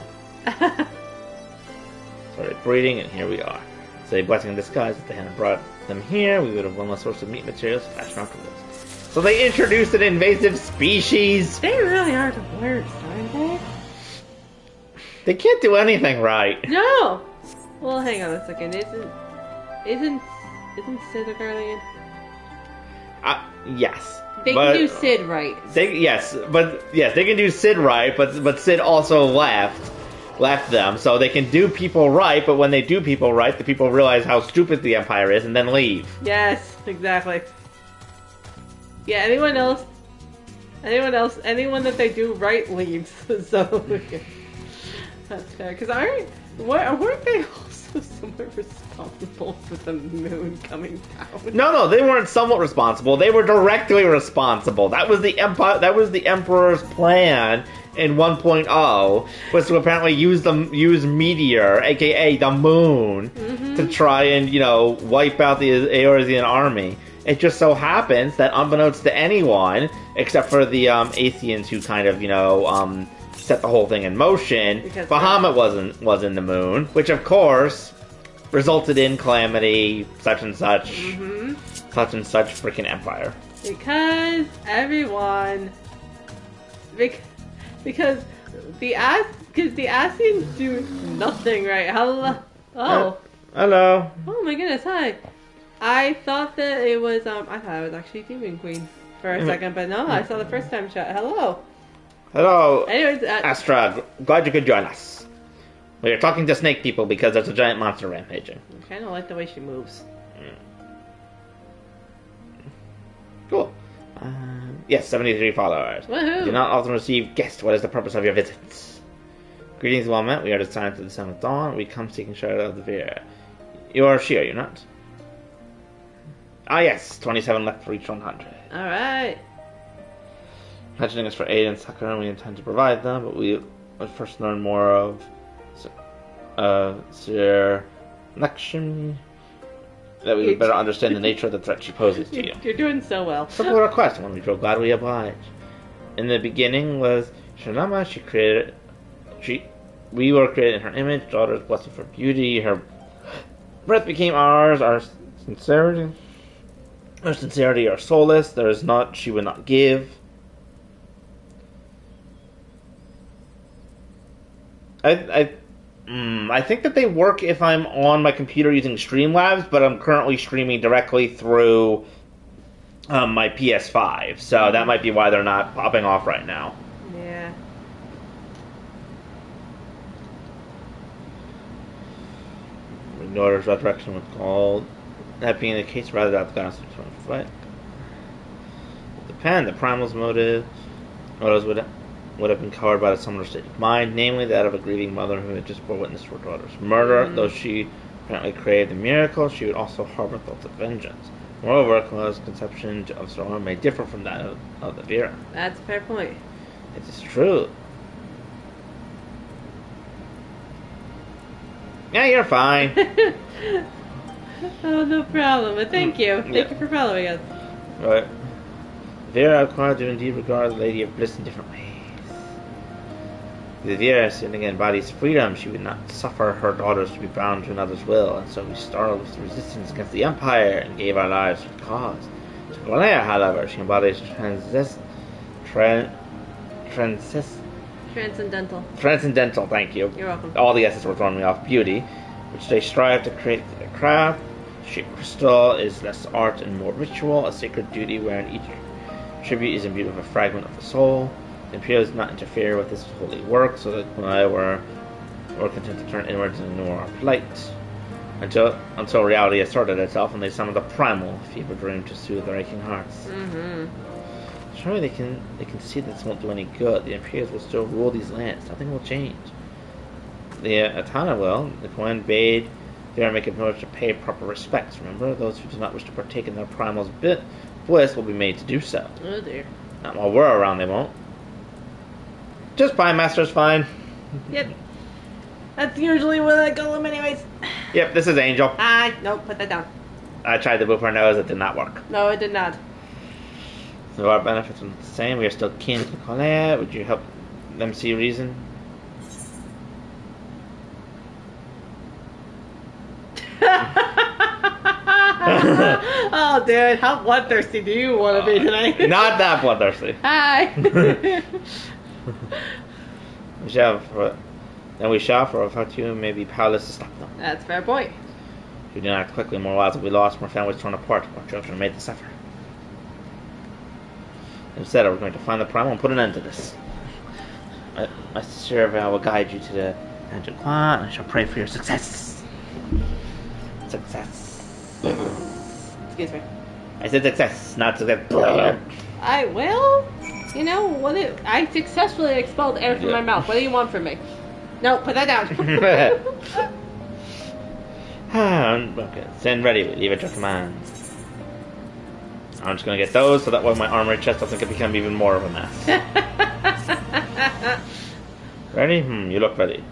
Started breeding, and here we are. It's a blessing in disguise. If they hadn't brought them here, we would have one less source of meat materials to fashion afterwards. So they introduced an invasive species. They really are the worst, aren't they? They can't do anything right. No. Well, hang on a second. Isn't Sid a guardian? Yes. They can do Sid right. They can do Sid right, but Sid also left them, so they can do people right, but when they do people right, the people realize how stupid the Empire is and then leave. Yes, exactly. Yeah, anyone that they do right leaves, so that's fair. Because weren't they also somewhat responsible for the moon coming down? No, they weren't somewhat responsible. They were directly responsible. That was the Emperor's plan in 1.0, was to apparently use Meteor, aka the moon, to try and, wipe out the Eorzean army. It just so happens that unbeknownst to anyone, except for the Athenians who kind of, set the whole thing in motion, Bahamut was in the moon, which of course resulted in calamity, such and such freaking empire. Because the Assyrians do nothing right. Hello. Oh. Hello. Oh my goodness, hi. I thought that it was I thought it was actually Demon Queen for a second, but no, I saw the first time shot. Hello. Hello. Anyways, Astra, glad you could join us. We are talking to snake people because there's a giant monster rampaging. I kind of like the way she moves. Cool. Yes, 73 followers. Woohoo! Do not often receive guests. What is the purpose of your visits? Greetings, well met. We are destined to the sun of dawn. We come seeking shelter of the Vera. You are she, are you not? Ah, yes. 27 left for each 100. Alright. Mentioning us for aid and succor, and we intend to provide them, but we would first learn more of Sir Lakshmi, that we would better understand the nature of the threat she poses to you. You're doing so well. Simple request, and when we feel glad we oblige. In the beginning was Shanama. We were created in her image, daughters blessed with her beauty. Her breath became ours, our sincerity, our solace. There is naught she would not give. I think that they work if I'm on my computer using Streamlabs, but I'm currently streaming directly through my PS5, so that might be why they're not popping off right now. Yeah. Ignore's resurrection was called. That being the case, rather than the goddess of fight. The primal's motive. Others would have been covered by the similar state of mind, namely that of a grieving mother who had just bore witness to her daughter's murder. Though she apparently craved a miracle, she would also harbor thoughts of vengeance. Moreover, Camilla's conception of sorrow may differ from that of the Vera. That's a fair point. It is true. Yeah, you're fine. Oh, no problem. But thank you. Thank you for following us. Right. Vera acquired to indeed regard the Lady of Bliss in different ways. The Vera, sitting in body's freedom, she would not suffer her daughters to be bound to another's will, and so we started with the resistance against the Empire and gave our lives for the cause. To Galea, however, she embodies transcendental, thank you. You're welcome. All the S's were throwing me off. Beauty, which they strive to create through their craft. Shaped crystal is less art and more ritual, a sacred duty wherein each tribute is imbued with a fragment of the soul. The Imperials did not interfere with this holy work, so that when I were content to turn inwards and ignore our plight. Until reality asserted itself and they summoned a primal fever dream to soothe their aching hearts. Mm-hmm. Surely they can see that this won't do any good. The Imperials will still rule these lands. Nothing will change. The Atana will. The Queen bade Vera make a note to pay proper respects. Remember, those who do not wish to partake in their primal's bliss will be made to do so. Oh dear. Not while we're around, they won't. Just fine, Master's fine. Yep. That's usually when I go them anyways. Yep, this is Angel. Nope, put that down. I tried to move her nose, it did not work. No, it did not. So our benefits are the same. We are still keen to Colette. Would you help them see reason? Oh, dude, how bloodthirsty do you want to be tonight? Not that bloodthirsty. Hi. we shall, for without you may be powerless to stop them. That's a fair point. If we do not act quickly, more lives will be lost, more families torn apart, more children made to suffer. Instead, we're going to find the primal and put an end to this. My sister will guide you to the Angel Quan, and I shall pray for your success. Success. Excuse me. I said success, not success. I will. You know what? I successfully expelled air from my mouth. What do you want from me? No, put that down. Okay, stand ready. We leave at your command. I'm just gonna get those so that way my armored chest doesn't become even more of a mess. Ready? You look ready.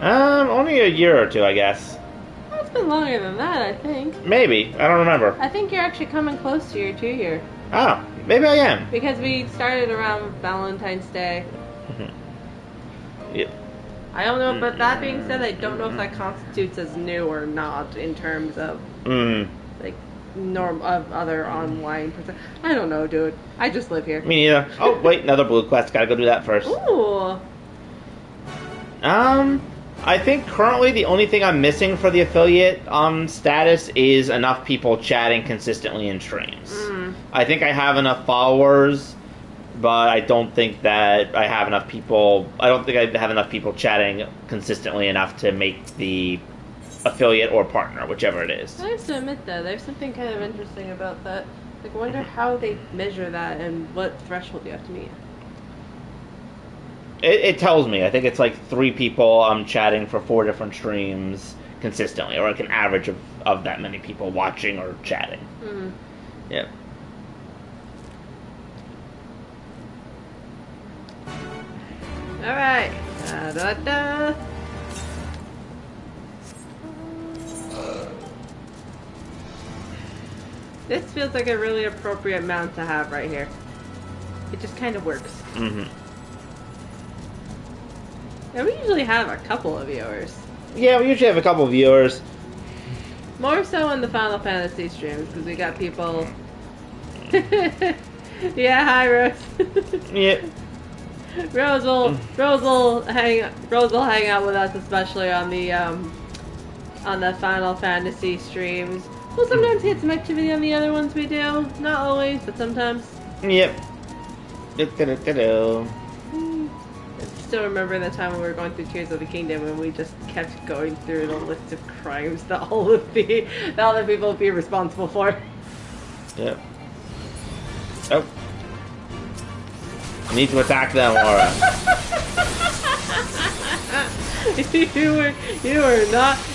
Only a year or two, I guess. Well, it's been longer than that, I think. Maybe. I don't remember. I think you're actually coming close to your 2 year. Oh, maybe I am. Because we started around Valentine's Day. Yep. I don't know, but that being said, I don't know if that constitutes as new or not in terms of like norm of other online. I don't know, dude. I just live here. Me neither. Oh wait, another blue quest. Gotta go do that first. Ooh. I think currently the only thing I'm missing for the affiliate status is enough people chatting consistently in streams. I think I have enough followers, but I don't think that I have enough people. I don't think I have enough people chatting consistently enough to make the affiliate or partner, whichever it is. I have to admit, though, there's something kind of interesting about that. Like, I wonder how they measure that and what threshold you have to meet. It tells me. I think it's like 3 people chatting for 4 different streams consistently, or like an average of that many people watching or chatting. Yep. Alright. Da-da-da. This feels like a really appropriate mount to have right here. It just kind of works. Yeah, we usually have a couple of viewers. Yeah, we usually have a couple of viewers. More so on the Final Fantasy streams, because we got people... Yeah, hi, Rose. Yep. Rose will hang out with us, especially on the Final Fantasy streams. We'll sometimes get some activity on the other ones we do. Not always, but sometimes. Yep. Still remember the time when we were going through Tears of the Kingdom and we just kept going through the list of crimes that all the people would be responsible for. Yep. Oh. You need to attack them, Laura.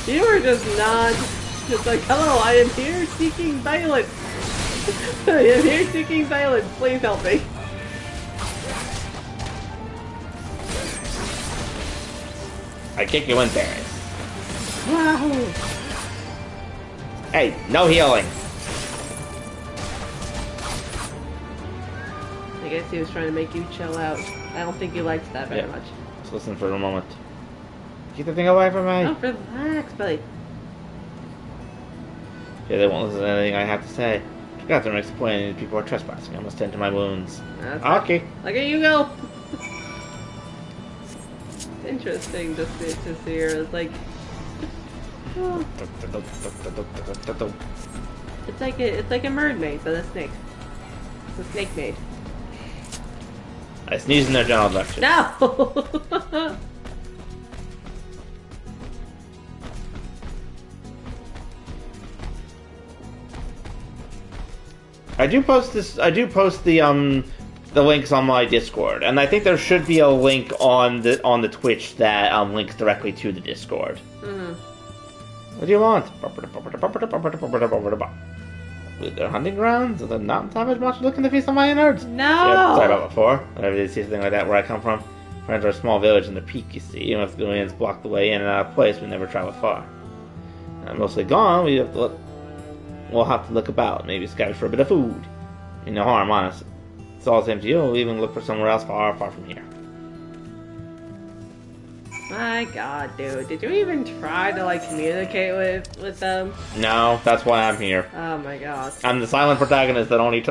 You were just not. It's like, hello, I am here seeking violence. I am here seeking violence. Please help me. I kick you in there. Wow. Hey, no healing. I guess he was trying to make you chill out. I don't think you liked that very much. Just listen for a moment. Keep the thing away from me. Oh, relax, buddy. Yeah, they won't listen to anything I have to say. Catherine makes a point that people are trespassing. I must tend to my wounds. Okay. Look at you go. Interesting to see her. It's like, oh. it's like a mermaid, but a snake. It's a snake maid. I sneeze in their general direction. No. I do post the links on my Discord, and I think there should be a link on the Twitch that links directly to the Discord. Mm-hmm. What do you want? With their hunting grounds, and then not salvage much looking to feast on my innards. No! Yeah, sorry about before. Whenever they see something like that where I come from, we enter a small village in the peak, you see. Even if the winds block the way in and out of place, we never travel far. And mostly gone, we'll have to look about, maybe scavenge for a bit of food. No harm, honestly. It's all the same to you, we'll even look for somewhere else far, far from here. My god, dude. Did you even try to, like, communicate with them? No, that's why I'm here. Oh my god. I'm the silent protagonist that only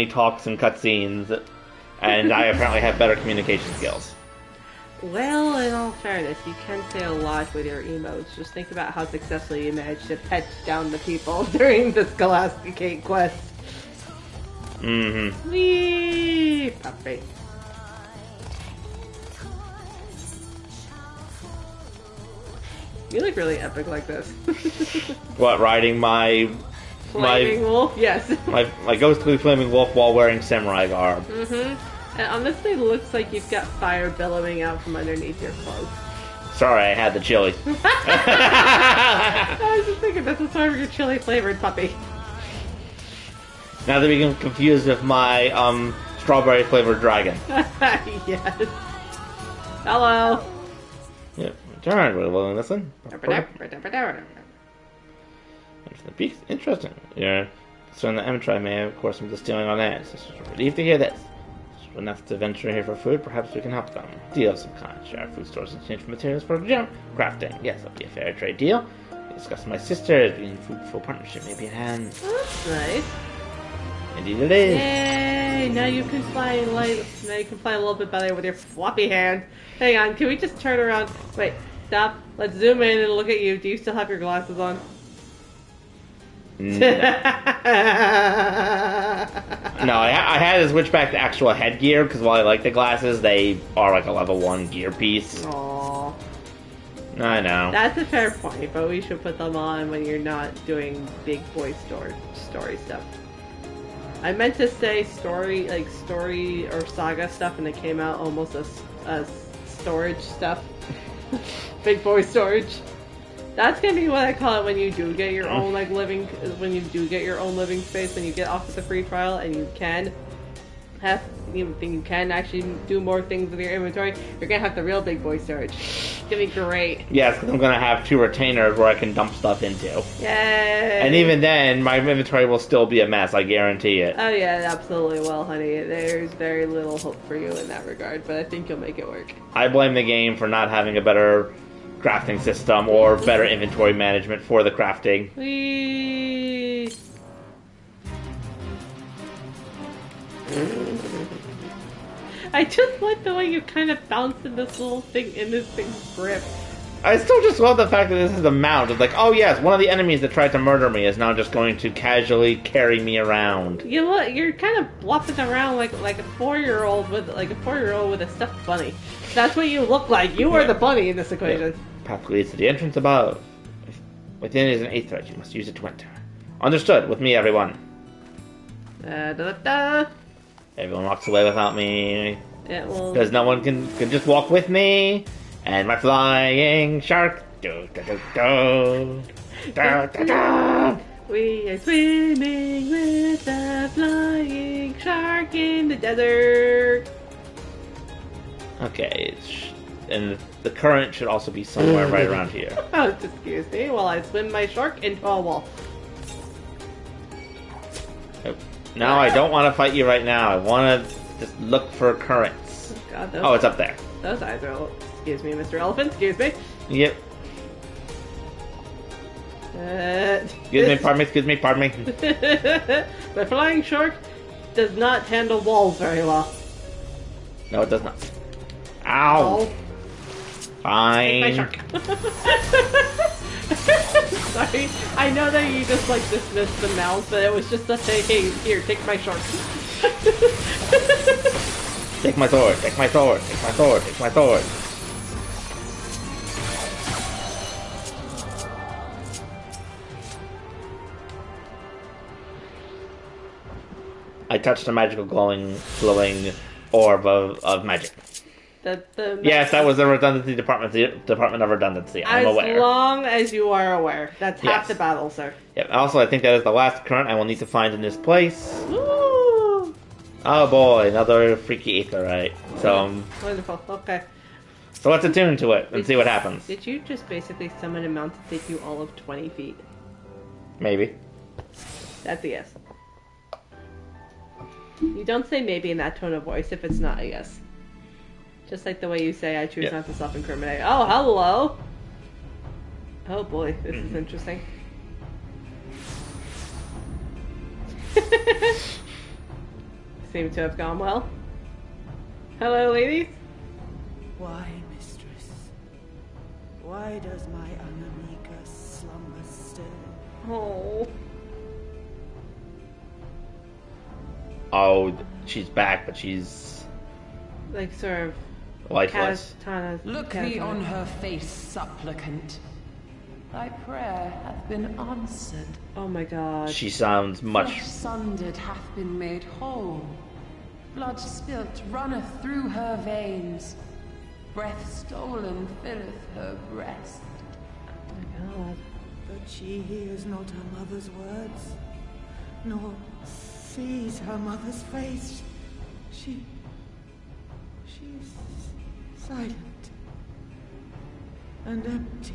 talks in cutscenes, and I apparently have better communication skills. Well, in all fairness, you can say a lot with your emotes. Just think about how successfully you managed to pet down the people during the Scholasticate quest. Mm-hmm. Whee! Puppy. You look really epic like this. What, riding my Flaming wolf? Yes. my ghostly flaming wolf while wearing samurai garb. Mm-hmm. And honestly, it looks like you've got fire billowing out from underneath your clothes. Sorry, I had the chili. I was just thinking, this is sort of your chili flavored puppy. Now that we get confused with my strawberry flavored dragon. Yes. Hello. Yep. Return. Will you listen? Interesting. Yeah. Concerned that Emtry may have, of course, been stealing on that. So relieved to hear this. Enough to venture here for food, perhaps we can help them. Deal of some kind. Share food stores and exchange for materials for crafting. Yes, that'll be a fair trade deal. Discuss with my sister, being fruitful partnership may be at hand. That's nice. Indeed it is. Yay! Now you can fly light. Now you can fly a little bit better with your floppy hand. Hang on, can we just turn around? Wait, stop. Let's zoom in and look at you. Do you still have your glasses on? No. No, I had to switch back to actual headgear because while I like the glasses, they are like a level 1 gear piece. Aww. I know. That's a fair point, but we should put them on when you're not doing big boy story stuff. I meant to say story or saga stuff, and it came out almost as storage stuff. Big boy storage. That's gonna be what I call it when you do get your own living space, when you get off of the free trial and you can actually do more things with your inventory. You're gonna have the real big boy storage. It's gonna be great. Yes, because I'm gonna have 2 retainers where I can dump stuff into. Yay! And even then, my inventory will still be a mess. I guarantee it. Oh yeah, it absolutely will, honey. There's very little hope for you in that regard, but I think you'll make it work. I blame the game for not having a better crafting system or better inventory management for the crafting. Whee! I just like the way you kind of bounce in this thing's grip. I still just love the fact that this is a mount. It's like, oh yes, one of the enemies that tried to murder me is now just going to casually carry me around. You're kind of bluffing around like a 4-year-old with a stuffed bunny. That's what you look like. You are the bunny in this equation. Yeah. Path leads to the entrance above. Within is an 8th thread. You must use it to enter. Understood. With me, everyone. Everyone walks away without me. Yeah, well... Because no one can just walk with me. And my flying shark. Do, do, do, do. Da, da, da. We are swimming with a flying shark in the desert. Okay, and the current should also be somewhere right around here. Oh, excuse me while I swim my shark into a wall. No, I don't want to fight you right now. I want to just look for currents. God, Oh, it's up there. Those eyes are... Excuse me, Mr. Elephant. Excuse me. Yep. Excuse me, pardon me. The flying shark does not handle walls very well. No, it does not. Ow! Fine. My shark. Sorry, I know that you just like dismissed the mouse, but it was just to say, hey, here, take my shark. Take my sword, take my sword, take my sword, take my sword. I touched a magical glowing orb of magic. Yes, that was the redundancy department of redundancy. I'm aware. As long as you are aware. That's half the battle, sir. Yep. Also, I think that is the last current I will need to find in this place. Woo! Oh boy, another freaky aetherite. So, wonderful. Okay. So let's attune to it and see what happens. Did you just basically summon a mount to take you all of 20 feet? Maybe. That's a yes. You don't say maybe in that tone of voice if it's not a yes. Just like the way you say, I choose not to self-incriminate. Oh, hello! Oh boy, this is interesting. Seem to have gone well. Hello, ladies? Why, mistress? Why does my Anamika slumber still? Oh. Oh, she's back, but she's... like, sort of... lifeless. Look thee on her face, supplicant. Thy prayer hath been answered. Oh my god. She sounds much... Flesh sundered hath been made whole. Blood spilt runneth through her veins. Breath stolen filleth her breast. Oh my god. But she hears not her mother's words, nor sees her mother's face. She's silent and empty.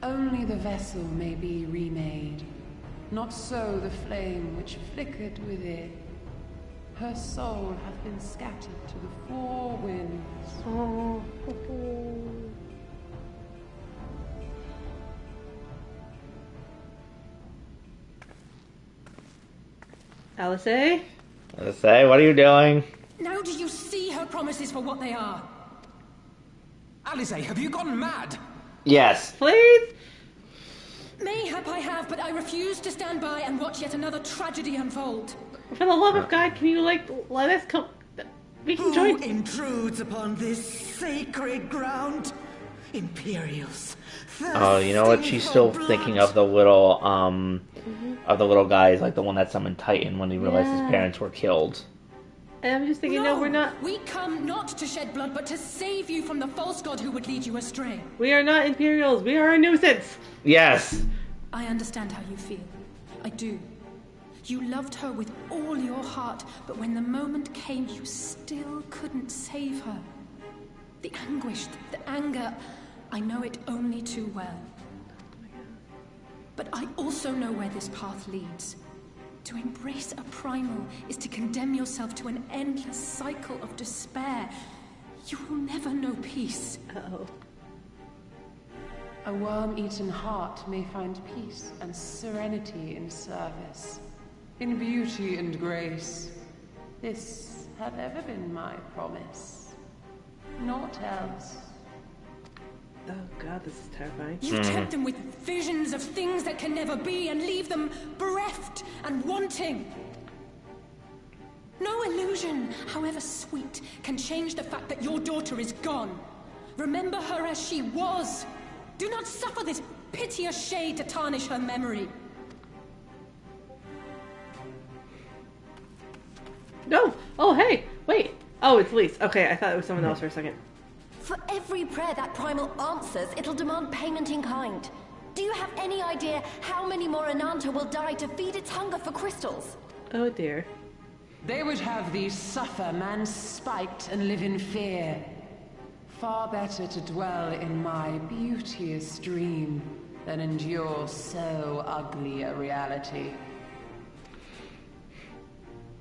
Only the vessel may be remade, not so the flame which flickered within. Her soul hath been scattered to the four winds. Oh. Alice? Alice, what are you doing? Now do you see her promises for what they are? Alice, have you gone mad? Yes. Please? Mayhap I have, but I refuse to stand by and watch yet another tragedy unfold. For the love of God, can you, like, let us come... We can join... Who intrudes upon this sacred ground? Imperials. Oh, you know what? She's still thinking of the little, of the little guys, like the one that summoned Titan when he realized his parents were killed. And I'm just thinking, no, we're not... We come not to shed blood, but to save you from the false god who would lead you astray. We are not Imperials. We are a nuisance. Yes. I understand how you feel. I do. You loved her with all your heart, but when the moment came, you still couldn't save her. The anguish, the anger, I know it only too well. But I also know where this path leads. To embrace a primal is to condemn yourself to an endless cycle of despair. You will never know peace. Uh-oh. A worm-eaten heart may find peace and serenity in service, in beauty and grace. This hath ever been my promise. Naught else. Oh god, this is terrifying. You tempt them with visions of things that can never be and leave them bereft and wanting. No illusion, however sweet, can change the fact that your daughter is gone. Remember her as she was. Do not suffer this piteous shade to tarnish her memory. no. Oh, hey, wait. Oh, it's Lise. Okay, I thought it was someone else for a second. For every prayer that primal answers, it'll demand payment in kind. Do you have any idea how many more Ananta will die to feed its hunger for crystals? Oh, dear. They would have thee suffer man's spite and live in fear. Far better to dwell in my beauteous dream than endure so ugly a reality.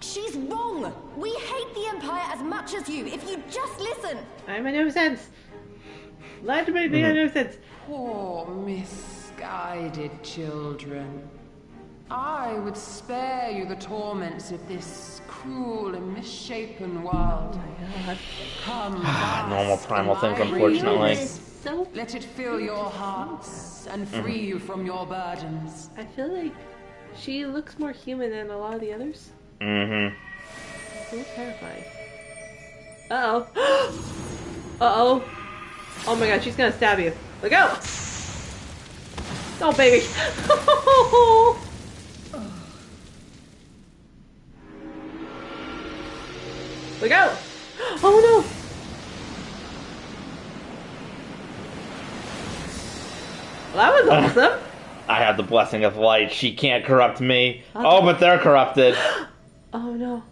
She's wrong! We hate the Empire as much as you, if you just listen! I make no sense. Lie to me, they make no sense. Poor misguided children. I would spare you the torments of this cruel and misshapen world. Oh my god. Come, Normal bask primal in things, my unfortunately. breeze. Let it fill your hearts and free you from your burdens. I feel like she looks more human than a lot of the others. Mm-hmm. So terrifying. Uh-oh. Uh-oh. Oh my god, she's gonna stab you. Look out! Oh, baby. Look out! Oh no! Well, that was awesome. I have the blessing of light. She can't corrupt me. Oh, but they're corrupted. Oh no.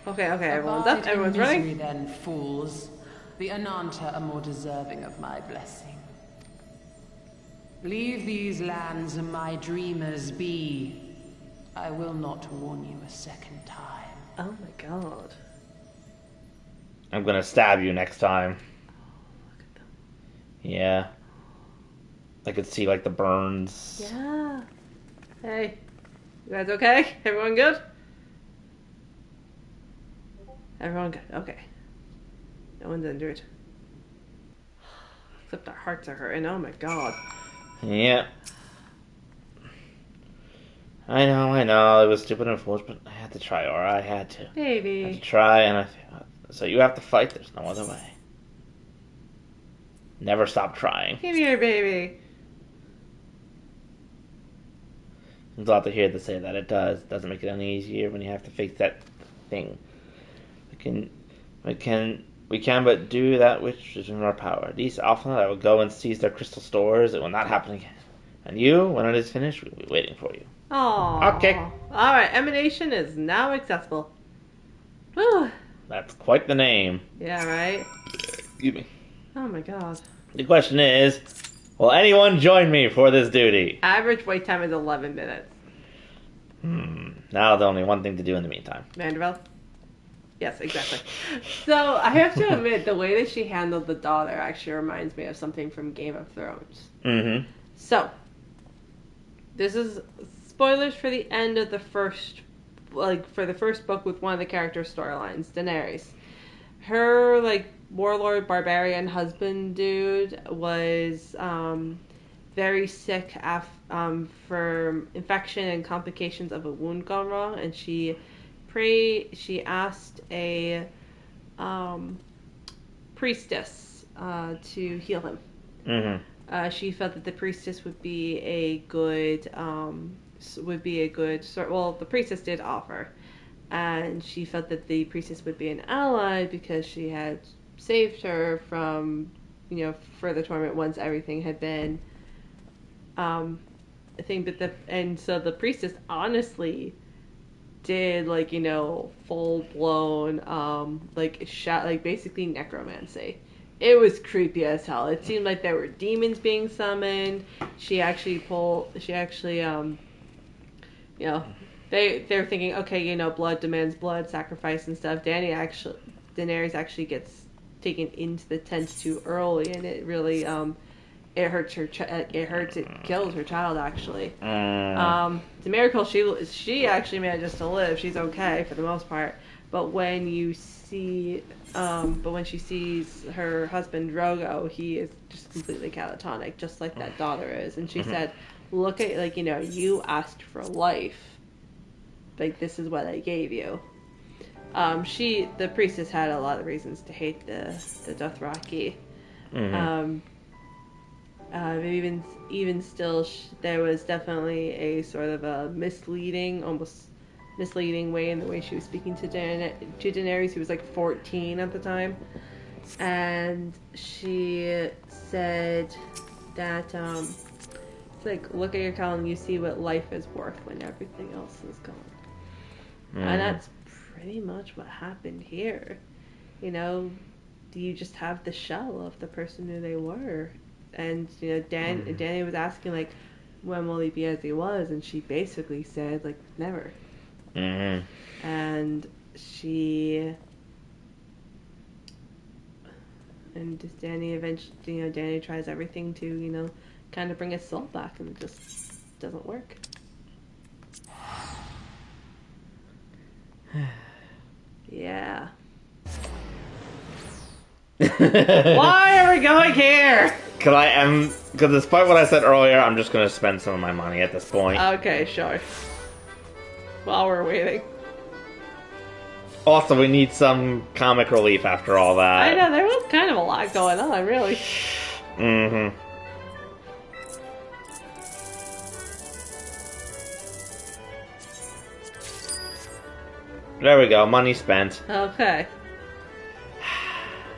Okay, everyone's Abide up, everyone's in running. misery, then, fools. The Ananta are more deserving of my blessing. Leave these lands and my dreamers be. I will not warn you a second time. Oh my god. I'm gonna stab you next time. Look at them. Yeah. I could see, like, the burns. Yeah. Hey. You guys okay? Everyone good? Everyone good. Okay. No one's injured. Except our hearts are hurting. Oh my god. Yeah. I know. It was stupid and foolish, but I had to try, Aura. I had to. Baby. I had to try, and I failed. So you have to fight. There's no other way. Never stop trying. Give me your baby. I'm glad to hear to say that it does. It doesn't make it any easier when you have to face that thing. We can but do that which is in our power. These often I will go and seize their crystal stores. It will not happen again. And you, when it is finished, we will be waiting for you. Aww. Okay. Alright, Emanation is now accessible. Whew. That's quite the name. Yeah, right? Excuse me. Oh my god. The question is, will anyone join me for this duty? Average wait time is 11 minutes. Now there's only one thing to do in the meantime. Vanderbilt? Yes, exactly. So, I have to admit, the way that she handled the daughter actually reminds me of something from Game of Thrones. Mm-hmm. So, this is spoilers for the end of the first, for the first book with one of the character storylines, Daenerys. Her, warlord barbarian husband dude was, very sick for infection and complications of a wound gone wrong, and she asked a priestess to heal him. Mm-hmm. She felt that the priestess would be a good sort. Well, the priestess did offer, and she felt that the priestess would be an ally because she had saved her from, further torment once everything had been. I think that so the priestess honestly did full blown basically necromancy. It was creepy as hell. It seemed like there were demons being summoned. They're thinking, okay, blood demands blood, sacrifice and stuff. Daenerys actually gets taken into the tent too early, and it really it kills her child actually. It's a miracle she actually manages to live. She's okay for the most part. But when she sees her husband Drogo, he is just completely catatonic, just like that daughter is. And she said, "Look at you asked for life. This is what I gave you." The priestess had a lot of reasons to hate the Dothraki. Even still, there was definitely a sort of a misleading, almost misleading way in the way she was speaking to Daenerys, who was like 14 at the time. And she said that, it's like, look at your calendar, you see what life is worth when everything else is gone. And that's pretty much what happened here. You know, you just have the shell of the person who they were. And, you know, Danny was asking, like, when will he be as he was? And she basically said, like, never. And Danny eventually, you know, Danny tries everything to, you know, kind of bring his soul back, and it just doesn't work. Yeah. Why are we going here? Because despite what I said earlier, I'm just going to spend some of my money at this point. Okay, sure. While we're waiting. Also, we need some comic relief after all that. I know, there was kind of a lot going on, really. Mm-hmm. There we go, money spent. Okay.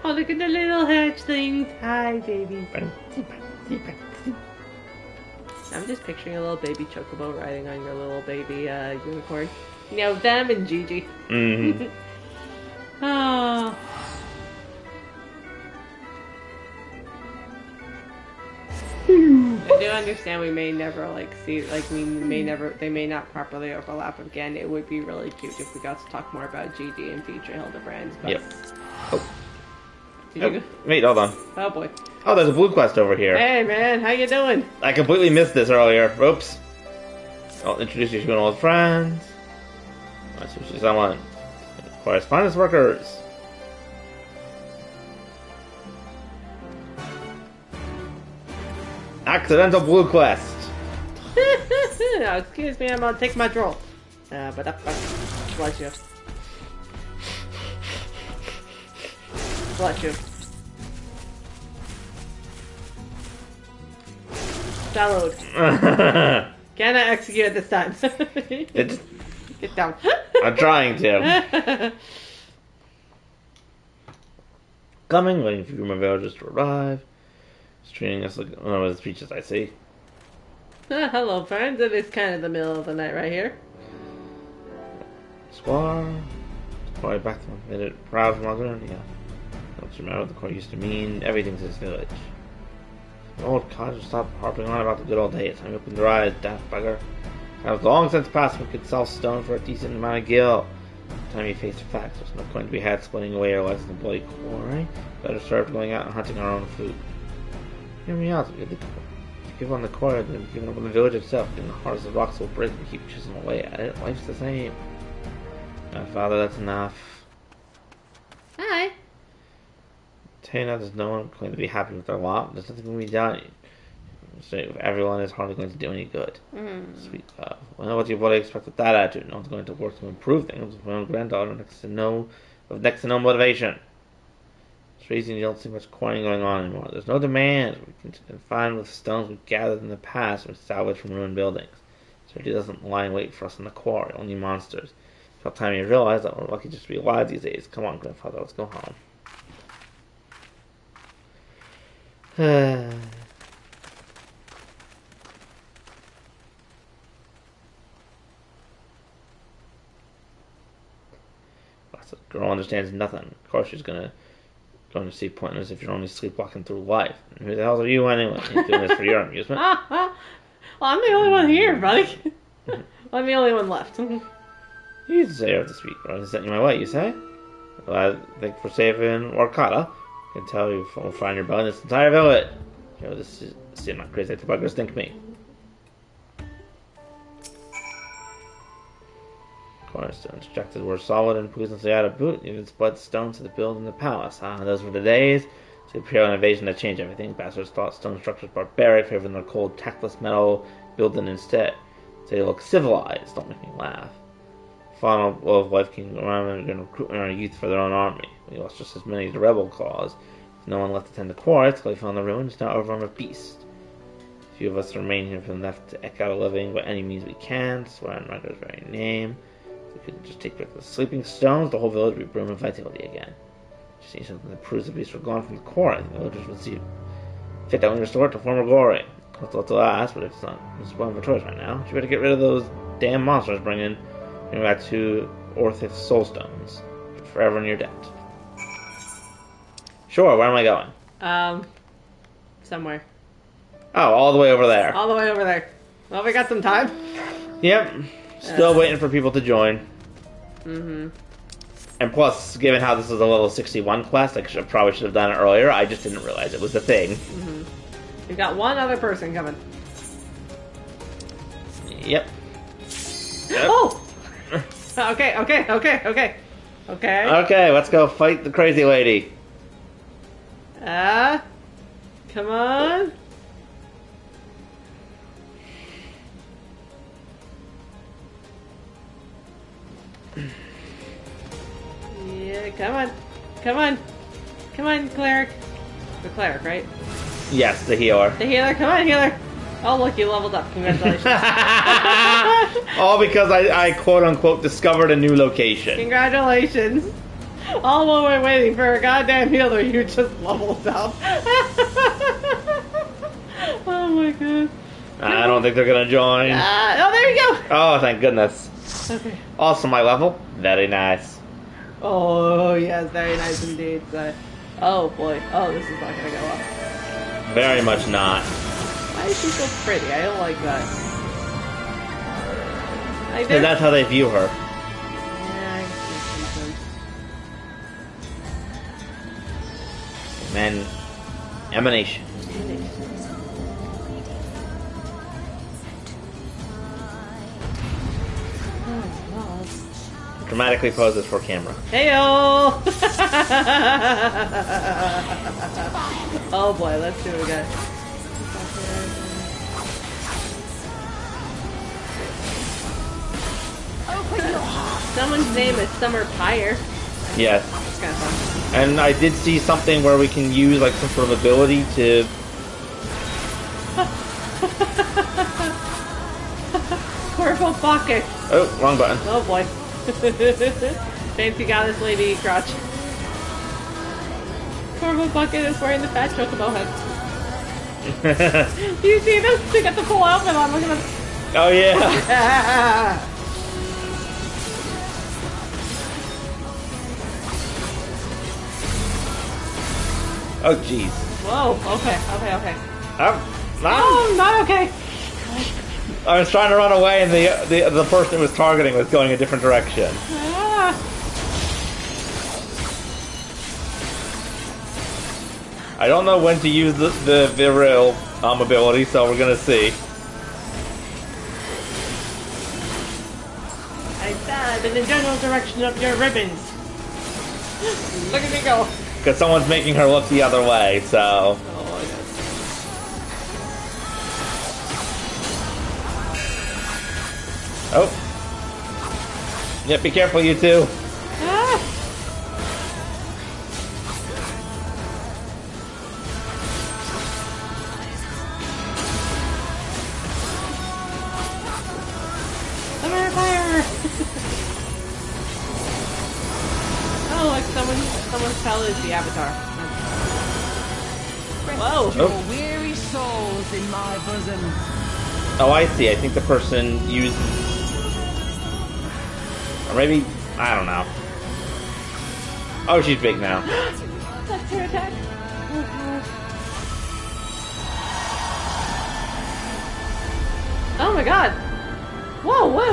Oh, look at the little hatchlings. Hi, baby. I'm just picturing a little baby chocobo riding on your little baby unicorn. You know, them and Gigi. Mm-hmm. Oh. I do understand we may never see, they may not properly overlap again. It would be really cute if we got to talk more about Gigi and future Hildebrands. But... Yep. Wait, hold on. Oh boy. Oh, there's a blue quest over here. Hey man, how you doing? I completely missed this earlier. Oops. I'll introduce you to an old friend. Let's see what someone. Requires finest workers. Accidental blue quest. Oh, excuse me, I'm gonna take my draw. Bless you. Bless you. Download. Can I execute this time? Get down. I'm trying to. Coming, waiting for my villagers to arrive. Just treating us like one of the speeches I see. Hello, friends. It is kind of the middle of the night right here. Squaw. Probably back to my minute. Proud from Algonia. Don't you remember what the court used to mean? Everything to this village. Old codgers stop harping on about the good old days. I'm open your eyes, daft bugger. I was long since past we could sell stone for a decent amount of gil. Time you face the facts, there's no point to be had splitting away our lives in the bloody quarry. Better served going out and hunting our own food. Hear me out. If you give on the quarry, then give up on the village itself. And the hearts of rocks will break and keep chiseling away at it. Life's the same. Father, that's enough. Hi. Tana, there's no one going to be happy with their lot. There's nothing going to be done. So if everyone is hardly going to do any good. Sweet love. Well, what do you really expect with that attitude? No one's going to work to improve things. With my own granddaughter, next to no motivation. It's reason you don't see much quarrying going on anymore. There's no demand. We can confine with stones we've gathered in the past and salvaged from ruined buildings. So he doesn't lie in wait for us in the quarry. Only monsters. It's about time you realize that we're lucky just to be alive these days. Come on, grandfather, let's go home. The girl understands nothing. Of course she's going to see pointless if you're only sleepwalking through life. And who the hell are you anyway? You're doing this for your amusement. Well, I'm the only one here, buddy. I'm the only one left. You deserve to speak. I sent you my way, you say? Well, I think for saving Orcata, I can tell you will find your bone in this entire village. You know, this is not crazy like the buggers think me. Cornerstones constructed were solid and puissantly out of boot, even split stones to the build in the palace. Those were the days. To imperial invasion that changed everything. Bastards thought stone structures barbaric, favoring their cold, tactless metal building instead. So they look civilized. Don't make me laugh. Final will of life came around and recruiting our youth for their own army. We lost just as many to the rebel cause. With no one left to tend the quarry, till they found the ruins, now overrun with beasts. A few of us remain here from left to eke out a living by any means we can, swear on Ryder's very name. They could just take back the sleeping stones, the whole village would be blooming with vitality again. Just need something that proves the beasts were gone from the core. The villagers would see fit that when restored to former glory. Let's ask, but it's not. It's one of her toys right now. She better get rid of those damn monsters, bring back 2 Orthith soul stones. Forever in your debt. Sure, where am I going? Somewhere. Oh, all the way over there. All the way over there. Well, we got some time. Yep. Still waiting for people to join. Mm-hmm. And plus, given how this is a level 61 quest, I probably should have done it earlier. I just didn't realize it was a thing. Mm-hmm. We've got one other person coming. Yep. Oh! Okay. Okay, let's go fight the crazy lady. Come on. Yeah, come on, cleric. The cleric, right? Yes, the healer. The healer, come on, healer. Oh, look, you leveled up. Congratulations. All because I quote-unquote discovered a new location. Congratulations. All while we're waiting for a goddamn healer, you just leveled up. Oh my god. I don't think they're gonna join. Oh, there you go. Oh, thank goodness. Okay. Also, my level, very nice. Oh, yes, very nice indeed. Oh boy. Oh, this is not gonna go up. Very much not. Why is she so pretty? I don't like that. Because that's how they view her. Yeah, I see. Man, emanation. Dramatically poses for camera. Heyo! Oh boy, let's see what we got. Someone's name is Summer Pyre. Yes. That's kind of fun. And I did see something where we can use like some sort of ability to... Corvo Bucket. Oh, wrong button. Oh boy. Fancy goddess lady crotch. Corvo Bucket is wearing the fat chocobo head. Do you see this? They got the full outfit on. Look at this. Oh yeah. Yeah. Oh jeez. Whoa. Okay. Oh, Not okay. I was trying to run away, and the person it was targeting was going a different direction. Ah. I don't know when to use the Viril ability, so we're gonna see. I dive in the general direction of your ribbons. Look at me go. Because someone's making her look the other way, so... Oh. Yeah, be careful, you two. Ah. Summer Fire! Oh, like someone's spell is the avatar. Whoa! Your weary souls in my bosom. Oh, I see. I think the person used... Or maybe... I don't know. Oh, she's big now. That's her attack. Oh my god! Whoa! Oh, what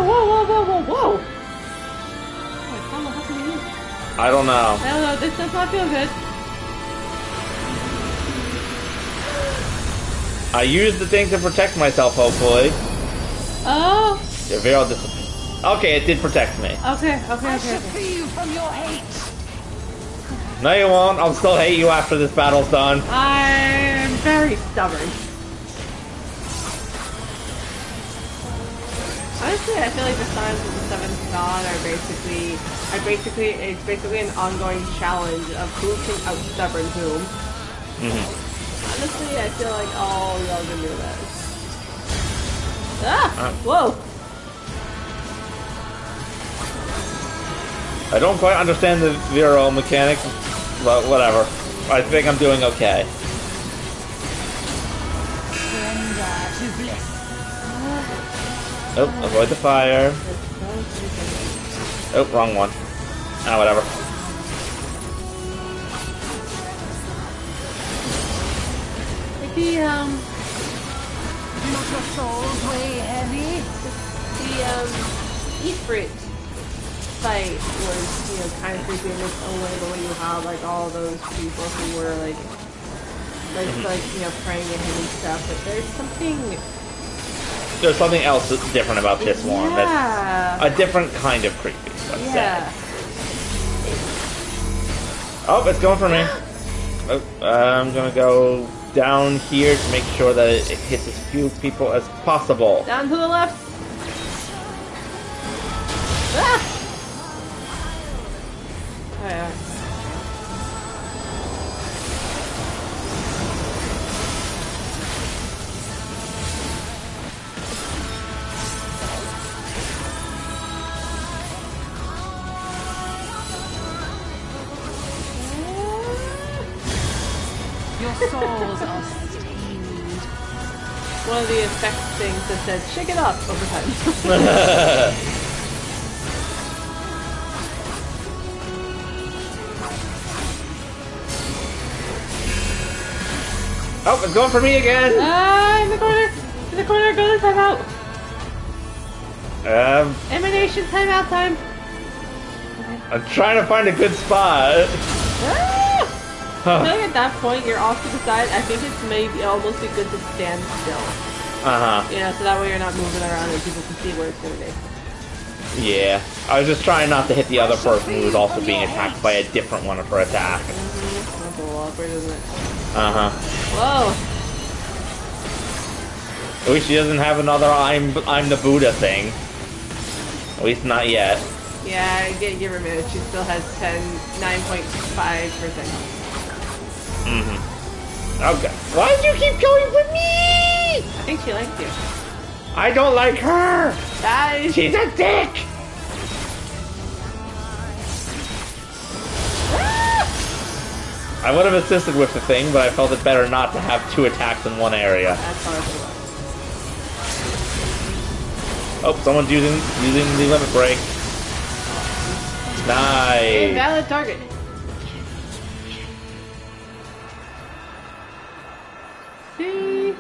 happened to you? I don't know. I don't know, this does not feel good. I used the thing to protect myself, hopefully. Oh! They're very disciplined. Okay, it did protect me. Okay. I shall free you from your hate. No, you won't. I'll still hate you after this battle's done. I'm very stubborn. Honestly, I feel like the signs of the seventh dawn are it's basically an ongoing challenge of who can out-stubborn whom. Honestly, I feel like all y'all can do that. Ah! Whoa! I don't quite understand the viral mechanics, but whatever. I think I'm doing okay. Oh, avoid the fire. Oh, wrong one. Ah, whatever. Like the Not your souls weigh heavy? Ifrit fight was, you know, kind of creepy in its own way, but when you have like all those people who were like you know, praying at him and stuff, but there's something else that's different about this one. Yeah. That's a different kind of creepy, let's say. Oh, it's going for me. Oh, I'm gonna go down here to make sure that it hits as few people as possible. Down to the left. Ah! Oh, yeah. Your souls are stained. One of the effect things that says, shake it up over time. Oh, it's going for me again! Ah, in the corner! In the corner, go to timeout! Emanation timeout time! I'm trying to find a good spot. Ah! I feel like at that point, you're off to the side. I think it's maybe almost be good to stand still. You know, so that way you're not moving around and people can see where it's going to be. Yeah. I was just trying not to hit the other person who was also being attacked by a different one of her attacks. That's a little awkward, isn't it? Whoa. At least she doesn't have another I'm the Buddha thing. At least not yet. Yeah, give her a minute. She still has 9.5%. Okay. Why did you keep going with me? I think she likes you. I don't like her. Guys. She's a dick. I would have assisted with the thing, but I felt it better not to have two attacks in one area. That's horrible. Oh, someone's using the limit break. Nice. Invalid target. See?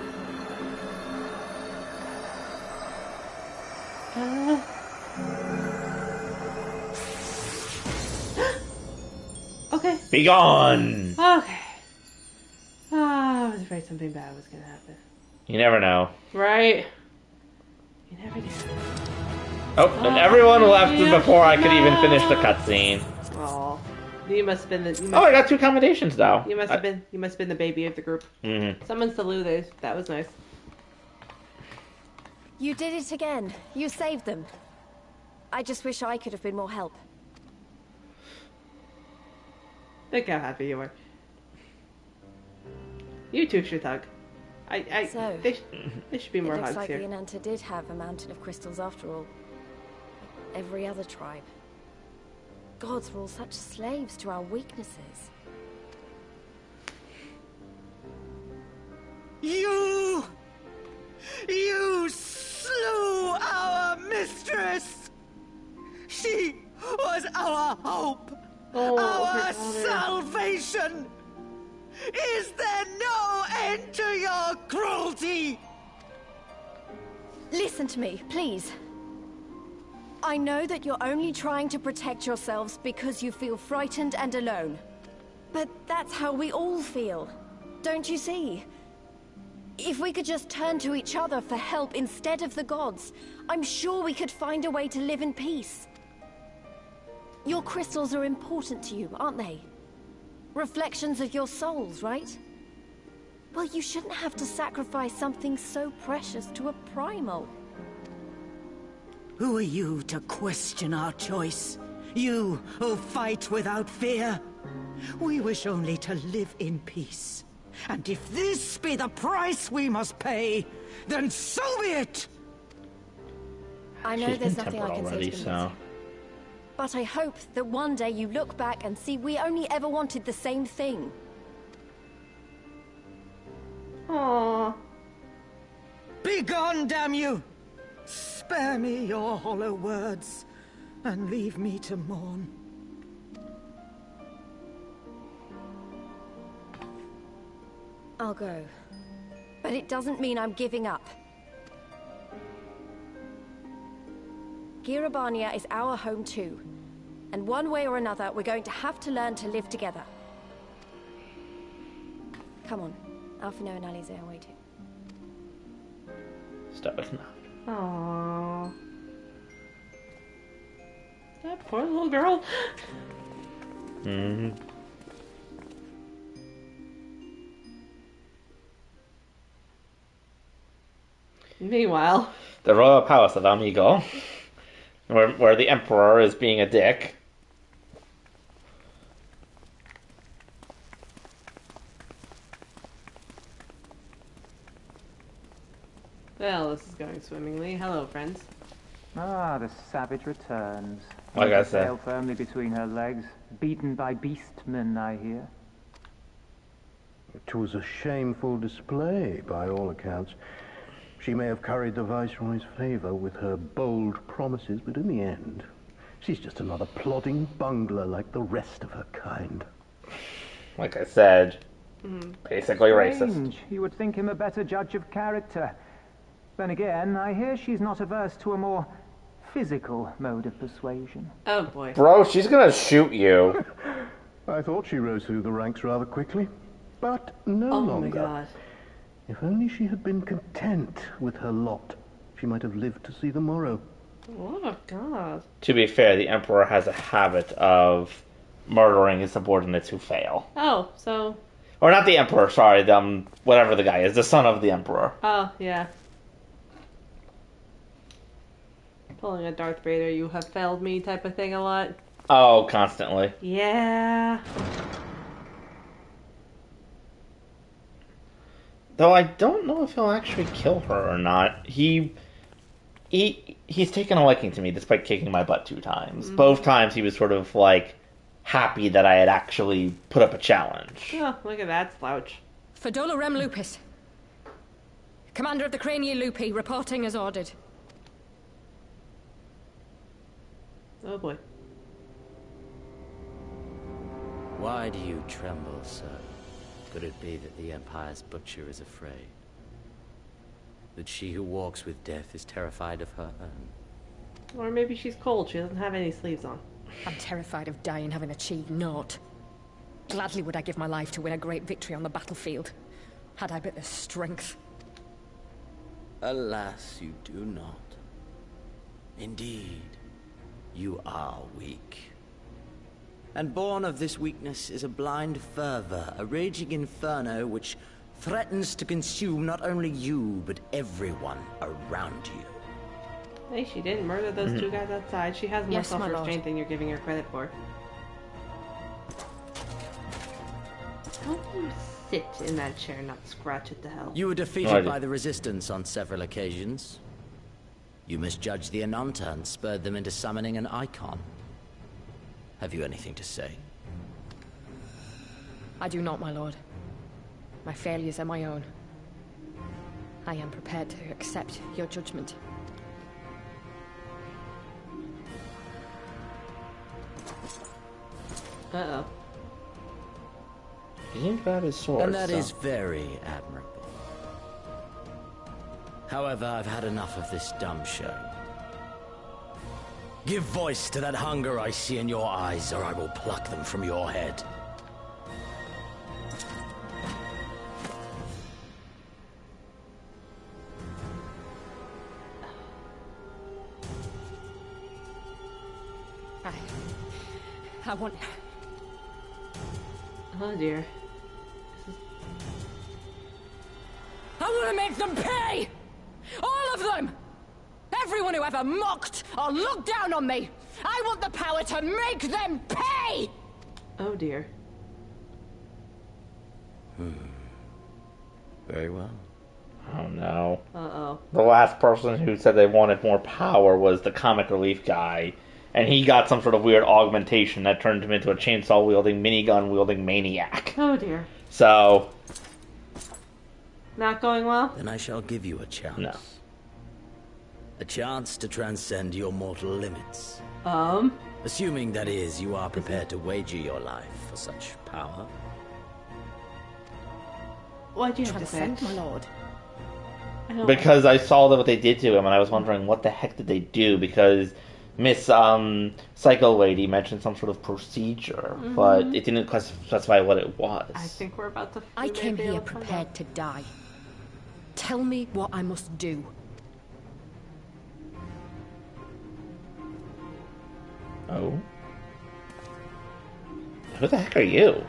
Okay. Be gone. Okay. I was afraid something bad was gonna happen. You never know. Right? You never do. Oh, and everyone left before I could even finish the cutscene. Oh, you must have been the. Oh, I got 2 commendations though. You must have been. You must have been the baby of the group. Someone saluted. That was nice. You did it again. You saved them. I just wish I could have been more help. Look how happy you are. You too should hug. So, they should be more it looks hugs like here. the Ananta did have a mountain of crystals after all. Every other tribe. Gods were all such slaves to our weaknesses. You slew our mistress! She was our hope! Our salvation! Is there no end to your cruelty? Listen to me, please. I know that you're only trying to protect yourselves because you feel frightened and alone. But that's how we all feel. Don't you see? If we could just turn to each other for help instead of the gods, I'm sure we could find a way to live in peace. Your crystals are important to you, aren't they? Reflections of your souls, right? Well, you shouldn't have to sacrifice something so precious to a primal. Who are you to question our choice? You who fight without fear? We wish only to live in peace. And if this be the price we must pay, then so be it! I know there's nothing I can say to them. But I hope that one day you look back and see we only ever wanted the same thing. Aww. Be gone, damn you! Spare me your hollow words, and leave me to mourn. I'll go. But it doesn't mean I'm giving up. Girabania is our home too. And one way or another, we're going to have to learn to live together. Come on. Alphino and Alize are waiting. Stoic nod. Aww. That poor little girl. Mm-hmm. Meanwhile, The royal palace of Amigo, where the emperor is being a dick. well, this is going swimmingly. Hello, friends. Ah, the savage returns. Like I With the said. tail firmly between her legs, beaten by beastmen, I hear. It was a shameful display, by all accounts. She may have curried the Viceroy's favor with her bold promises, but in the end, she's just another plodding bungler like the rest of her kind. Like I said, basically racist. Strange. You would think him a better judge of character. Then again, I hear she's not averse to a more physical mode of persuasion. Oh boy. Bro, she's gonna shoot you. I thought she rose through the ranks rather quickly, but no Oh longer. my god. If only she had been content with her lot, she might have lived to see the morrow. Oh god. To be fair, the emperor has a habit of murdering his subordinates who fail. Oh, so... Or not the emperor, sorry, whatever the guy is, the son of the emperor. Oh, yeah. Pulling a Darth Vader, you have failed me type of thing a lot. Oh, constantly. Yeah. Though I don't know if he'll actually kill her or not. He's taken a liking to me despite kicking my butt 2 times. Both times he was sort of like happy that I had actually put up a challenge. Oh, look at that slouch. Fedola Rem Lupus. Commander of the Crania Lupi, reporting as ordered. Oh boy. Why do you tremble, sir? Could it be that the Empire's butcher is afraid? That she who walks with death is terrified of her own? Or maybe she's cold, she doesn't have any sleeves on. I'm terrified of dying having achieved naught. Gladly would I give my life to win a great victory on the battlefield, had I but the strength. Alas, you do not. Indeed, you are weak. And born of this weakness is a blind fervor, a raging inferno which threatens to consume not only you, but everyone around you. Hey, she didn't murder those 2 guys outside. She has more Yes, my self-restraint lord. than you're giving her credit for. How do you sit in that chair and not scratch at the hell? You were defeated by the Resistance on several occasions. You misjudged the Ananta and spurred them into summoning an icon. Have you anything to say? I do not, my lord. My failures are my own. I am prepared to accept your judgment. Uh-oh. He didn't grab his sword. And that is very admirable. However, I've had enough of this dumb show. Give voice to that hunger I see in your eyes, or I will pluck them from your head. I want... Oh dear. I want to make them pay! All of them! Everyone who ever mocked or looked down on me! I want the power to make them pay! Oh dear. Very well. Oh no. Uh-oh. The last person who said they wanted more power was the comic relief guy. and he got some sort of weird augmentation that turned him into a chainsaw-wielding, minigun-wielding maniac. Oh dear. So... Not going well? Then I shall give you a chance. No. A chance to transcend your mortal limits. Assuming, that is, you are prepared to wager your life for such power. Why'd you have to say Transcend, my lord. Because I saw what they did to him, and I was wondering what the heck did they do, because Miss Psycho Lady mentioned some sort of procedure, but it didn't specify what it was. I think we're about to... I came here prepared to die. Tell me what I must do. Oh? Who the heck are you?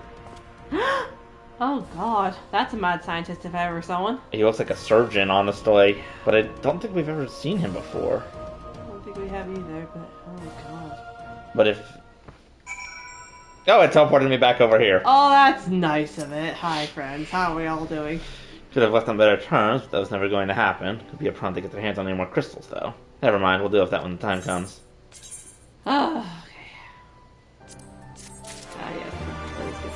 Oh god, that's a mad scientist if I ever saw one. He looks like a surgeon, honestly, but I don't think we've ever seen him before. I don't think we have either, but oh god. But if... Oh, it teleported me back over here. Oh, that's nice of it. Hi, friends. How are we all doing? Could have left on better terms, but that was never going to happen. Could be a problem to get their hands on any more crystals, though. Never mind, we'll deal with that when the time comes. Oh, okay. Ah, yes. Let's get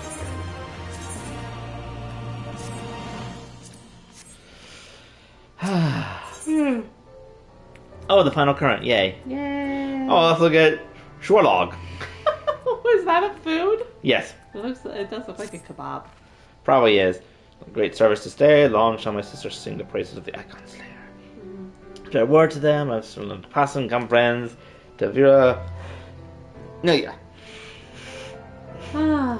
started. Oh, the final current, yay. Yay. Oh, let's look at Shorlog. Is that a food? Yes. It does look like a kebab. Probably is. Great service to stay. Long shall my sister sing the praises of the Icon Slayer. To a word to them, I've sworn them to pass and come friends. To Vera. No, yeah. I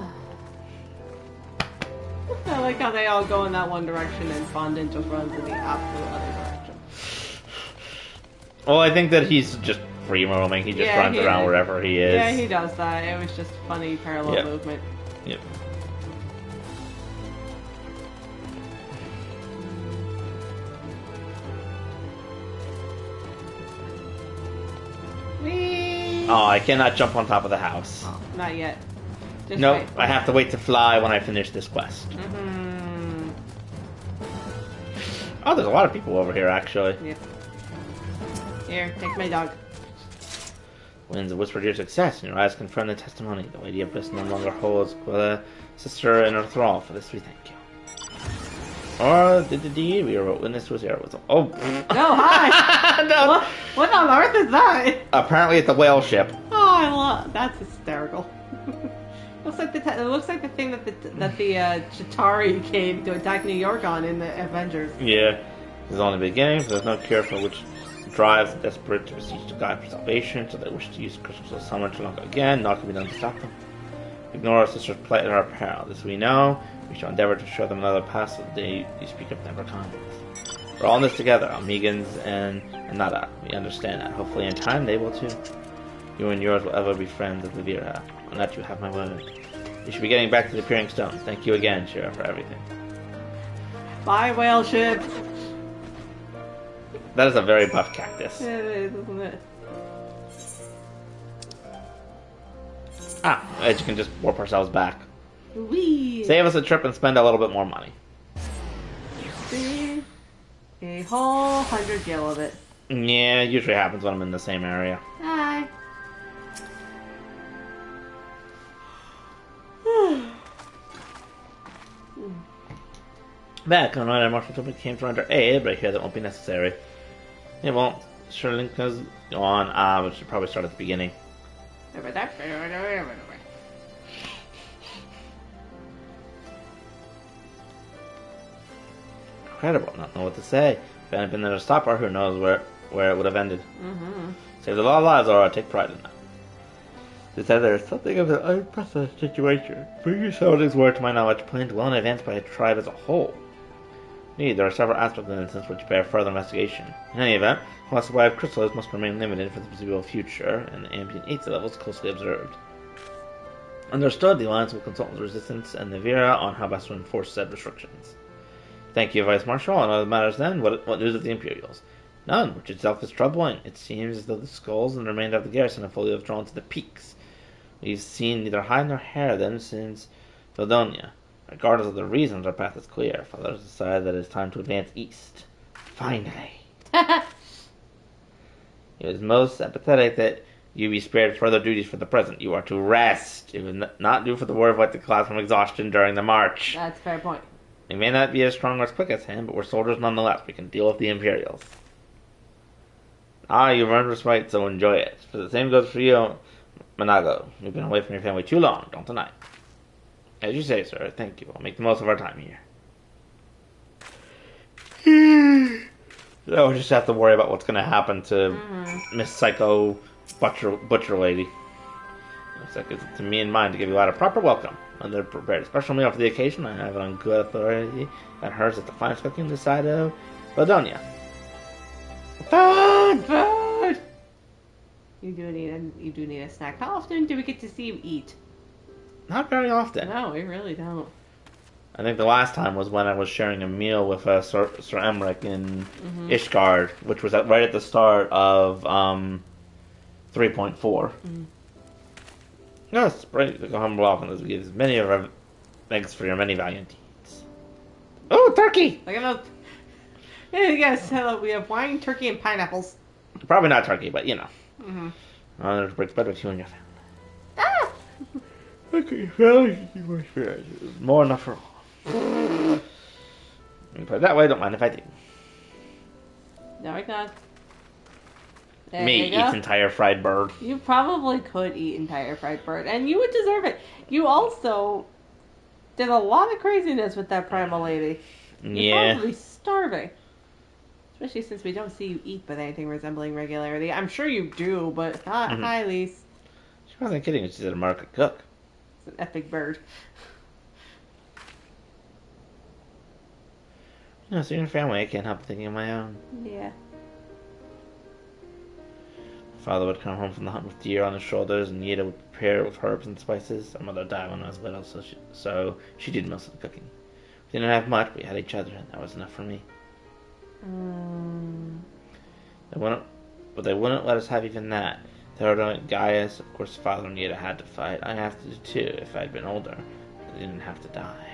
like how they all go in that one direction and Fondant just runs in the absolute other direction. Well, I think that he's just free roaming. He just runs around wherever he is. Yeah, he does that. It was just funny parallel movement. Yep. Whee! Oh, I cannot jump on top of the house. Oh, not yet. Just nope, wait. I have to wait to fly when I finish this quest. Oh, there's a lot of people over here, actually. Yep. Here, take my dog. Winds whispered your success, and your eyes confirm the testimony. The Lady Abyss no longer holds Quilla, sister in her thrall. For this we thank you. Or did the deed we wrote witness was heroism. Oh! No, hi! No. What on earth is that? Apparently it's a whale ship. Oh, I love that's hysterical. Looks like it looks like the thing that the Chitauri came to attack New York on in the Avengers. Yeah. This is only the beginning, for there's no cure for which drives the desperate to beseech to God for salvation, so they wish to use crystals of summer to longer again. Naught can be done to stop them. Ignore our sister's plight and our peril. This we know. We shall endeavor to show them another path so the day you speak of never comes. We're all in this together, Omegans and Nada. We understand that. Hopefully in time they will too. You and yours will ever be friends of the Vera. On that you have my word. You should be getting back to the Appearing Stones. Thank you again, Shira, for everything. Bye, whale ship! That is a very buff cactus. It is, isn't it? Ah, as you can just warp ourselves back. Whee! Save us a trip and spend a little bit more money. See? A whole 100 gil of it. Yeah, it usually happens when I'm in the same area. Hi. Back on our martial topic came to render aid, but I hear that won't be necessary. It won't. Sure, Link has gone. We should probably start at the beginning. Incredible. Not know what to say. If I hadn't been there to stop her, who knows where it would have ended. Save the law of lives, or I take pride in that. To say there is something of an unprecedented situation. Bring your soundings word to my knowledge, planned well in advance by a tribe as a whole. Indeed, there are several aspects of the instance which bear further investigation. In any event, the supply of crystals must remain limited for the foreseeable future, and the ambient ether levels closely observed. Understood, the Alliance will consult with Resistance and the Vera on how best to enforce said restrictions. Thank you, Vice Marshal. On other matters then, what news of the Imperials? None, which itself is troubling. It seems as though the skulls and the remainder of the garrison have fully withdrawn to the peaks. We've seen neither hide nor hair them since Valdonia. Regardless of the reasons, our path is clear. Fathers decide that it is time to advance east. Finally. It was most sympathetic that You be spared further duties for the present. You are to rest. It was not due for the war of what the class from exhaustion during the march. That's a fair point. We may not be as strong or as quick as him, but we're soldiers nonetheless. We can deal with the Imperials. You've earned respite, so enjoy it. For the same goes for you, Manago. You've been away from your family too long, don't deny it. As you say, sir, thank you. I'll make the most of our time here. So we'll just have to worry about what's going to happen to Miss Psycho Butcher Lady. Looks like it's to me in mind to give you out a proper welcome. And they're prepared a special meal for the occasion. I have it on good authority that hers is the finest cooking this side of Ladonia. Food! You do need a snack. How often do we get to see you eat? Not very often. No, we really don't. I think the last time was when I was sharing a meal with Sir Emmerich in Ishgard, which was right at the start of 3.4. Yes, right. Go home welcome as we give as many of our thanks for your many valiant deeds. Oh, turkey! Look at those. Yes, hello. We have wine, turkey, and pineapples. Probably not turkey, but you know. There's breaks better with you and your family. Okay, family, more enough for all. Put it that way, don't mind if I do. No, I can't. Me eats entire fried bird. You probably could eat entire fried bird, and you would deserve it. You also did a lot of craziness with that primal lady. You're probably starving. Especially since we don't see you eat with anything resembling regularity. I'm sure you do, but not hi, Lise. She wasn't kidding. She's a market cook. It's an epic bird. No, so your family, I can't help thinking of my own. Yeah. Father would come home from the hunt with deer on his shoulders, and Yeda would prepare it with herbs and spices. Our mother died when I was little, so she did most of the cooking. We didn't have much, but we had each other, and that was enough for me. But they wouldn't let us have even that. They were doing Gaius, of course, Father and Yeda had to fight. I have to do too, if I'd been older. They didn't have to die.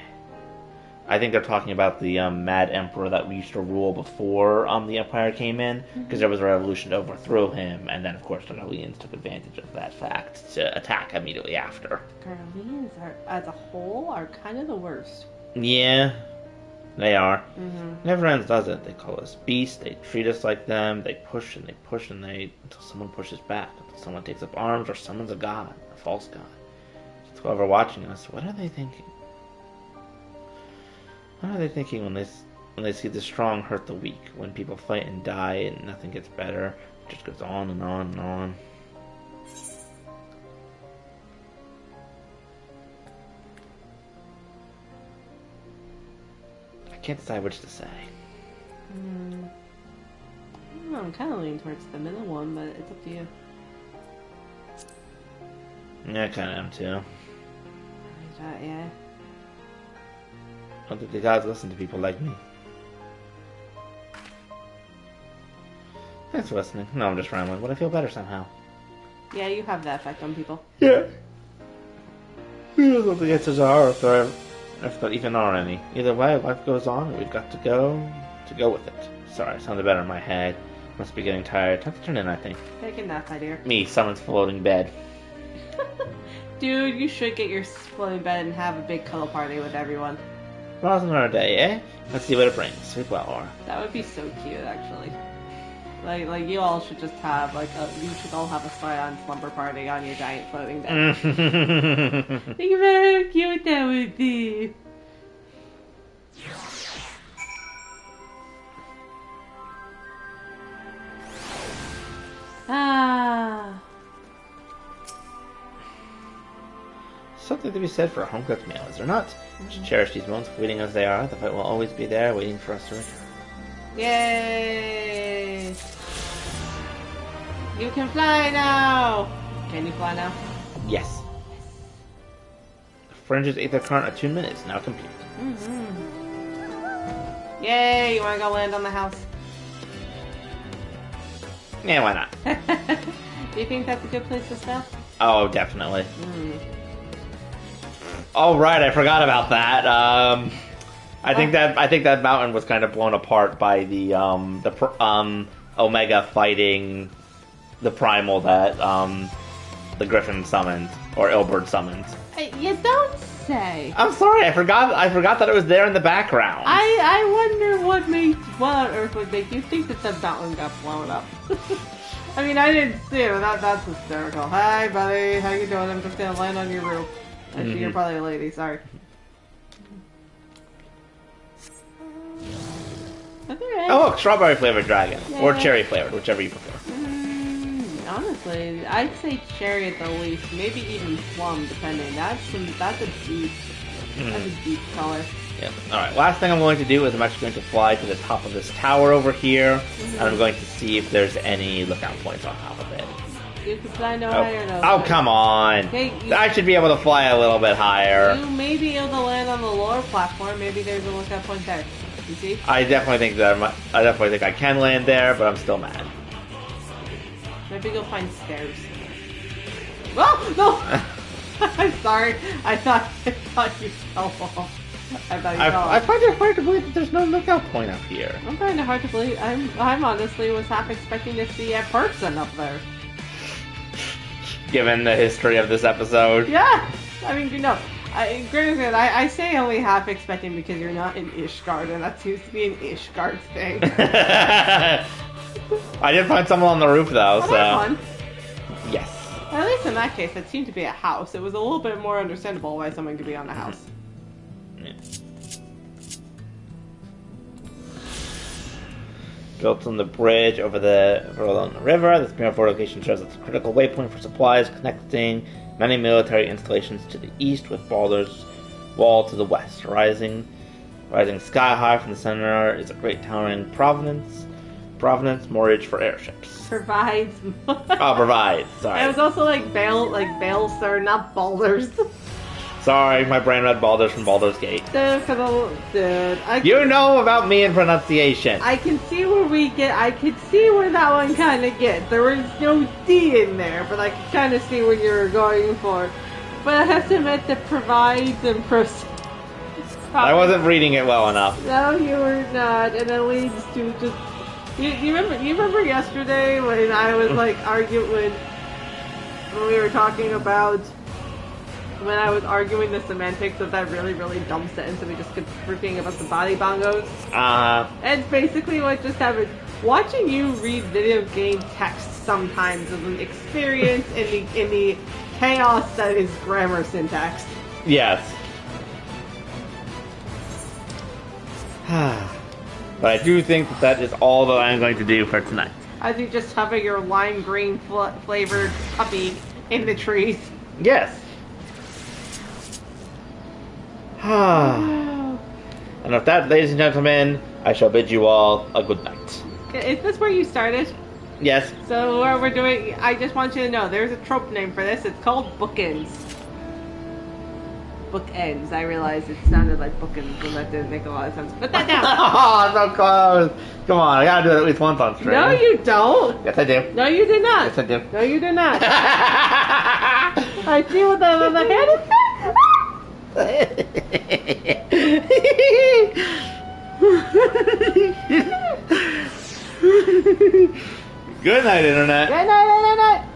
I think they're talking about the Mad Emperor that we used to rule before the Empire came in, because there was a revolution to overthrow him, and then, of course, the Garleans took advantage of that fact to attack immediately after. Garleans, as a whole, are kind of the worst. Yeah, they are. Never ends, does it? They call us beasts, they treat us like them, they push and until someone pushes back, until someone takes up arms or summons a god, a false god. Just whoever watching us, what are they thinking? What are they thinking when they see the strong hurt the weak? When people fight and die and nothing gets better, it just goes on and on and on. I can't decide which to say. I'm kind of leaning towards the middle one, but it's up to you. Yeah, I kind of am too. Yeah. I don't think the gods listen to people like me. Thanks for listening. No, I'm just rambling, but I feel better somehow. Yeah, you have that effect on people. Yeah. We don't know what the answers are, if there even are any. Either way, life goes on, and we've got to go with it. Sorry, it sounded better in my head. Must be getting tired. Time to turn in, I think. Take a nap, my dear. Me, someone's floating bed. Dude, you should get your floating bed and have a big cuddle party with everyone. Tomorrow's another day, eh? Let's see what it brings. Sleep well, Aura. That would be so cute, actually. Like you all should just have you should all have a Scion slumber party on your giant floating bed. Think of how cute that would be. Something to be said for a home-cooked meal, is there not? Just cherish these moments, fleeting as they are. The fight will always be there, waiting for us to return. Yay! You can fly now! Can you fly now? Yes. The Fringe's Aether current at 2 minutes, now complete. Yay! You wanna go land on the house? Yeah, why not? Do you think that's a good place to spell? Oh, definitely. Oh, right, I forgot about that. I think that mountain was kind of blown apart by the Omega fighting the primal that the Griffin summoned or Ilbert summoned. You don't say. I'm sorry, I forgot that it was there in the background. I wonder what on earth would make you think that the mountain got blown up. I mean, I didn't see it. That's hysterical. Hi, buddy. How you doing? I'm just gonna land on your roof. Actually, you're probably a lady. Sorry. Okay. Oh, look, strawberry flavored dragon or cherry flavored, whichever you prefer. Honestly, I'd say cherry at the least, maybe even plum, depending. That's a deep color. Yeah. All right. Last thing I'm going to do is I'm actually going to fly to the top of this tower over here, and I'm going to see if there's any lookout points on top of it. You can fly no higher. Oh, come on! Okay, I should be able to fly a little bit higher. You may be able to land on the lower platform. Maybe there's a lookout point there. You see? I definitely think I can land there, but I'm still mad. Maybe go find stairs. Oh no! I'm sorry. I thought you fell off. I find it hard to believe that there's no lookout point up here. I'm finding it hard to believe. I'm honestly was half expecting to see a person up there. Given the history of this episode. Yeah! I mean, granted, I say only half expecting because you're not in Ishgard, and that seems to be an Ishgard thing. I did find someone on the roof, though, so... Fun. Yes. At least in that case, it seemed to be a house. It was a little bit more understandable why someone could be on a house. Yeah. Built on the bridge over the river, this mirror fortification shows it's a critical waypoint for supplies, connecting many military installations to the east with Baldur's Wall to the west. Rising sky high from the center is a great towering provenance moorage for airships. Provides. Provides. Sorry. It was also like Bale, sir, not Baldur's. Sorry, my brain read Baldur's from Baldur's Gate. Dude, you know about me and pronunciation. I can see where that one kind of gets. There was no D in there, but I could kind of see what you were going for. But I have to admit that provides and proceeds. I wasn't reading it well enough. No, you were not, and it leads to just. You remember yesterday when I was arguing when we were talking about. When I was arguing the semantics of that really, really dumb sentence and we just kept repeating about the body bongos. And basically what just happened. Watching you read video game text sometimes is an experience in the chaos that is grammar syntax. Yes. But I do think that is all that I'm going to do for tonight. As you just hover your lime green flavored puppy in the trees. Yes. And with that, ladies and gentlemen, I shall bid you all a good night. Is this where you started? Yes. So what we're doing, I just want you to know, there's a trope name for this. It's called bookends. Bookends. I realized it sounded like bookends, and that didn't make a lot of sense. Put that down. Oh, so close. Come on, I gotta do it at least once on stream. No, you don't. Yes, I do. No, you did not. Yes, I do. No, you did not. I see what the head is. Good night, Internet. Good night, Internet.